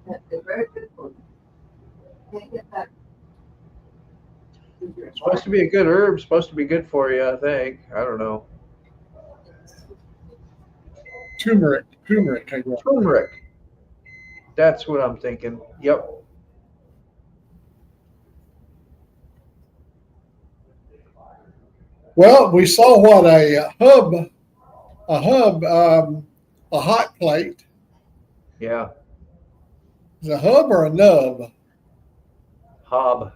It's very good for you. Can't get that. It's supposed to be a good herb. Supposed to be good for you, I think. I don't know. Turmeric. Turmeric. I guess. Turmeric. That's what I'm thinking. Yep. Well, we saw what a hot plate. Yeah. Is it a hub or a nub? Hob.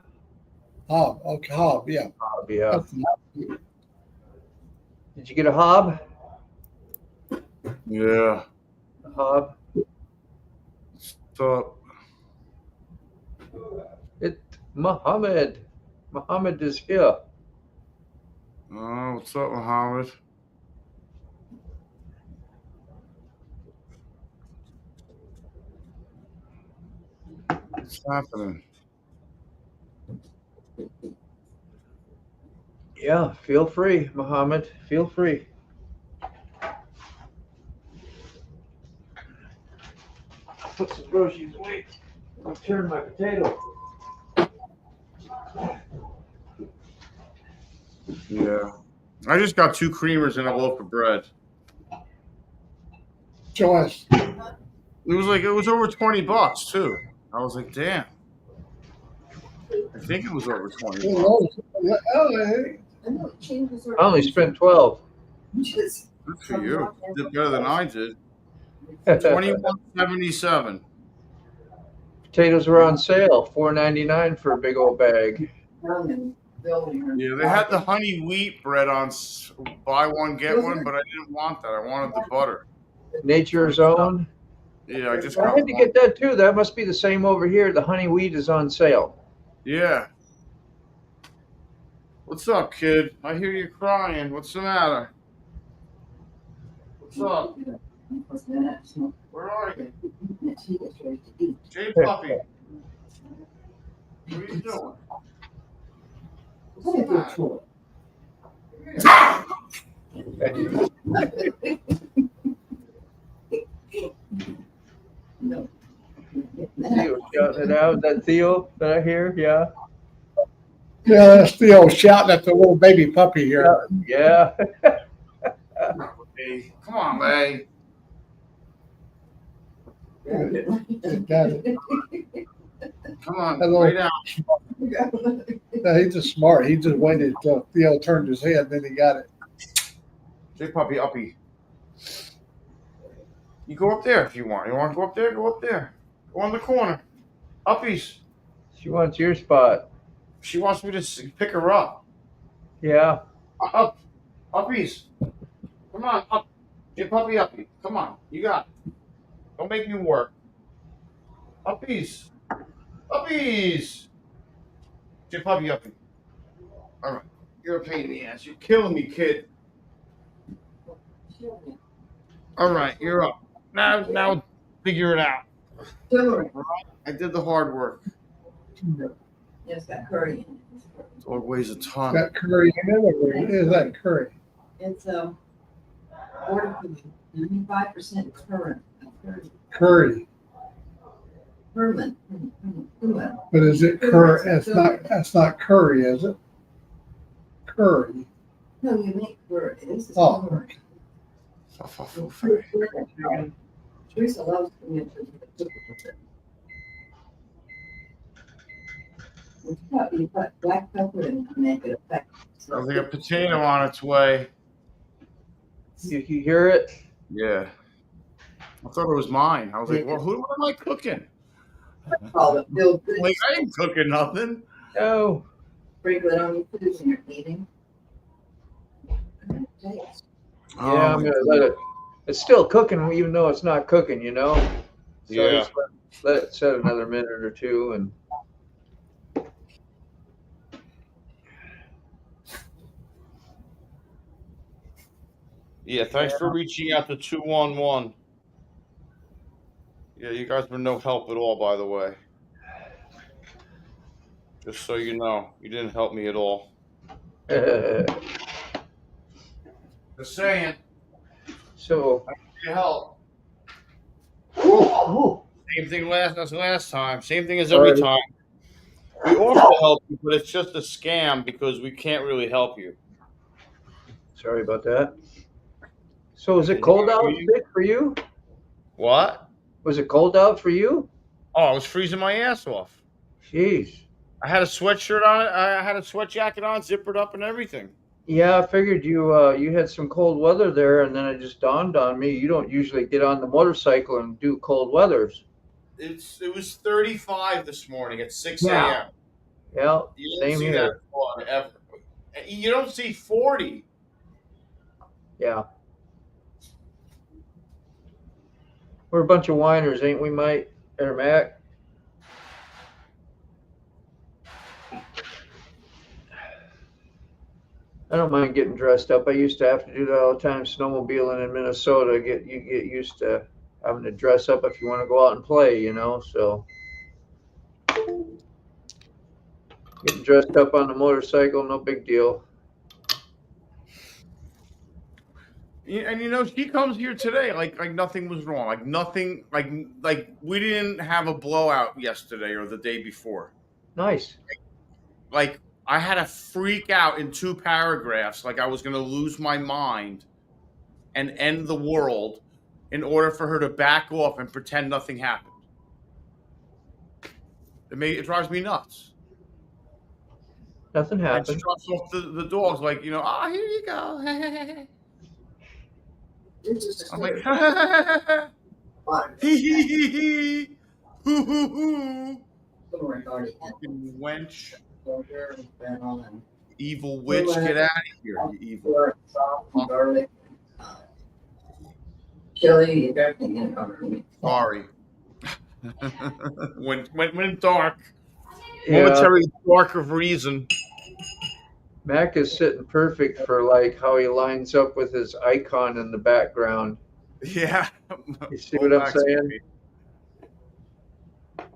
Hob. Okay, hob. Yeah. Hob, yeah. Did you get a hob? Yeah. A hob. So It Muhammad. Muhammad is here. oh, what's up, Muhammad? What's happening? Yeah, feel free, Muhammad. Feel free. Put some groceries away. I'll turn my potato. Yeah. I just got 2 creamers and a loaf of bread. Joyce. It was over $20 too. I was like, damn. I think it was over $20. I only spent 12. Good for you. You did better than I did. $21.77. Potatoes were on sale, $4.99 for a big old bag. Yeah, they had the honey wheat bread on buy one get one, but I didn't want that. I wanted the butter. Nature's Own. Yeah, I just I got had to get that too. That must be the same over here. The honey wheat is on sale. Yeah. What's up, kid? I hear you crying. What's the matter? What's up? Where are you? Jay Puppy. What are you doing? What's the matter? Theo shouting it out. Is that Theo that I hear? Yeah. Yeah, that's Theo shouting at the little baby puppy here. Yeah. Hey, come on, man. Got it. Come on, Hello. lay down. No, he's just smart. He just waited until Theo turned his head, then he got it. Jay Puppy, uppy. You go up there if you want. You want to go up there? Go up there. Go on the corner. Uppies. She wants your spot. She wants me to pick her up. Yeah. Up. Uppies. Come on, up. Jay Puppy, uppy. Come on. You got it. Don't make me work. Uppies. Uppies. Jay Puppy, uppy. All right. You're a pain in the ass. You're killing me, kid. All right, you're up. Now, figure it out. I did the hard work. Yes, got curry in it. Dog weighs a ton. Got curry in it, or what is that curry? It's order food, 95% current. Curry. Ferment. But is it curry? That's not curry, is it? Curry. No, you make curry. This is Oh. curry. Sounds Teresa loves pimento. You put black pepper and make it effect. like a potato on its way. You hear it? Yeah. I thought it was mine. I was like, well, what am I cooking? Like, I ain't cooking nothing. No. Sprinkle it on your food when you're eating. Yeah, I'm gonna let it. It's still cooking, even though it's not cooking. You know. So Yeah. just let it set another minute or two, and Yeah, thanks for reaching out to 211. Yeah, you guys were no help at all, by the way. Just so you know, you didn't help me at all. Just saying. So I need your help. Same thing as last time. Same thing as every time. We offer to help you, but it's just a scam because we can't really help you. Sorry about that. So is it cold out for you? What? Was it cold out for you? Oh, I was freezing my ass off. Jeez. I had a sweatshirt on it. I had a sweat jacket on, zippered up and everything. Yeah, I figured you had some cold weather there, and then it just dawned on me you don't usually get on the motorcycle and do cold weathers. It was 35 this morning at 6 Yeah. a.m. Yeah, You don't same see here. that ever. You don't see 40. Yeah. We're a bunch of whiners, ain't we, Mike? Or Mac? I don't mind getting dressed up. I used to have to do that all the time snowmobiling in Minnesota. You get used to having to dress up if you want to go out and play, you know. So getting dressed up on the motorcycle, no big deal. And she comes here today like nothing was wrong, like nothing, like we didn't have a blowout yesterday or the day before. Nice. Like I had to freak out in 2 paragraphs, like I was going to lose my mind and end the world in order for her to back off and pretend nothing happened. It drives me nuts. Nothing happened. And she drops off the dogs like, here you go. I'm like, hee hee hee hee, hoo hoo hoo. Fucking wench. Evil witch, get out of here, you evil. Garlic, chili, everything in it. Sorry. Went dark. Yeah. Momentary dark of reason. Mac is sitting perfect for like how he lines up with his icon in the background. Yeah. You see what I'm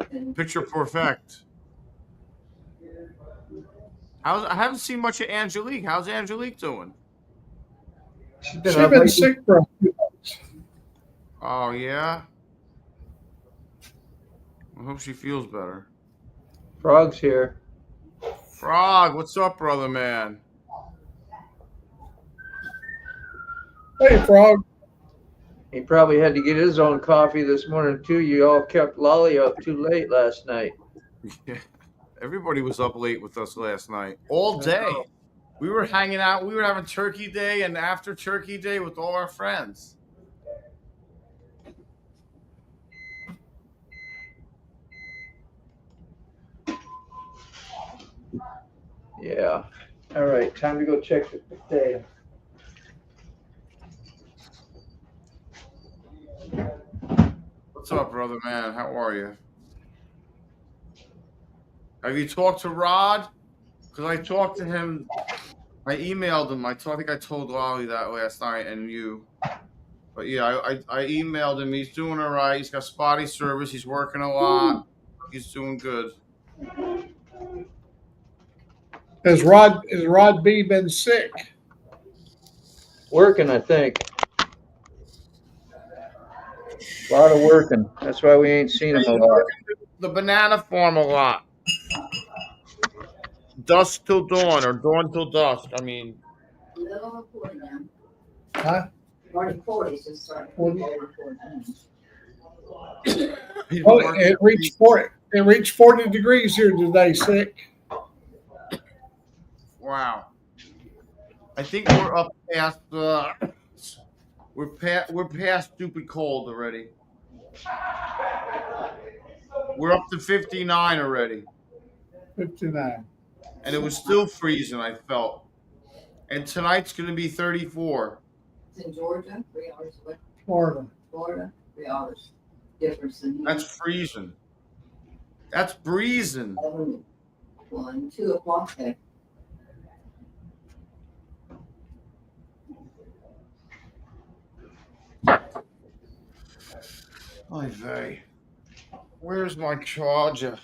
saying? Picture perfect. I haven't seen much of Angelique. How's Angelique doing? She's been sick for a few months. Oh yeah. I hope she feels better. Frog's here. Frog, what's up, brother man? Hey, Frog. He probably had to get his own coffee this morning too. You all kept Lolly up too late last night. Yeah. Everybody was up late with us last night. All day. We were hanging out. We were having Turkey Day and after Turkey Day with all our friends. Yeah. All right. Time to go check the potato. What's up, brother man? How are you? Have you talked to Rod? Because I talked to him. I emailed him. I think I told Lolly that last night and you. But yeah, I emailed him. He's doing all right. He's got spotty service. He's working a lot. He's doing good. Has Rod B been sick? Working, I think. A lot of working. That's why we ain't seen him a lot. The banana farm a lot. Dusk till dawn or dawn till dusk. I mean. Huh? 40 just started. It reached 40. It reached 40 degrees here today. Sick. Wow. I think we're up past. We're past stupid cold already. We're up to 59 already. 59. And it was still freezing, I felt. And tonight's going to be 34. It's in Georgia, 3 hours away. Florida, 3 hours difference in here. That's freezing. That's breezing. 1, 2 o'clock there. Oy vey. Where's my charger?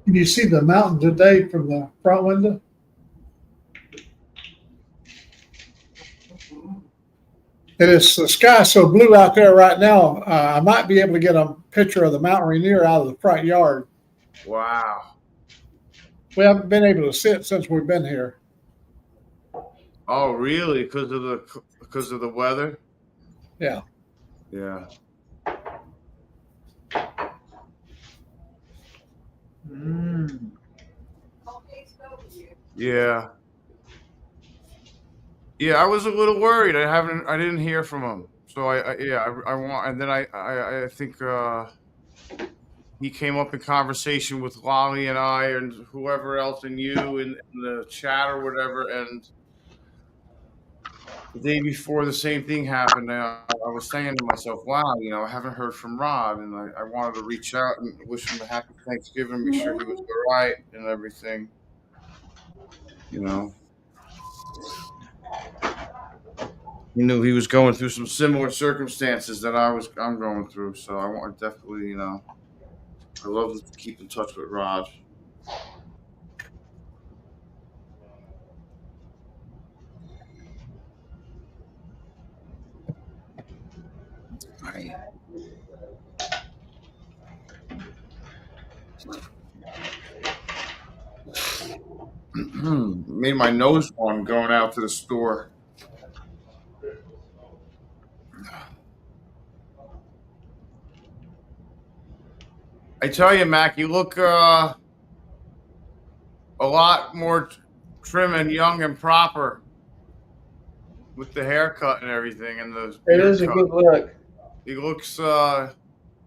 Can you see the mountain today from the front window? It is the sky so blue out there right now. I might be able to get a picture of the Mount Rainier out of the front yard. Wow. We haven't been able to see it since we've been here. Oh, really? Because of the weather? Yeah. Yeah. Yeah. Yeah, I was a little worried. I didn't hear from him. So I want, and then I think he came up in conversation with Lolly and I and whoever else and you in the chat or whatever. And the day before the same thing happened, I was saying to myself, wow, I haven't heard from Rod, and I wanted to reach out and wish him a happy Thanksgiving, make sure he was all right and everything. He knew he was going through some similar circumstances that I'm going through. So I want definitely, I love to keep in touch with Rod. Right. Made my nose run going out to the store. I tell you, Mac, you look a lot more trim and young and proper with the haircut and everything, and the It is a good look. He looks good.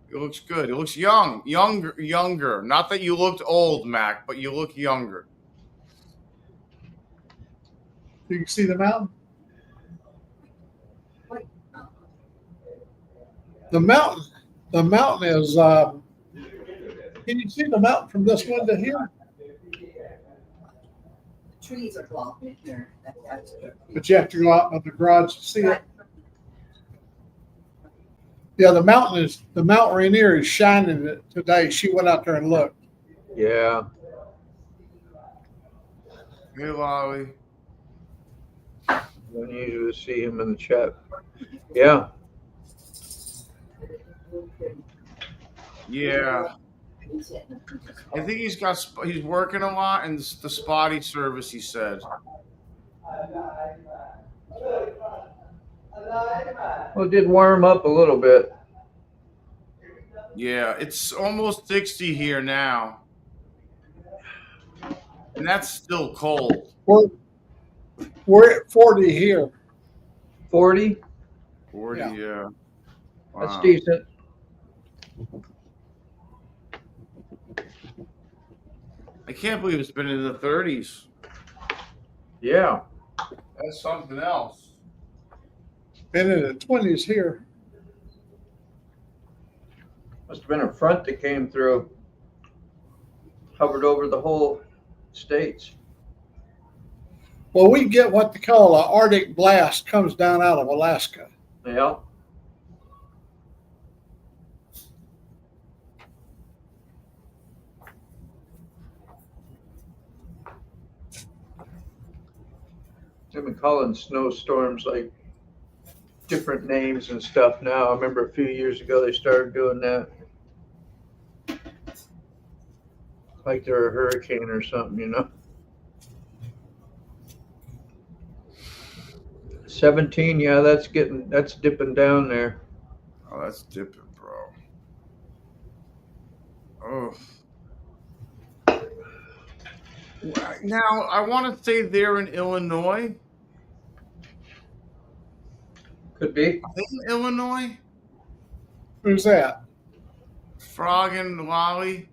He looks younger. Not that you looked old, Mac, but you look younger. You can see the mountain. The mountain is. Can you see the mountain from this window here? The trees are blocking it here. But you have to go out of the garage to see it. Yeah, the Mount Rainier is shining it today. She went out there and looked. Yeah. Hey, Lolly. I need you to see him in the chat. Yeah. Yeah. I think he's working a lot in the spotty service, he said. Well, it did warm up a little bit. Yeah, it's almost 60 here now. And that's still cold. We're at 40 here. 40? 40, yeah. Wow. That's decent. I can't believe it's been in the 30s. Yeah. That's something else. Been in the 20s here. Must have been a front that came through. Hovered over the whole states. Well, we get what they call an Arctic blast comes down out of Alaska. Yeah. They've been calling snowstorms like different names and stuff now. I remember a few years ago they started doing that. Like they're a hurricane or something, 17, yeah, that's dipping down there. Oh, that's dipping, bro. Oh. Now, I want to say they're in Illinois. Could be. Are they in Illinois? Who's that? Frog and Lolly.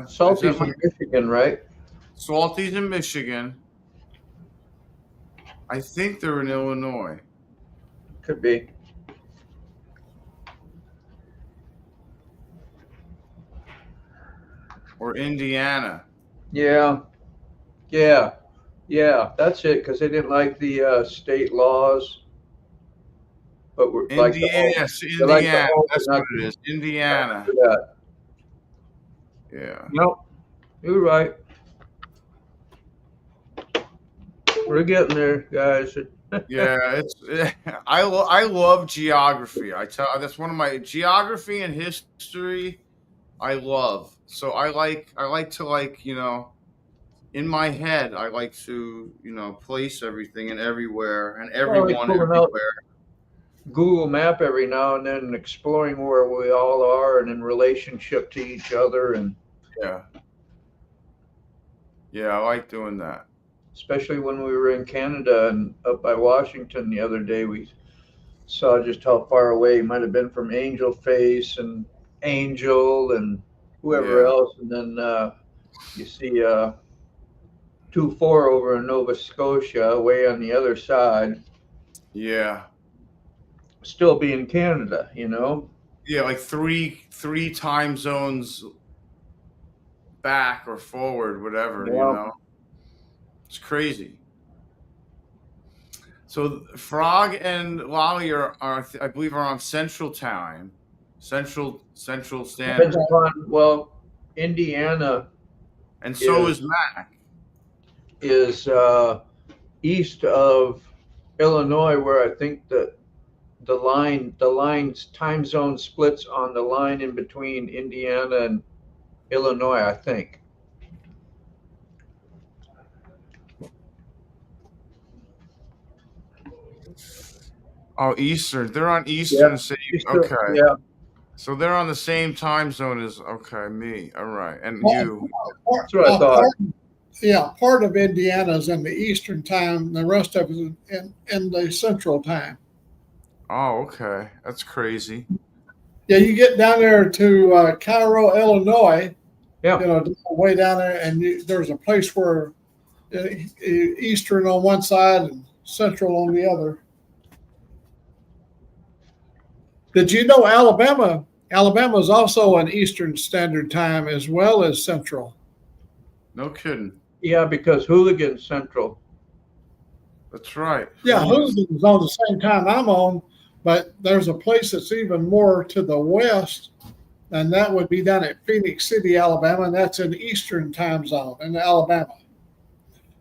Salty's in Michigan, right? Salty's in Michigan. I think they're in Illinois. Could be. Or Indiana. Yeah. That's it, because they didn't like the state laws. but we're like the Indiana, home. yes, They're like the Indiana. home, That's not what it is. Indiana. that. Yeah. Nope, you're right. We're getting there, guys. Yeah, it's I love geography. That's one of my geography and history I love. So I like to in my head I like to, place everything and everywhere and Well, like everyone pulling out everywhere. Google Map every now and then and exploring where we all are and in relationship to each other, and Yeah. Yeah, I like doing that. especially when we were in Canada and up by Washington the other day, we saw just how far away he might have been from Angel Face and Angel and whoever Yeah. else, and then you see 2-4 over in Nova Scotia, way on the other side, Yeah. still be in Canada, you know? Yeah, like three time zones back or forward, whatever. Yeah. It's crazy. So Frog and Lolly are I believe are on Central Time, Central Depends Standard, upon, well, Indiana and so is is Mac. is east of Illinois, where I think the line's time zone splits on the line in between Indiana and Illinois, I think. Oh, Eastern. They're on Eastern. Yeah. Okay. Yeah. So they're on the same time zone as me. All right, and Well, you. That's what I thought. Part of Indiana is in the Eastern time. The rest of it is in the Central time. Oh, okay. That's crazy. Yeah, you get down there to Cairo, Illinois. Yeah. Way down there, and there's a place where Eastern on one side and Central on the other. Did you know Alabama? Alabama is also an Eastern Standard Time as well as Central. No kidding. Yeah, because Hooligan Central. That's right. Yeah, Hooligan's on the same time I'm on, but there's a place that's even more to the west, and that would be down at Phoenix City, Alabama, and that's an Eastern time zone in Alabama.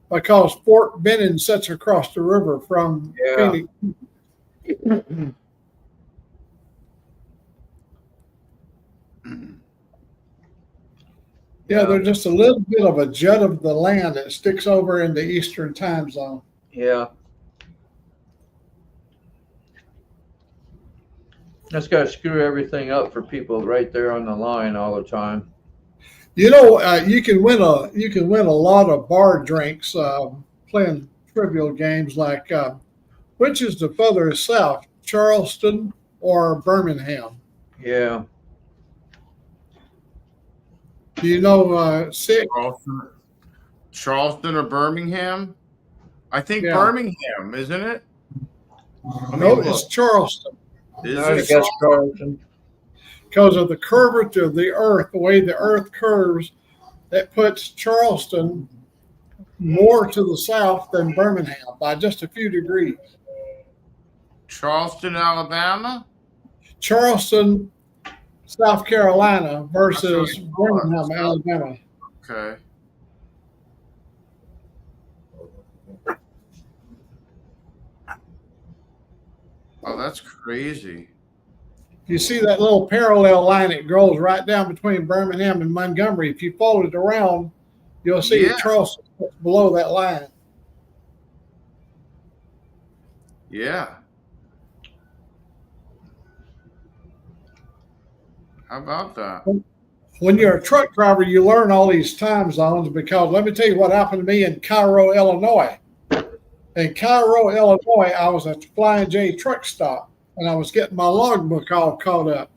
Because Fort Benning sits across the river from Phoenix. Yeah, they're just a little bit of a jut of the land that sticks over in the Eastern time zone. Yeah. That's got to screw everything up for people right there on the line all the time. You can win a lot of bar drinks playing trivial games like which is the furthest south, Charleston or Birmingham? Yeah. Do you know six? Charleston or Birmingham? I think Birmingham, isn't it? No, it's Charleston. Is it Charleston? Because of the curvature of the earth, the way the earth curves, that puts Charleston more to the south than Birmingham by just a few degrees. Charleston, Alabama? Charleston, South Carolina versus Birmingham, Alabama. Okay. Oh, that's crazy. You see that little parallel line that goes right down between Birmingham and Montgomery. If you follow it around, you'll see Charleston below that line. Yeah. How about that? When you're a truck driver, you learn all these time zones because let me tell you what happened to me in Cairo, Illinois. In Cairo, Illinois, I was at the Flying J truck stop and I was getting my logbook all caught up.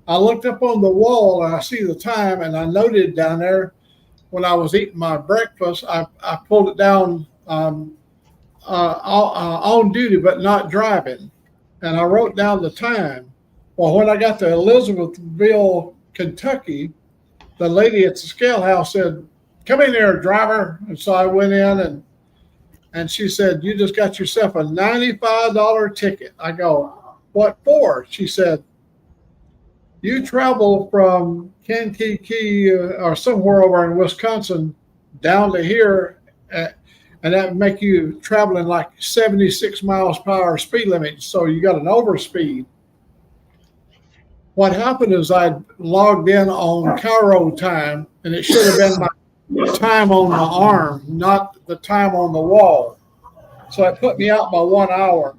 I looked up on the wall and I see the time and I noted down there when I was eating my breakfast, I pulled it down on duty but not driving. And I wrote down the time. Well, when I got to Elizabethville, Kentucky, the lady at the scale house said, "Come in there, driver." And so I went in and she said, "You just got yourself a $95 ticket." I go, what for? She said, you travel from Kankakee or somewhere over in Wisconsin down to here, and that would make you traveling like 76 miles per hour speed limit. So you got an overspeed. What happened is I logged in on Cairo time, and it should have been my time on the arm, not the time on the wall. So it put me out by 1 hour.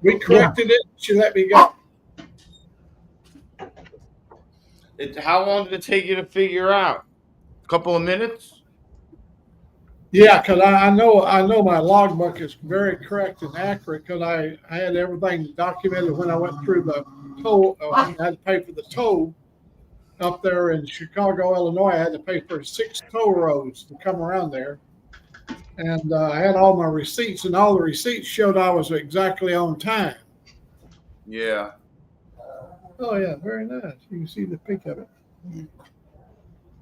We corrected it. She let me go. How long did it take you to figure out? A couple of minutes? Yeah, because I know my logbook is very correct and accurate because I had everything documented when I went through the toll. I had to pay for the toll up there in Chicago, Illinois. I had to pay for 6 toll roads to come around there. And I had all my receipts, and all the receipts showed I was exactly on time. Yeah. Oh, yeah, very nice. You can see the peak of it.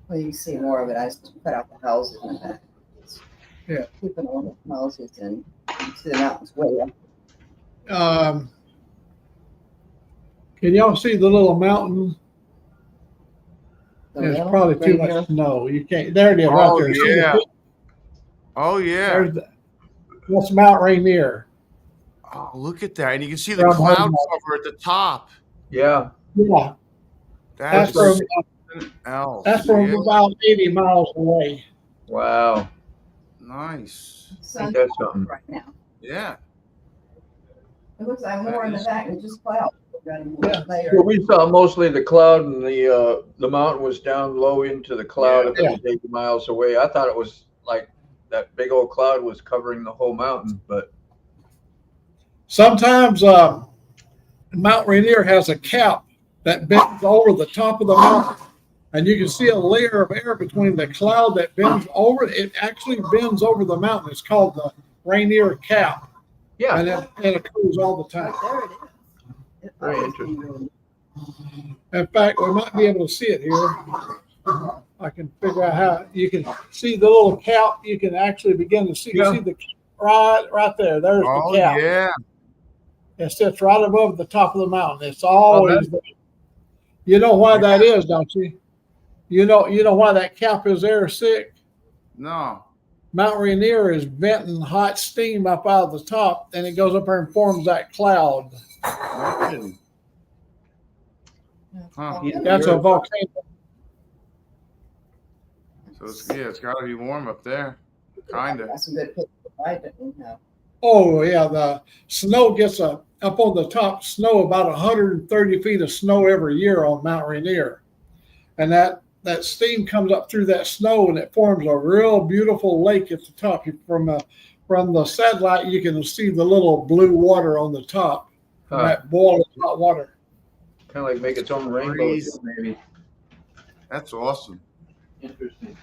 Well, you can see more of it. I just cut out the houses in the back. Yeah. Keeping all the houses and see the mountains way up. Can y'all see the little mountain? The There's middle, probably too right much snow. You can't. There it is, right there. See Yeah. the, Oh, yeah. that's Mount Rainier. Oh, look at that. And you can see the cloud cover at the top. Yeah. Yeah. That's from something else. that's from Yeah. about 80 miles away. Wow. Nice. I think that's something. Right now. Yeah. It looks like more in the back than just clouds. Yeah. Well, we saw mostly the cloud, and the mountain was down low into the cloud. If it was 80 miles away, I thought it was like that big old cloud was covering the whole mountain. But sometimes Mount Rainier has a cap that bends over the top of the mountain, and you can see a layer of air between the cloud that bends over. It actually bends over the mountain. It's called the Rainier Cap. Yeah. And it occurs all the time. There it is. Very interesting. In fact, we might be able to see it here. I can figure out how you can see the little cap. You can actually begin to see, see the right there. There's the cap. Yeah. It sits right above the top of the mountain. It's always there. You know why that is, don't you? You know why that cap is there, Sick? No. Mount Rainier is venting hot steam up out of the top, and it goes up there and forms that cloud. No kidding. Huh. That's a volcano. So it's got to be warm up there. Kind of. That's a good picture. I didn't know. Oh yeah, the snow gets up on the top. Snow about 130 feet of snow every year on Mount Rainier, and that steam comes up through that snow, and it forms a real beautiful lake at the top. From the satellite, you can see the little blue water on the top. That boiling hot water. Kind of like make its own rainbow, maybe. That's awesome. Interesting.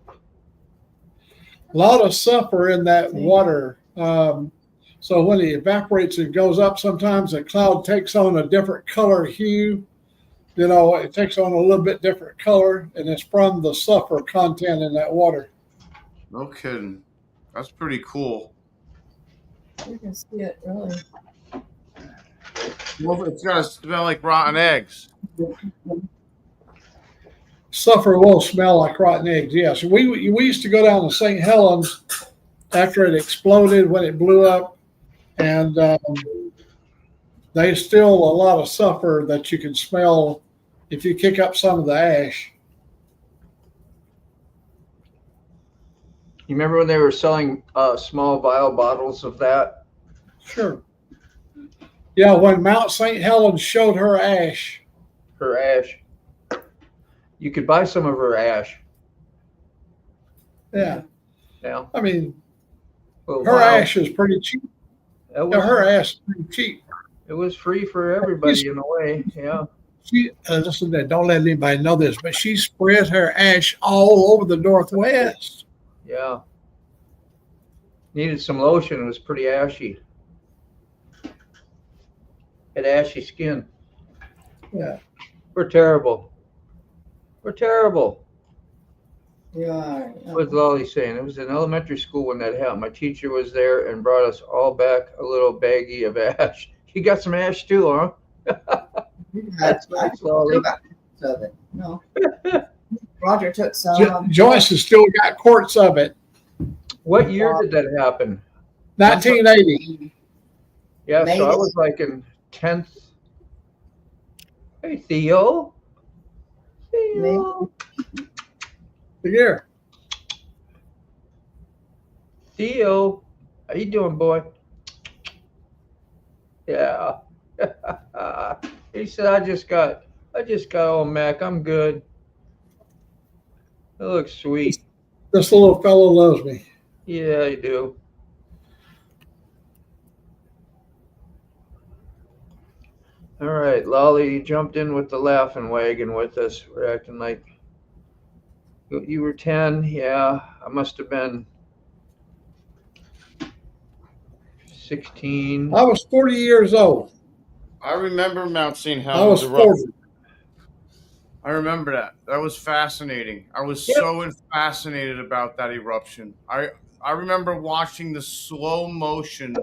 A lot of sulfur in that water. So when it evaporates and goes up, sometimes the cloud takes on a different color hue. You know, it takes on a little bit different color, and it's from the sulfur content in that water. No kidding. That's pretty cool. You can see it really. Well, it's got to smell like rotten eggs. Sulfur will smell like rotten eggs, yes. We used to go down to St. Helens after it exploded when it blew up, and there's still a lot of sulfur that you can smell if you kick up some of the ash. You remember when they were selling small vial bottles of that? Sure. Yeah, when Mount St. Helens showed her ash. Her ash. You could buy some of her ash. Yeah. Yeah. I mean, her ash is pretty cheap. Her ash is pretty cheap. It was free for everybody in a way. Yeah. She listen, don't let anybody know this, but she spread her ash all over the Northwest. Yeah. Needed some lotion. It was pretty ashy. Had ashy skin. Yeah. We're terrible. We're terrible. Yeah. What's Lolly saying? It was in elementary school when that happened. My teacher was there and brought us all back a little baggie of ash. You got some ash too, huh? That's nice, Lolly. Of it. No. Roger took some. Joyce has still got quarts of it. What year did that happen? 1980. Yeah, Maybe. so I was like in 10th. Hey, Theo. Theo. Here. Theo. How you doing, boy? Yeah. He said, I just got old Mac. I'm good. It looks sweet. This little fellow loves me. Yeah, I do. All right, Lolly, you jumped in with the laughing wagon with us. We're acting like you were 10. Yeah, I must have been 16. I was 40 years old. I remember Mount St. I Helens was 40. eruption. I remember that. That was fascinating. I was so fascinated about that eruption. I remember watching the slow motion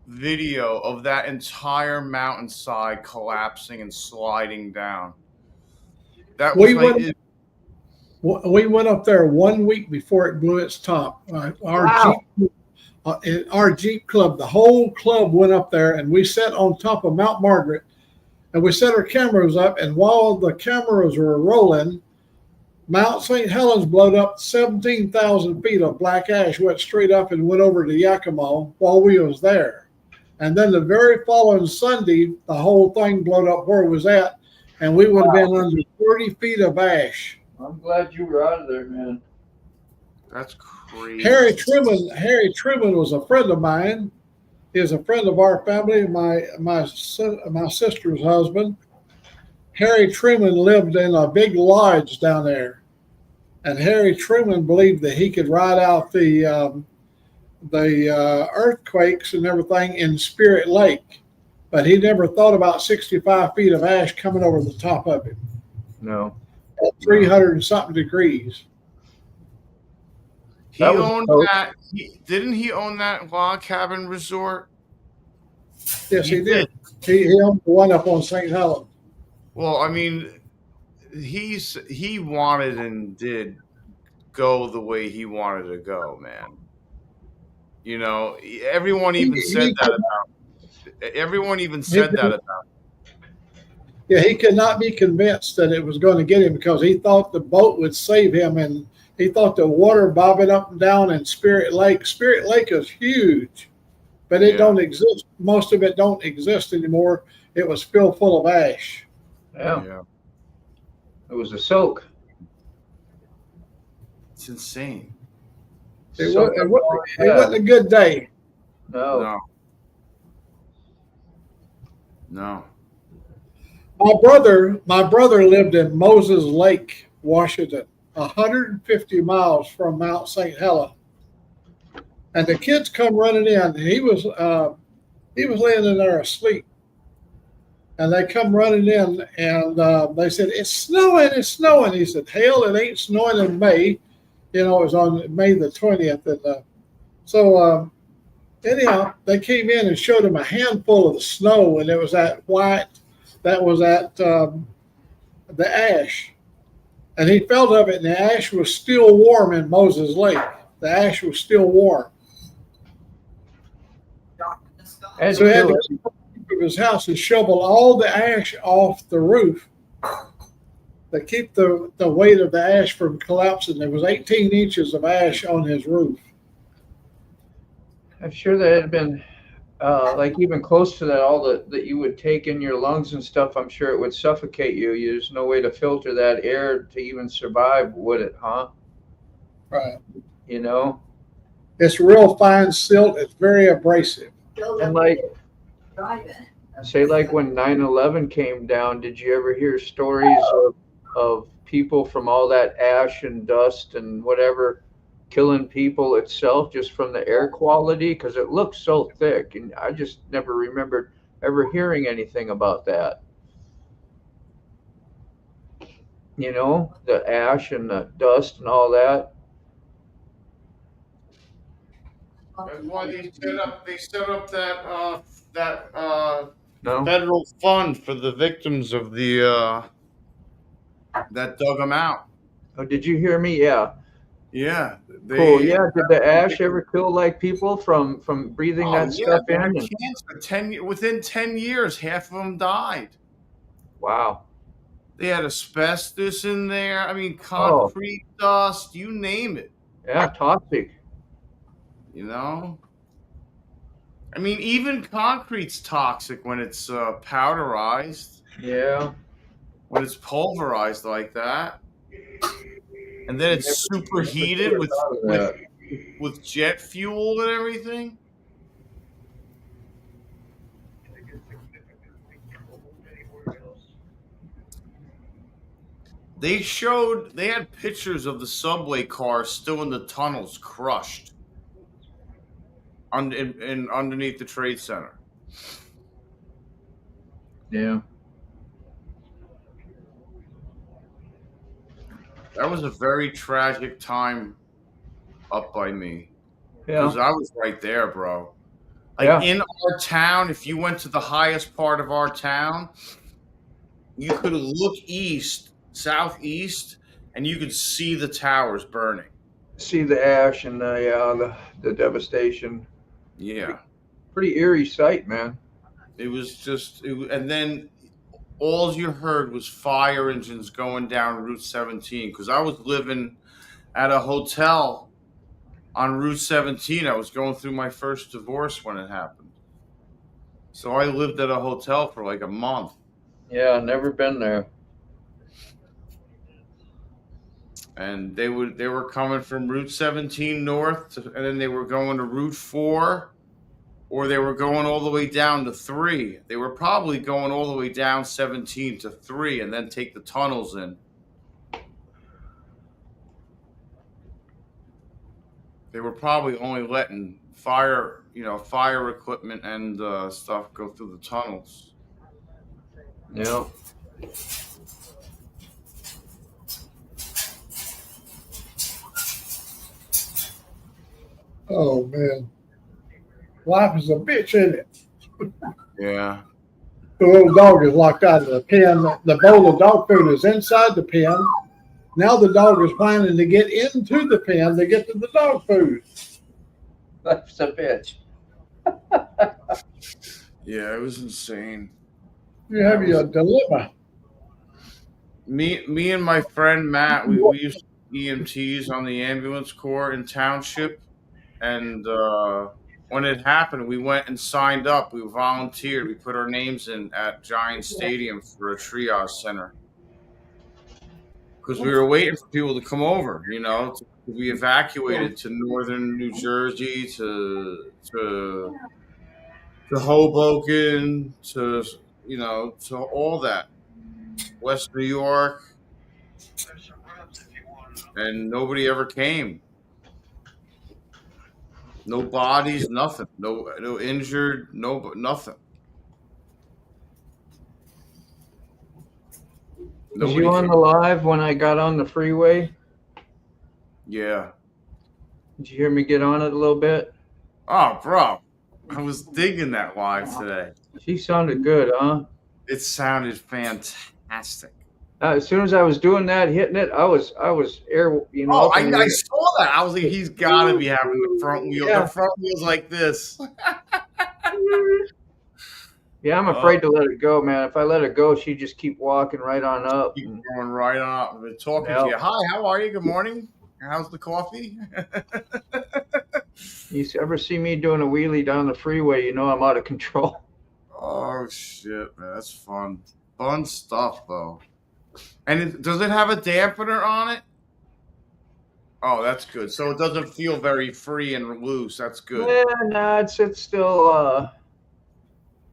video of that entire mountainside collapsing and sliding down. That was We went up there 1 week before it blew its top. Our Jeep club, the whole club went up there, and we sat on top of Mount Margaret, and we set our cameras up. And while the cameras were rolling, Mount St. Helens blowed up 17,000 feet of black ash, went straight up and went over to Yakima while we was there. And then the very following Sunday, the whole thing blowed up where it was at, and we would have been under 30 feet of ash. I'm glad you were out of there, man. That's crazy. Harry Truman was a friend of mine. He was a friend of our family, my sister's husband. Harry Truman lived in a big lodge down there, and Harry Truman believed that he could ride out the earthquakes and everything in Spirit Lake, but he never thought about 65 feet of ash coming over the top of him. No. At 300 and something degrees. He owned that. Didn't he own that log cabin resort? Yes, he did. He owned the one up on St. Helens. Well, I mean, he wanted and did go the way he wanted to go, man. You know, everyone even said that about. Everyone even said that about. Yeah, he could not be convinced that it was going to get him because he thought the boat would save him, and he thought the water bobbing up and down in Spirit Lake. Spirit Lake is huge, but it don't exist. Most of it don't exist anymore. It was filled full of ash. Yeah. It was a soak. It's insane. It wasn't a good day. No. My brother lived in Moses Lake, Washington, 150 miles from Mount St. Helens. And the kids come running in, and he was laying in there asleep. And they come running in, and they said, "It's snowing, it's snowing." He said, "Hell, it ain't snowing in May." You know, it was on May the 20th. And anyhow, they came in and showed him a handful of the snow, and it was that white, that was at the ash. And he felt of it, and the ash was still warm in Moses Lake. The ash was still warm. So he had to go to his house and shovel all the ash off the roof to keep the weight of the ash from collapsing. There was 18 inches of ash on his roof. I'm sure that had been like even close to that, all that you would take in your lungs and stuff. I'm sure it would suffocate you. There's no way to filter that air to even survive, would it, huh? Right. You know? It's real fine silt. It's very abrasive. And like, say like when 9/11 came down, did you ever hear stories of people from all that ash and dust and whatever killing people itself just from the air quality? Because it looks so thick, and I just never remembered ever hearing anything about that. You know, the ash and the dust and all that. That's why they set up that No. federal fund for the victims of the that dug them out. Oh, did you hear me? Yeah. Yeah, Cool. they. Yeah. Did the ash ever kill like people from breathing Oh that yeah, stuff they in? had And, cancer. Within 10 years, half of them died. wow. They had asbestos in there. I mean, Oh, concrete dust. You name it. yeah. Toxic. You know. I mean, even concrete's toxic when it's powderized, Yeah. when it's pulverized like that, and then it's superheated with with That. with jet fuel and everything. They had pictures of the subway cars still in the tunnels, crushed underneath the Trade Center. Yeah. That was a very tragic time up by me because Yeah. I was right there, bro. Like Yeah. in our town, if you went to the highest part of our town, you could look southeast, and you could see the towers burning. See the ash and the devastation. Yeah, Pretty eerie sight, man. it was just, and then all you heard was fire engines going down Route 17 because I was living at a hotel on Route 17. I was going through my first divorce when it happened. So I lived at a hotel for like a month. Yeah. Never been there. And they were coming from Route 17 north, and then they were going to Route 4, or they were going all the way down to 3. They were probably going all the way down 17 to 3, and then take the tunnels in. They were probably only letting fire equipment and stuff go through the tunnels. Yeah. Oh man, life is a bitch, isn't it? Yeah. The little dog is locked out of the pen. The bowl of dog food is inside the pen. Now the dog is planning to get into the pen to get to the dog food. That's a bitch. Yeah, it was insane. You have your dilemma. Me and my friend Matt, we used to be EMTs on the ambulance corps in Township, and when it happened, we went and signed up. We volunteered. We put our names in at Giant Stadium for a triage center because we were waiting for people to come over, to be evacuated to northern New Jersey, to Hoboken, to all that, West New York, and nobody ever came. No bodies, nothing. No injured, nothing. Was you on the live when I got on the freeway? Yeah. Did you hear me get on it a little bit? Oh, bro. I was digging that live today. She sounded good, huh? It sounded fantastic. As soon as I was doing that, hitting it, I was air, Oh, I saw that. I was like, he's got to be having the front wheel. Yeah. The front wheel's like this. Yeah, I'm afraid to let it go, man. If I let it go, she'd just keep walking right on up. Keep going right on up. We're talking to you. Hi, how are you? Good morning. How's the coffee? You ever see me doing a wheelie down the freeway, you know I'm out of control. Oh, shit, man. That's fun. Fun stuff, though. And does it have a dampener on it? Oh, that's good. So it doesn't feel very free and loose. That's good. Yeah, no, it's still.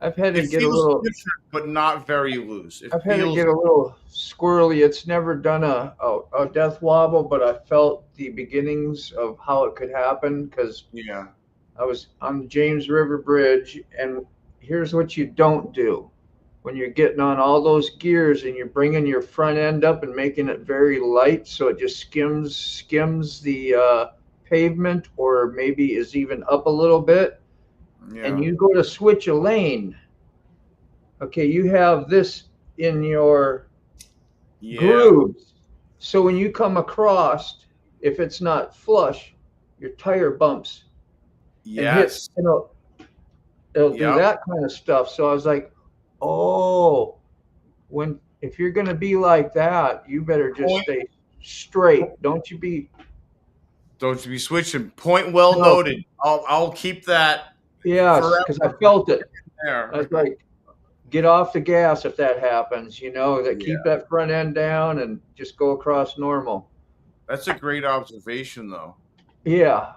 I've had to get a little, different, but not very loose. I've had to get a little squirrely. It's never done a death wobble, but I felt the beginnings of how it could happen because I was on the James River Bridge, and here's what you don't do. When you're getting on all those gears and you're bringing your front end up and making it very light so it just skims the pavement or maybe is even up a little bit, and you go to switch a lane. Okay, you have this in your grooves. So when you come across, if it's not flush, your tire bumps and hits, it'll do that kind of stuff. So I was like, oh, if you're gonna be like that, you better just stay straight. Don't you be switching. Point well noted. I'll keep that. Yes, because I felt it. There. I was like, get off the gas if that happens, you know, keep that front end down and just go across normal. That's a great observation, though. Yeah.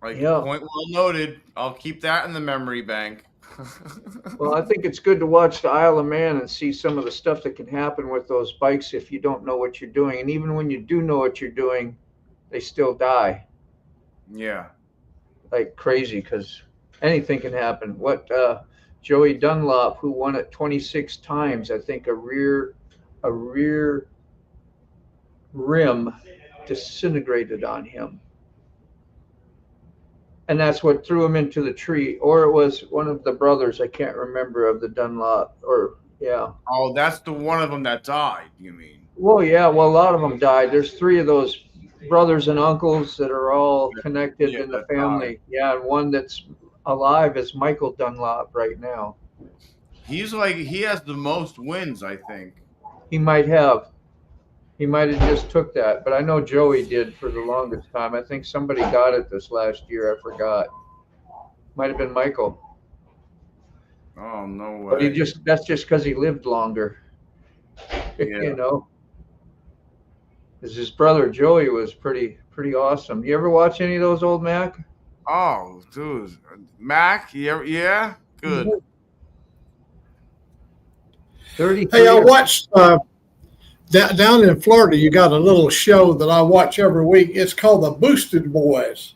Point well noted. I'll keep that in the memory bank. Well, I think it's good to watch the Isle of Man and see some of the stuff that can happen with those bikes if you don't know what you're doing. And even when you do know what you're doing, they still die. Yeah. Like crazy, because anything can happen. What Joey Dunlop, who won it 26 times, I think a rear rim disintegrated on him. And that's what threw him into the tree. Or it was one of the brothers, I can't remember, of the Dunlop. Oh, that's the one of them that died, you mean? Well, yeah. Well, a lot of them died. There's 3 of those brothers and uncles that are all connected in the family. Died. Yeah, and one that's alive is Michael Dunlop right now. He has the most wins, I think. He might have just took that, but I know Joey did for the longest time. I think somebody got it this last year. I forgot. Might have been Michael. Oh, no way. But that's just because he lived longer. Yeah. You know. Because his brother Joey was pretty awesome. You ever watch any of those old Mac? Oh, dude. Mac? Yeah? Good. 33. Hey, I watched down in Florida, you got a little show that I watch every week. It's called The Boosted Boys.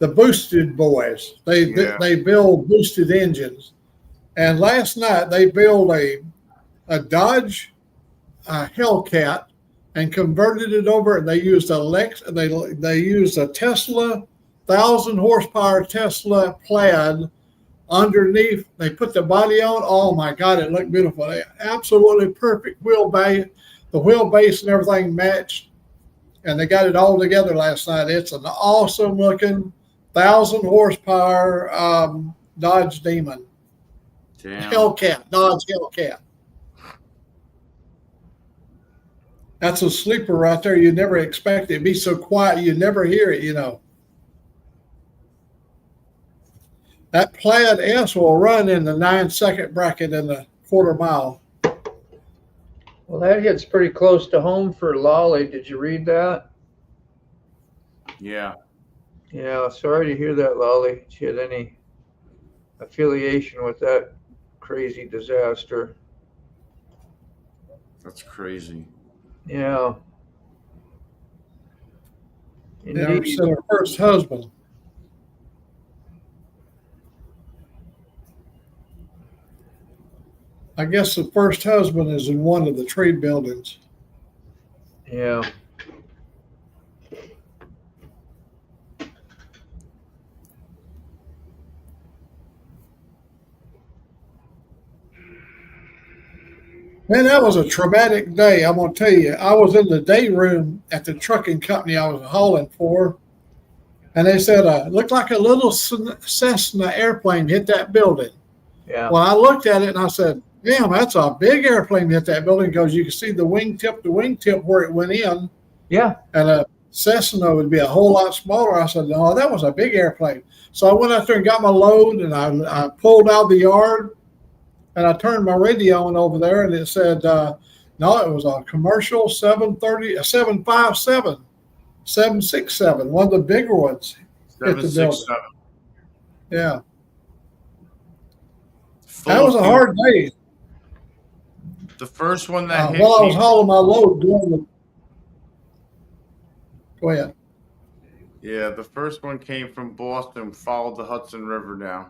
The Boosted Boys. They build boosted engines. And last night they built a Dodge Hellcat and converted it over. And they used they used a Tesla 1,000 horsepower Tesla Plaid underneath. They put the body on. Oh my God, it looked beautiful. Absolutely perfect wheelbase. The wheelbase and everything matched, and they got it all together last night. It's an awesome looking 1,000 horsepower Dodge Demon. Damn. Hellcat, Dodge Hellcat. That's a sleeper right there. You never expect it to be so quiet. You never hear it, you know. That Plaid S will run in the 9-second bracket in the quarter mile. Well, that hits pretty close to home for Lolly. Did you read that? Yeah. Yeah, sorry to hear that, Lolly. She had any affiliation with that crazy disaster. That's crazy. Yeah. Indeed. Yeah, her first husband. I guess the first husband is in one of the trade buildings. Yeah. Man, that was a traumatic day. I'm going to tell you. I was in the day room at the trucking company I was hauling for, and they said it looked like a little Cessna airplane hit that building. Yeah. Well, I looked at it and I said, damn, that's a big airplane hit that building, because you can see the wingtip where it went in. Yeah. And a Cessna would be a whole lot smaller. I said, no, that was a big airplane. So I went out there and got my load, and I pulled out the yard, and I turned my radio on over there, and it said, no, it was a commercial 757, 767, one of the bigger ones. 767. Yeah. That was a hard day. The first one that hit while I was hauling my load, go ahead. Yeah, the first one came from Boston, followed the Hudson River down.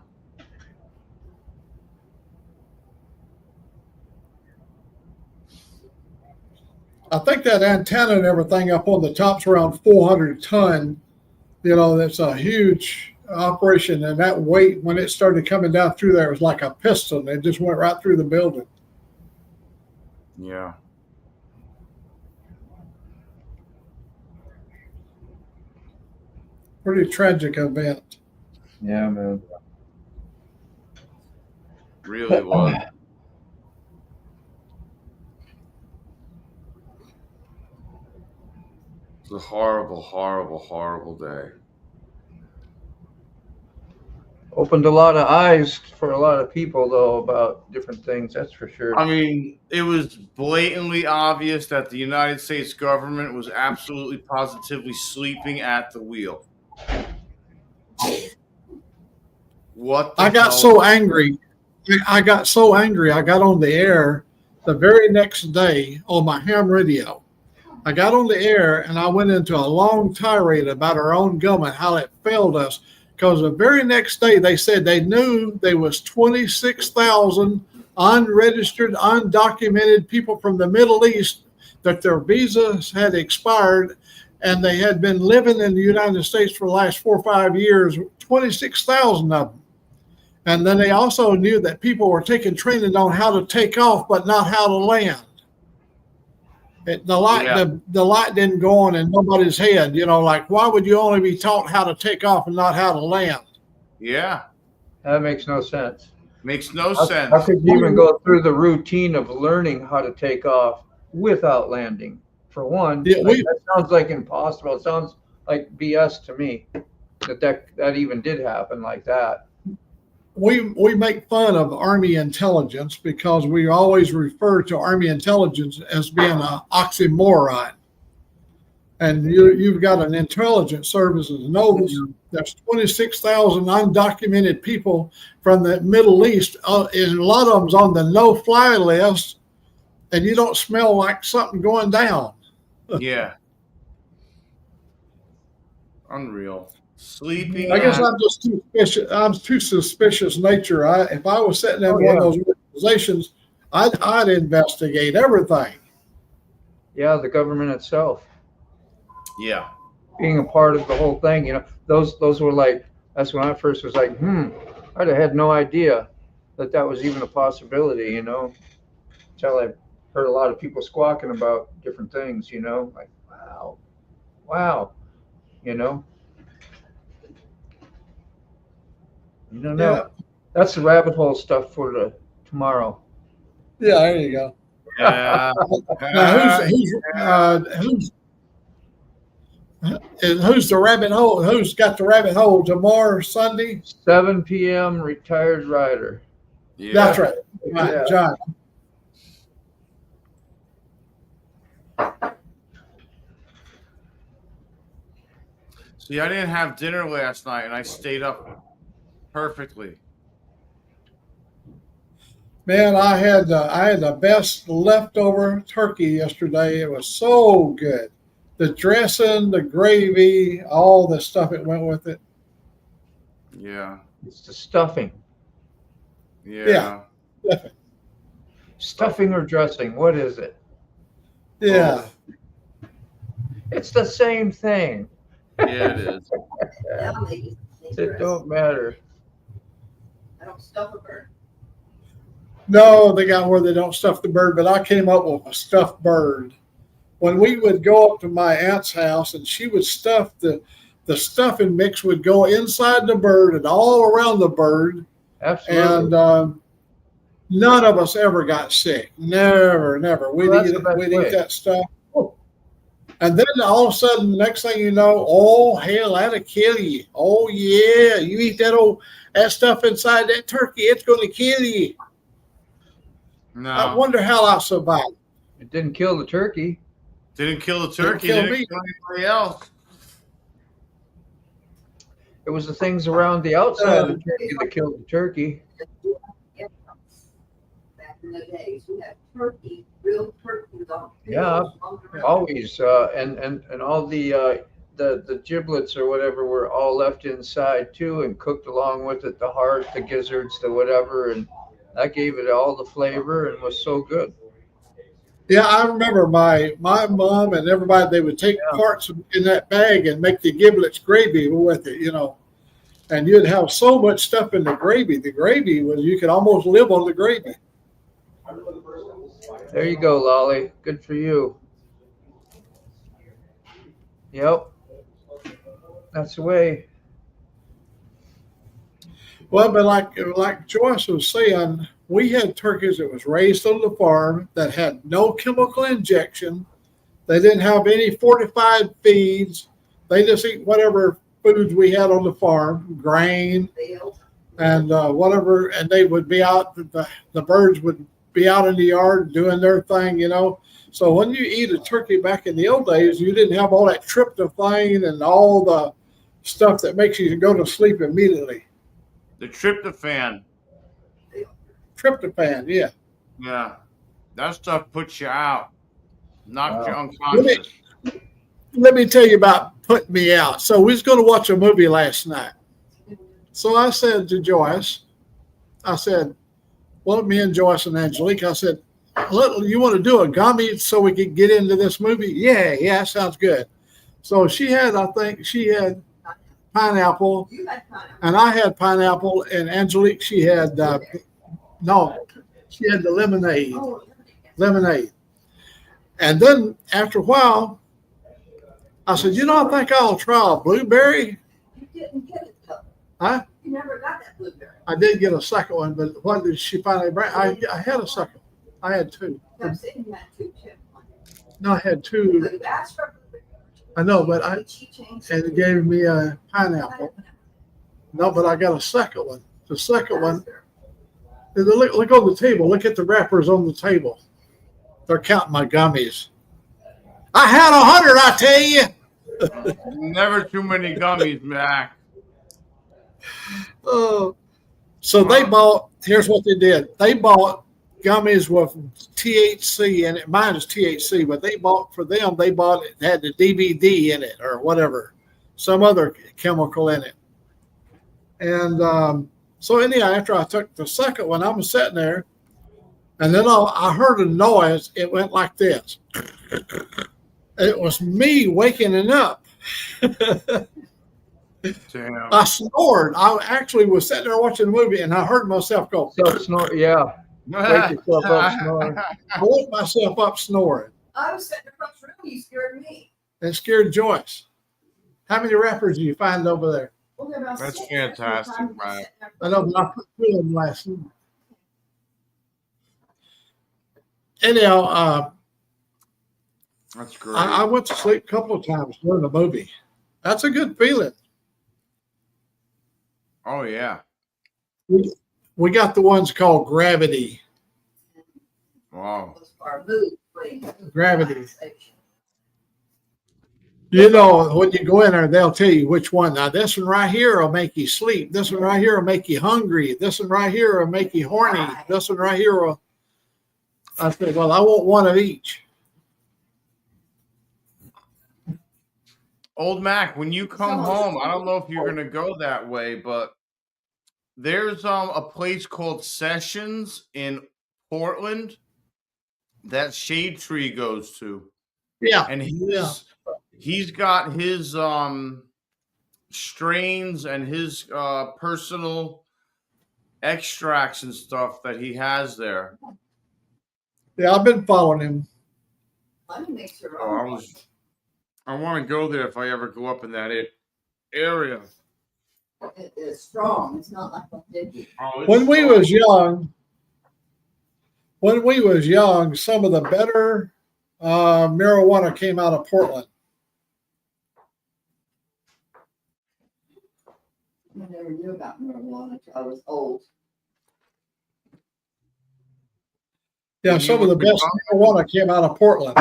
I think that antenna and everything up on the top's around 400 ton. You know, that's a huge operation. And that weight, when it started coming down through there, it was like a piston. It just went right through the building. Yeah. Pretty tragic event. Yeah, man. Really was. It's a horrible, horrible, horrible day. Opened a lot of eyes for a lot of people, though, about different things. That's for sure. I mean, it was blatantly obvious that the United States government was absolutely positively sleeping at the wheel. What the I got hell? so angry. I got so angry. I got on the air the very next day on my ham radio. I got on the air and I went into a long tirade about our own government, how it failed us. Because the very next day they said they knew there was 26,000 unregistered, undocumented people from the Middle East that their visas had expired and they had been living in the United States for the last 4 or 5 years, 26,000 of them. And then they also knew that people were taking training on how to take off, but not how to land. The light didn't go on in nobody's head. You know, like, why would you only be taught how to take off and not how to land? Yeah. That makes no sense. Makes no sense. How could you even go through the routine of learning how to take off without landing? For one, that sounds like impossible. It sounds like BS to me that even did happen like that. We make fun of Army intelligence because we always refer to Army intelligence as being an oxymoron. And you've got an intelligence services knows there's 26,000 undocumented people from the Middle East, and a lot of them's on the no-fly list, and you don't smell like something going down. Yeah. Unreal. Sleeping. I guess I'm just too suspicious. I'm too suspicious nature. If I was sitting in one of those organizations, I'd investigate everything. Yeah, the government itself. Yeah. Being a part of the whole thing, you know, those were like, that's when I first was like, I'd have had no idea that was even a possibility, you know, until I heard a lot of people squawking about different things, you know, like, wow, you know. You don't know. Yeah. That's the rabbit hole stuff for tomorrow. Yeah, there you go. Yeah. Now, who's the rabbit hole? Who's got the rabbit hole tomorrow, Sunday? 7 p.m. retired rider. Yeah. That's right. Right, John. See, I didn't have dinner last night, and I stayed up perfectly. Man, I had the best leftover turkey yesterday. It was so good. The dressing, the gravy, all the stuff that went with it. Yeah. It's the stuffing. Yeah. Stuffing or dressing, what is it? Yeah. It's the same thing. Yeah, it is. It don't matter. I don't stuff a bird. No, they got where they don't stuff the bird, but I came up with a stuffed bird. When we would go up to my aunt's house and she would stuff the stuffing mix would go inside the bird and all around the bird. Absolutely. And none of us ever got sick. Never. We'd eat that stuff. And then all of a sudden, the next thing you know, oh, hell, that'll kill you. Oh, yeah, you eat that stuff inside that turkey, it's going to kill you. No. I wonder how I survived. It didn't kill the turkey. Didn't kill the turkey. Didn't kill anybody else. It was the things around the outside of the turkey that killed the turkey. Back in the days, we had turkey, real turkey. Yeah, always. And all the giblets or whatever were all left inside too and cooked along with it, the heart, the gizzards, the whatever, and that gave it all the flavor and was so good. Yeah, I remember my mom and everybody, they would take parts in that bag and make the giblets gravy with it, you know. And you'd have so much stuff in the gravy. The gravy was, you could almost live on the gravy. There you go, Lolly. Good for you. Yep. That's the way. Well, but like Joyce was saying, we had turkeys that was raised on the farm that had no chemical injection. They didn't have any fortified feeds. They just eat whatever foods we had on the farm, grain and whatever. And they would be out, the birds would be out in the yard doing their thing, you know. So when you eat a turkey back in the old days, you didn't have all that tryptophan and all the stuff that makes you go to sleep immediately. The tryptophan. Tryptophan, yeah. Yeah. That stuff puts you out. Knocks you unconscious. Let me tell you about putting me out. So we was going to watch a movie last night. So I said to Joyce, I said, well, me and Joyce and Angelique, I said, you want to do a gummy so we can get into this movie? Yeah, sounds good. So I think she had pineapple, and I had pineapple, and Angelique, she had, she had the lemonade. And then after a while, I said, I think I'll try a blueberry. You didn't get it though. Huh? You never got that blueberry. I did get a second one, but what did she finally bring? I had a second. I had two. I'm saying you had two, Chip. No, I had two. You asked for blueberry. I know, but and it gave me a pineapple. No, but I got a second one. The second one. Look on the table. Look at the wrappers on the table. They're counting my gummies. I had 100, I tell you. Never too many gummies, Mac. So they bought, here's what they did. They bought gummies with THC in it. Mine is THC, but they bought it had the DVD in it or whatever, some other chemical in it. And so anyhow, after I took the second one, I was sitting there, and then I heard a noise. It went like this. It was me waking up. Damn. I snored. I actually was sitting there watching the movie, and I heard myself go. Snore, yeah. Wake yourself up snoring. I woke myself up snoring. I was sitting across the room. You scared me. And scared Joyce. How many rappers do you find over there? Well, That's fantastic, man. I know, but I put two of them last night. Anyhow, that's great. I went to sleep a couple of times during the movie. That's a good feeling. Oh, yeah. We got the ones called Gravity. Wow. Gravity. When you go in there, they'll tell you which one. Now, this one right here will make you sleep. This one right here will make you hungry. This one right here will make you horny. This one right here will. I said, well, I want one of each. Old Mac, when you come home, I don't know if you're going to go that way, but there's a place called Sessions in Portland that Shade Tree goes to. Yeah. And he's got his strains and his personal extracts and stuff that he has there. Yeah, I've been following him. I want to go there if I ever go up in that area. It is strong. It's not like a diggy. When we was young, some of the better marijuana came out of Portland. I never knew about marijuana until I was old. Yeah, some of the best marijuana came out of Portland.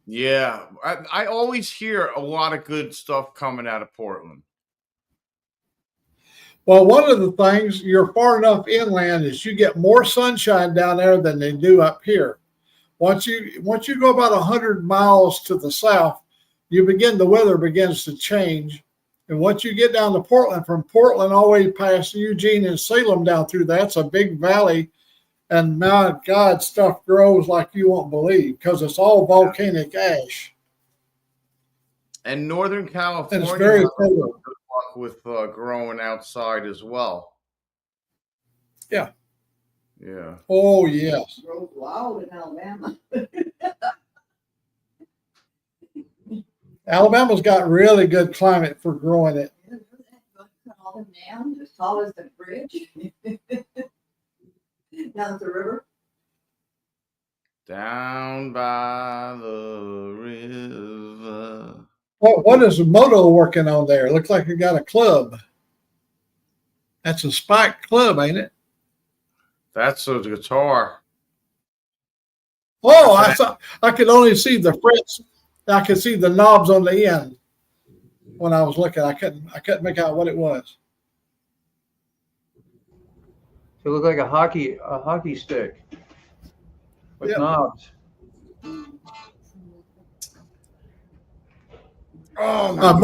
Yeah, I always hear a lot of good stuff coming out of Portland. Well, one of the things, you're far enough inland, is you get more sunshine down there than they do up here. Once you go about 100 miles to the south, the weather begins to change. And once you get down to Portland, from Portland all the way past Eugene and Salem down through that's a big valley. And my God, stuff grows like you won't believe because it's all volcanic ash. And Northern California And it's very has fertile. good luck with growing outside as well. Yeah. Yeah. Oh, yes. Grows wild in Alabama. Alabama's got really good climate for growing it. Cut all them down as tall as the bridge down the river. Down by the river. What is Moto working on there? Looks like it got a club. That's a spiked club, ain't it? That's a guitar. Oh, I could only see the frets. I could see the knobs on the end when I was looking. I couldn't make out what it was. It looked like a hockey stick with knobs. Oh my God.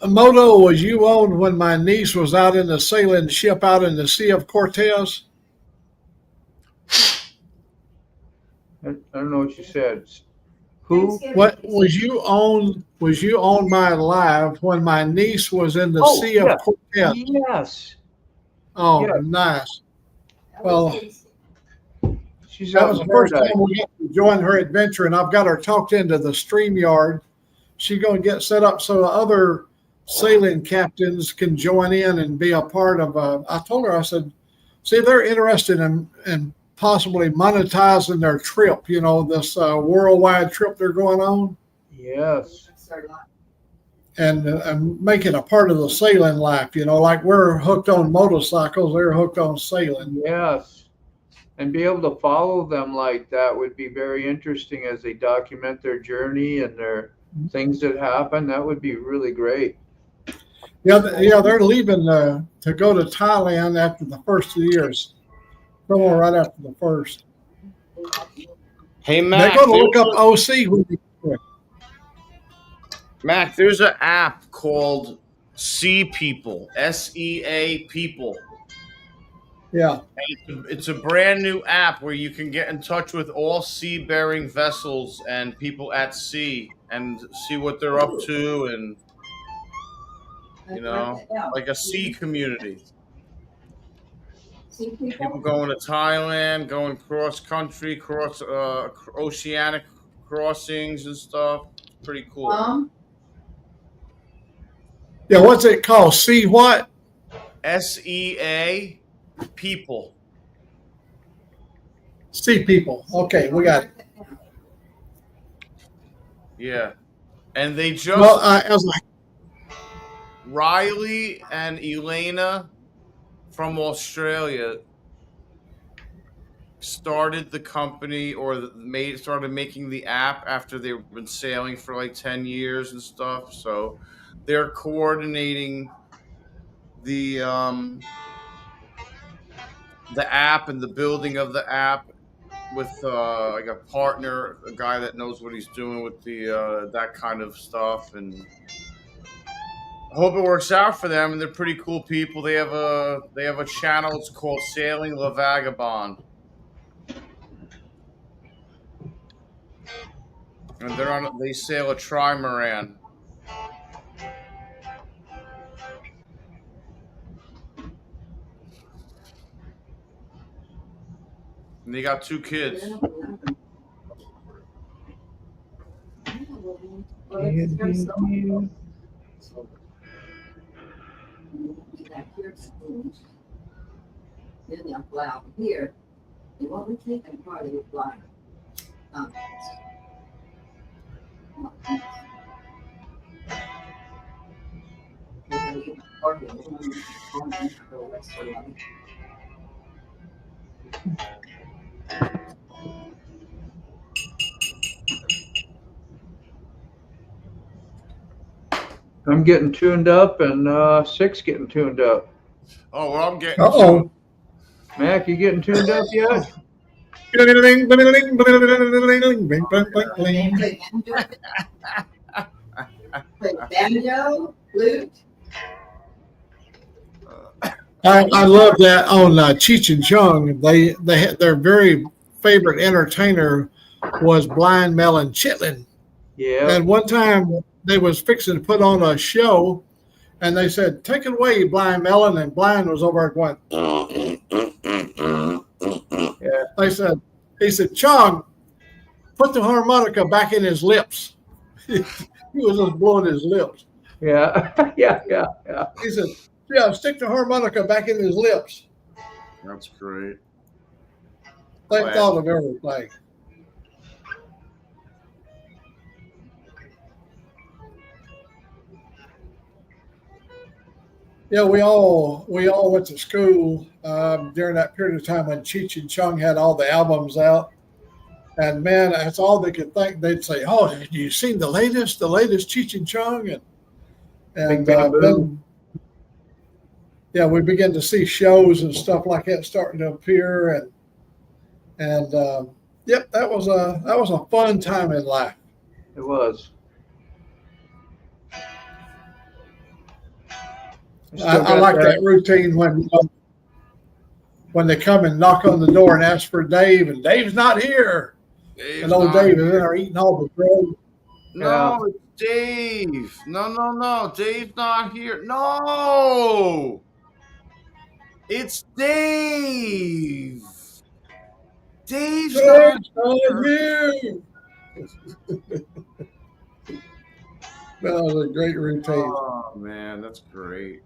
Moto was you owned when my niece was out in the sailing ship out in the Sea of Cortez. I don't know what you said. Who? What was you owned? Was you owned by Live when my niece was in the Sea of Cortez? Yes. Oh, yes. Nice. Well, She's that was the first time we got to join her adventure, and I've got her talked into the StreamYard. She's going to get set up so other sailing captains can join in and be a part of. I told her, I said, see, if they're interested in possibly monetizing their trip, you know, this worldwide trip they're going on. Yes. And making a part of the sailing life, you know, like we're hooked on motorcycles, they're hooked on sailing. Yes. And be able to follow them like that would be very interesting as they document their journey and their things that happen. That would be really great. Yeah, they're leaving to go to Thailand after the first of the years. Somewhere right after the first. Hey, Mac. They're going to look up OC when they do it. Mac, there's an app called Sea People, SEA People. Yeah. It's a brand new app where you can get in touch with all sea-bearing vessels and people at sea and see what they're up to, and you know, like a sea community. People going to Thailand, going cross country, cross oceanic crossings and stuff. It's pretty cool. Yeah, what's it called? See what? SEA People. Sea People. Okay, we got it. Yeah. And they just I was like, Riley and Elena from Australia started the company or started making the app after they've been sailing for like 10 years and stuff. So they're coordinating the app and the building of the app with like a partner, a guy that knows what he's doing with the that kind of stuff, and I hope it works out for them. And they're pretty cool people. They have a channel. It's called Sailing La Vagabond, and they sail a trimaran. And they got 2 kids. Then they'll fly out here. They won't be taking part of the flight. I'm getting tuned up, and Six getting tuned up. Oh, well, I'm getting tuned. Mac, you getting tuned up yet? Play banjo, flute. I love that on Cheech and Chong. They had their very favorite entertainer was Blind Melon Chitlin. Yeah. And one time they was fixing to put on a show, and they said, "Take it away, Blind Melon." And Blind was over there going. Yeah. He said, "Chong, put the harmonica back in his lips." He was just blowing his lips. Yeah. Yeah. He said, "Yeah, stick the harmonica back in his lips." That's great. They Classic. thought of everything. Yeah, we all went to school during that period of time when Cheech and Chong had all the albums out, and man, that's all they could think. They'd say, "Oh, have you seen the latest Cheech and Chong?" And then yeah, we began to see shows and stuff like that starting to appear, and yep, that was a fun time in life. It was. I like that routine when they come and knock on the door and ask for Dave, and Dave's not here. Dave's and old not Dave is in here. there eating all the bread. No, it's Dave. No. Dave's not here. No. It's Dave. Dave's not here. That was a great routine. Oh man, that's great.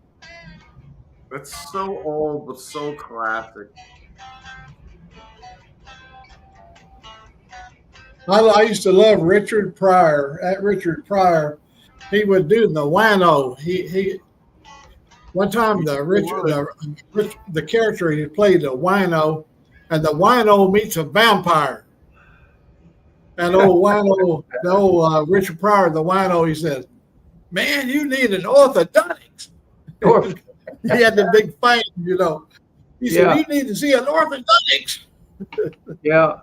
That's so old but so classic. I used to love Richard Pryor. At Richard Pryor, he would do the wino. He one time the character he played a wino, and the wino meets a vampire. And the old Richard Pryor, the wino, he said, "Man, you need an orthodontics." He had the big fang, you know. He said, "You need to see an orthodontics." Yeah.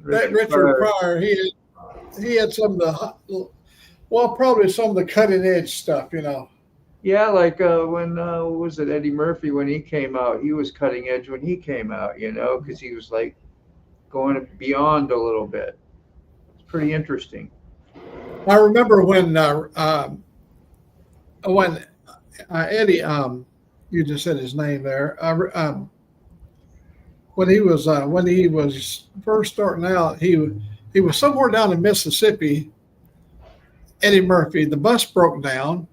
That Richard Pryor, he had some of the, probably some of the cutting edge stuff, you know. Yeah, like when what was it, Eddie Murphy, when he came out, he was cutting edge when he came out, you know, because he was like going beyond a little bit. It's pretty interesting. I remember when Eddie, you just said his name there. When he was first starting out, he was somewhere down in Mississippi. Eddie Murphy, the bus broke down,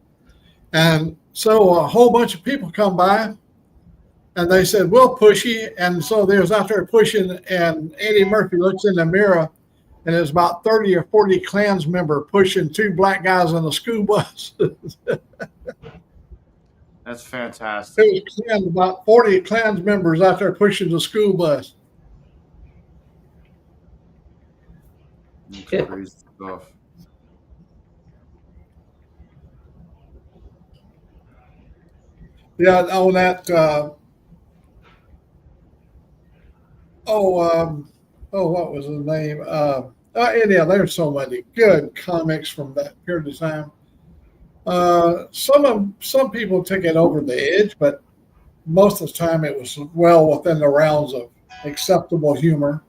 and so a whole bunch of people come by, and they said, "We'll push you." And so they was out there pushing, and Eddie Murphy looks in the mirror, and there's about 30 or 40 Klans member pushing two black guys on a school bus. That's fantastic. It was about 40 Klans members out there pushing the school bus. That's crazy stuff. Yeah, on that. What was his name? Anyhow, there's so many good comics from that period of time. Some people took it over the edge, but most of the time it was well within the realms of acceptable humor.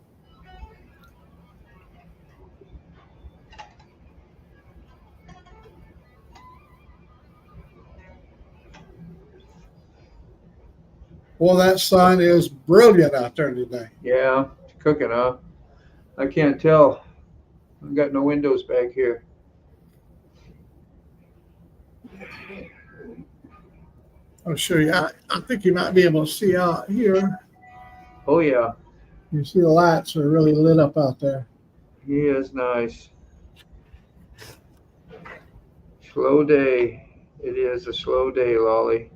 Well, that sun is brilliant out there today. Yeah, it's cooking, huh? I can't tell. I've got no windows back here. I'll show you. I think you might be able to see out here. Oh, yeah. You see the lights are really lit up out there. He is nice. Slow day. It is a slow day, Lolly.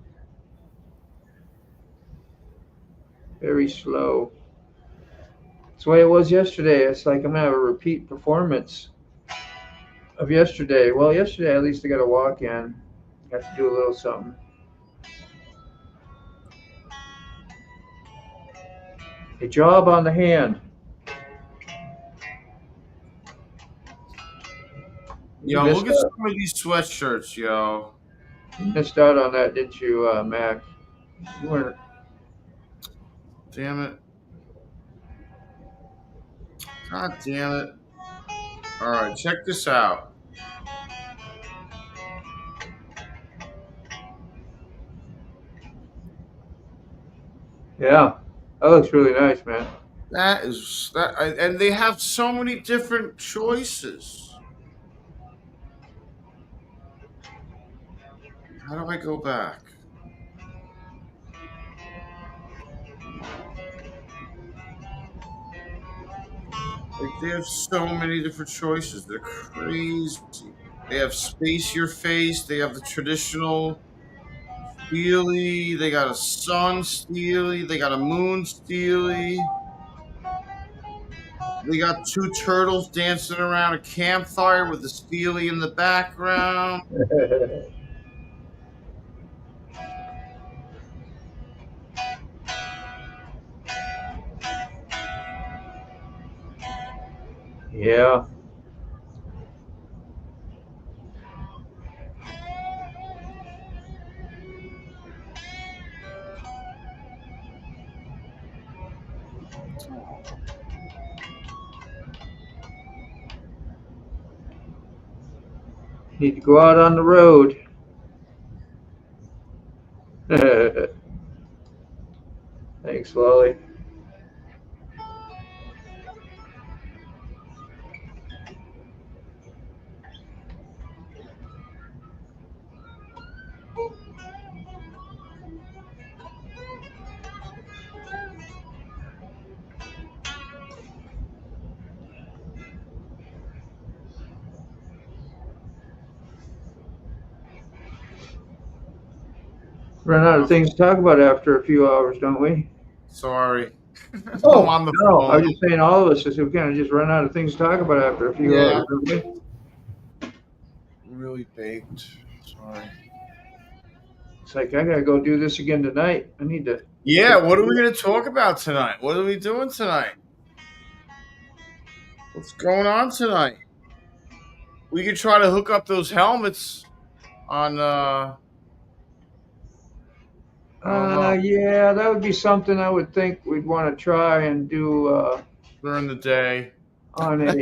Very slow. That's the way it was yesterday. It's like I'm going to have a repeat performance of yesterday. Well, yesterday at least I got a walk in. Got to do a little something. A job on the hand. Yo, look at some of these sweatshirts, yo. You missed out on that, didn't you, Mac? You weren't. Damn it. God damn it. All right, check this out. Yeah, that looks really nice, man. That is that, and they have so many different choices. How do I go back? Like they have so many different choices. They're crazy. They have space your face. They have the traditional steely. They got a sun steely. They got a moon steely. They got two turtles dancing around a campfire with the steely in the background. Yeah. Need to go out on the road. Thanks, Lolly. Run out of things to talk about after a few hours, don't we? Sorry. Oh, I'm on the No, I phone. was just saying all of us just we kind of just run out of things to talk about after a few Yeah. hours, don't we? Really baked. Sorry. It's like I gotta go do this again tonight. I need to. Yeah, what are we going to talk about tonight? What are we doing tonight? What's going on tonight? We could try to hook up those helmets on I don't know, Yeah, that would be something I would think we'd want to try and do during the day. on a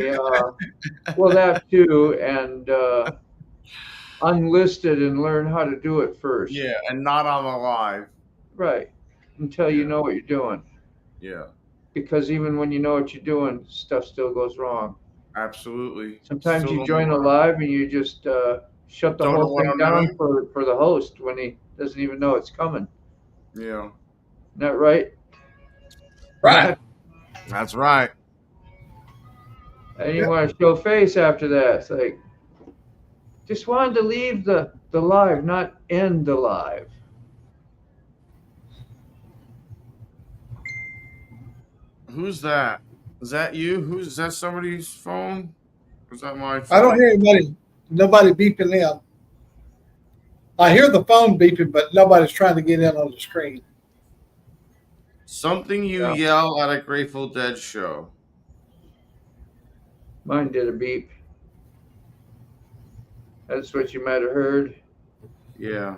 well that too, and unlisted and learn how to do it first. Yeah, and not on the live. Right. Until you Yeah. know what you're doing. Yeah, Because even when you know what you're doing, stuff still goes wrong. absolutely. Sometimes Still you don't join a live and you just shut the know whole what thing I'm down doing. for the host when he doesn't even know it's coming. Yeah. Isn't that right? Right. That's right. And you want to show face after that. It's like, just wanted to leave the live, not end the live. Who's that? Is that you? Is that somebody's phone? Or is that my phone? I don't hear nobody beeping in. I hear the phone beeping, but nobody's trying to get in on the screen. Something you yell at a Grateful Dead show. Mine did a beep. That's what you might have heard. Yeah.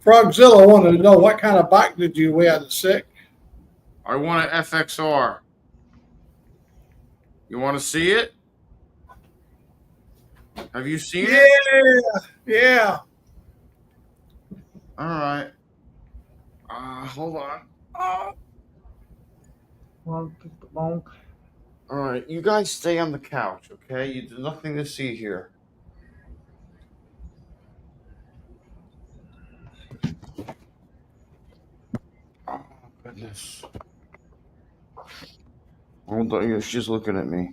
Frogzilla wanted to know what kind of bike did you win, sick? I want an FXR. You want to see it? Have you seen it? Yeah. All right. Hold on. Oh. All right, you guys stay on the couch, okay? There's nothing to see here. Oh, goodness. Hold on, she's looking at me.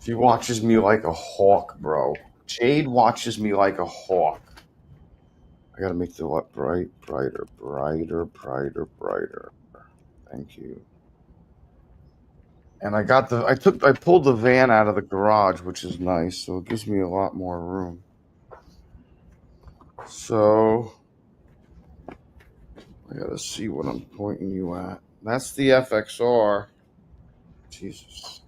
She watches me like a hawk, bro. Jade watches me like a hawk. I gotta make the light brighter. Thank you. And I pulled the van out of the garage, which is nice, so it gives me a lot more room. So I gotta see what I'm pointing you at. That's the FXR. Jesus.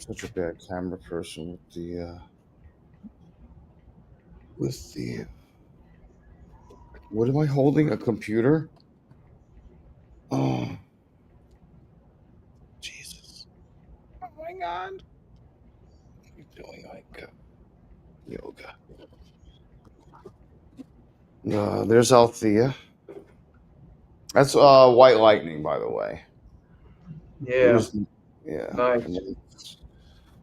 such a bad camera person with the what am I holding? A computer? Oh, Jesus. Oh my God. You're doing like yoga. There's Althea. That's White Lightning, by the way. Yeah. Yeah. Nice.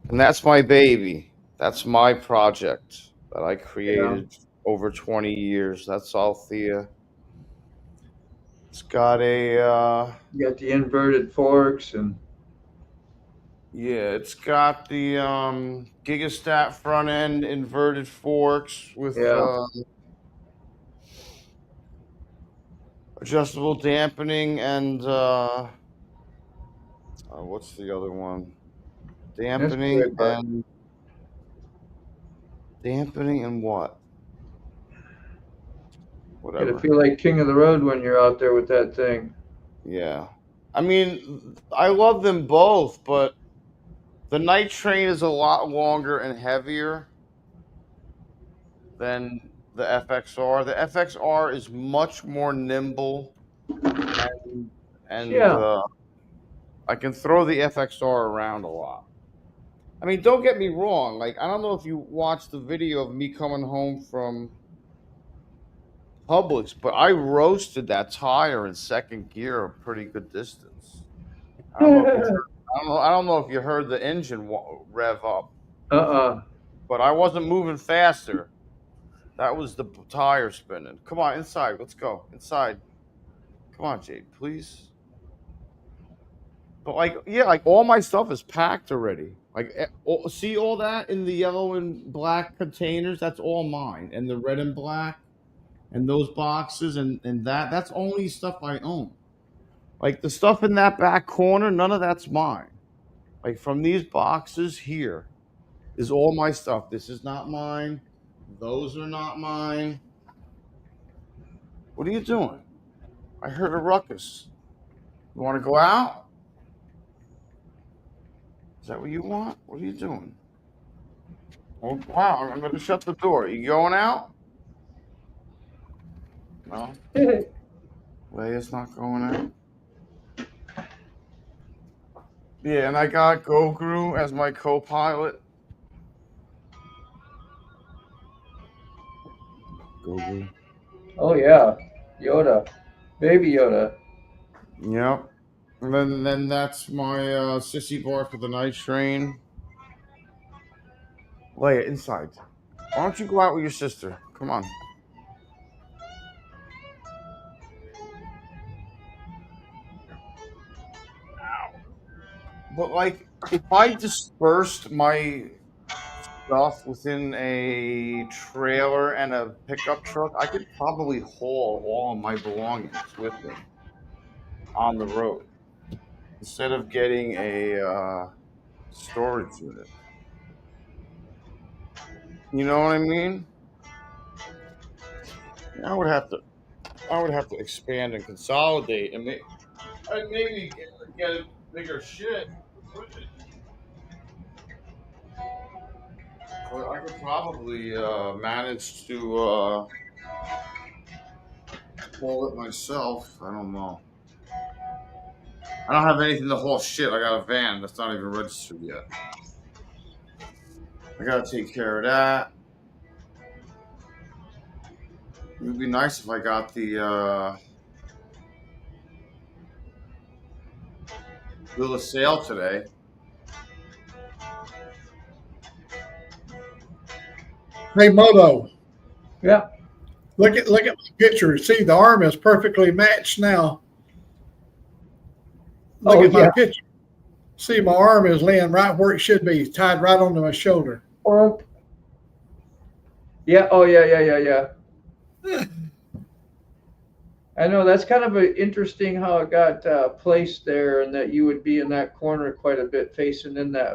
And that's my baby. That's my project that I Yeah. created over 20 years. That's Althea. It's got a You got the inverted forks and yeah, it's got the Gigastat front end inverted forks with yeah. Adjustable dampening and what's the other one? That's Dampening good, but and what? you gotta Whatever. feel like king of the road when you're out there with that thing. Yeah. I mean, I love them both, but the night train is a lot longer and heavier than the FXR. The FXR is much more nimble and Yeah. I can throw the FXR around a lot. I mean, don't get me wrong. Like, I don't know if you watched the video of me coming home from Publix, but I roasted that tire in second gear a pretty good distance. I don't know if you heard, I don't know if you heard the engine rev up, but I wasn't moving faster. That was the tire spinning. Come on, inside. Let's go inside. Come on, Jade, please. But like, yeah, like all my stuff is packed already. Like, see all that in the yellow and black containers? That's all mine. And the red and black, and those boxes, and that's only stuff I own. Like the stuff in that back corner, none of that's mine. Like from these boxes here is all my stuff. This is not mine. Those are not mine. What are you doing? I heard a ruckus. You want to go out? Is that what you want? What are you doing? Oh, wow, I'm going to shut the door. You going out? No. Leia's not going out. Yeah, and I got Goguru as my co-pilot. Goguru. Oh yeah. Yoda. Baby Yoda. Yep. And then that's my sissy bar for the night train. Leia, inside. Why don't you go out with your sister? Come on. But like, if I dispersed my stuff within a trailer and a pickup truck, I could probably haul all of my belongings with me on the road instead of getting a storage unit. You know what I mean? I would have to expand and consolidate and maybe get a bigger shit. But I could probably manage to haul it myself. I don't know. I don't have anything to haul shit. I got a van that's not even registered yet. I gotta take care of that. It would be nice if I got the bill of sale today. Hey, Moto. Yeah. Look at my picture. See, the arm is perfectly matched now. Look at my picture. See, my arm is laying right where it should be, tied right onto my shoulder. Yeah. Oh yeah. I know that's kind of interesting how it got placed there, and that you would be in that corner quite a bit, facing in that.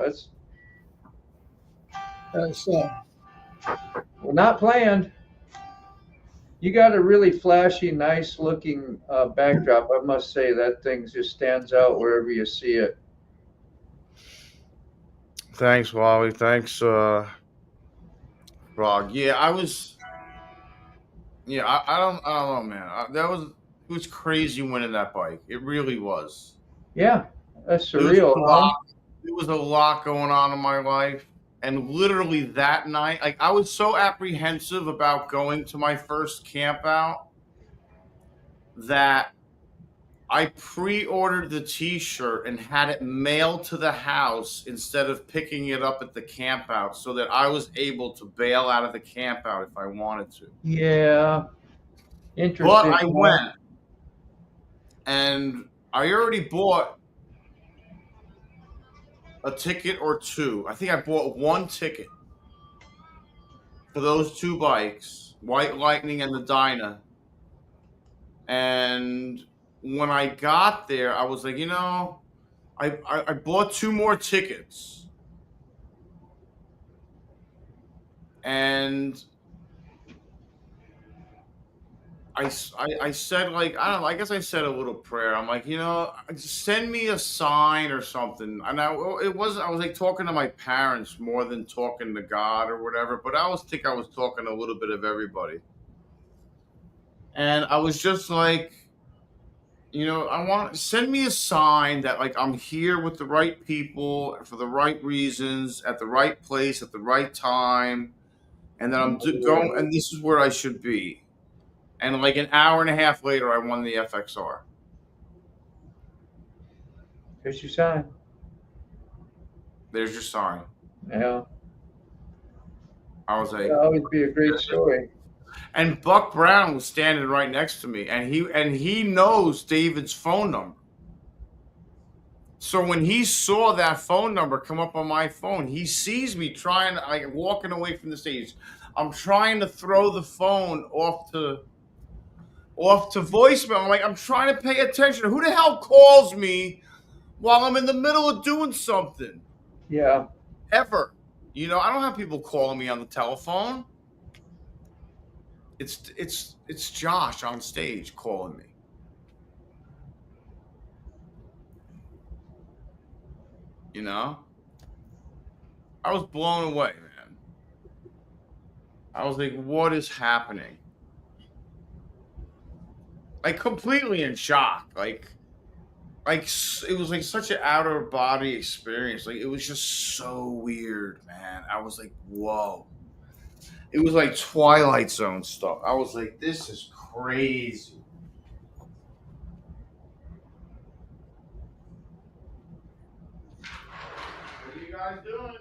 That's well, not planned. You got a really flashy, nice looking backdrop. I must say that thing just stands out wherever you see it. Thanks, Wally. Thanks, Frog. Yeah, I was. Yeah, I don't know, man. It was crazy winning that bike. It really was. Yeah, that's There was a surreal, huh? lot. There was a lot going on in my life, and literally that night, like I was so apprehensive about going to my first camp out that I pre-ordered the T-shirt and had it mailed to the house instead of picking it up at the camp out, so that I was able to bail out of the camp out if I wanted to. Yeah, But interesting. I Huh? went, and I already bought a ticket or two. I think I bought one ticket for those two bikes, White Lightning and the Dyna. And when I got there, I was like, I bought two more tickets. And I said, like, I don't know, I guess I said a little prayer. I'm like, send me a sign or something. And I was like talking to my parents more than talking to God or whatever, but I think I was talking a little bit of everybody. And I was just like, I want send me a sign that like I'm here with the right people for the right reasons at the right place at the right time, and that I'm going, and this is where I should be. And like an hour and a half later, I won the FXR. Here's your sign. There's your sign. Yeah. I was like, It'll always be a great story. And Buck Brown was standing right next to me, and he knows David's phone number. So when he saw that phone number come up on my phone, he sees me trying, like walking away from the stage. I'm trying to throw the phone off to voicemail. I'm like, I'm trying to pay attention. Who the hell calls me while I'm in the middle of doing something? Yeah. Ever. I don't have people calling me on the telephone. It's Josh on stage calling me. I was blown away, man. I was like, what is happening? Like completely in shock. Like it was like such an outer body experience. Like it was just so weird, man. I was like, whoa. It was like Twilight Zone stuff. I was like, this is crazy. What are you guys doing?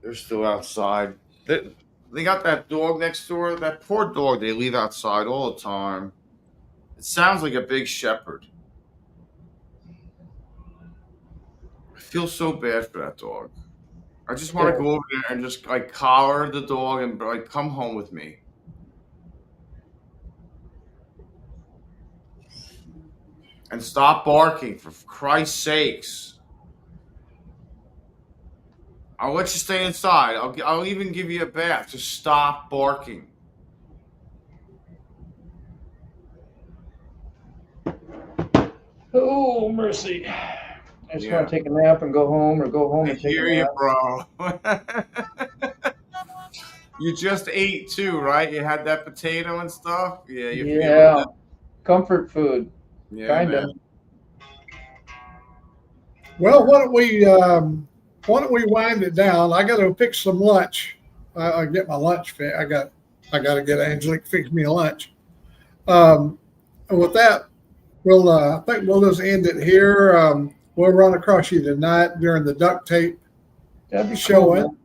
They're still outside. They got that dog next door. That poor dog they leave outside all the time. It sounds like a big shepherd. I feel so bad for that dog. I just want to go over there and just like collar the dog and like come home with me. And stop barking, for Christ's sakes. I'll let you stay inside. I'll even give you a bath. Just stop barking. Oh, mercy. I just want to take a nap and go home, or go home and take a nap. I hear you, bro. You just ate too, right? You had that potato and stuff? Yeah, yeah. Comfort food. Yeah, kind of. Well, why don't we wind it down? I got to pick some lunch. I get my lunch. I got to get Angelique to fix me a lunch. With that, I think we'll just end it here. We'll run across you tonight during the duct tape showing. Cool.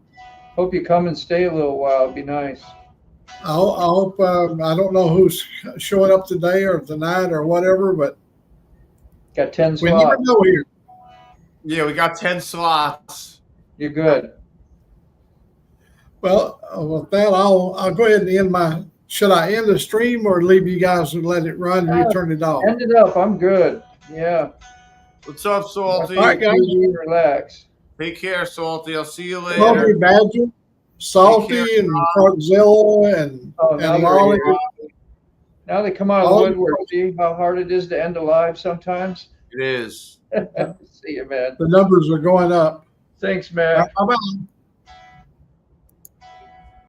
Hope you come and stay a little while. It'd be nice. I hope. I don't know who's showing up today or tonight or whatever, but got 10 slots. We never know here. Yeah, we got 10 slots. You're good. Well, with that, I'll go ahead and end my. Should I end the stream or leave you guys and let it run and you turn it off? End it up. I'm good. Yeah. What's up, Salty? All right, guys. Relax. Take care, Salty. I'll see you later. Salty Badger, Salty and Frogzilla and Lolly. Now they come out of the woodwork. See how hard it is to end a live sometimes? It is. See you, man. The numbers are going up. Thanks, Mac. How about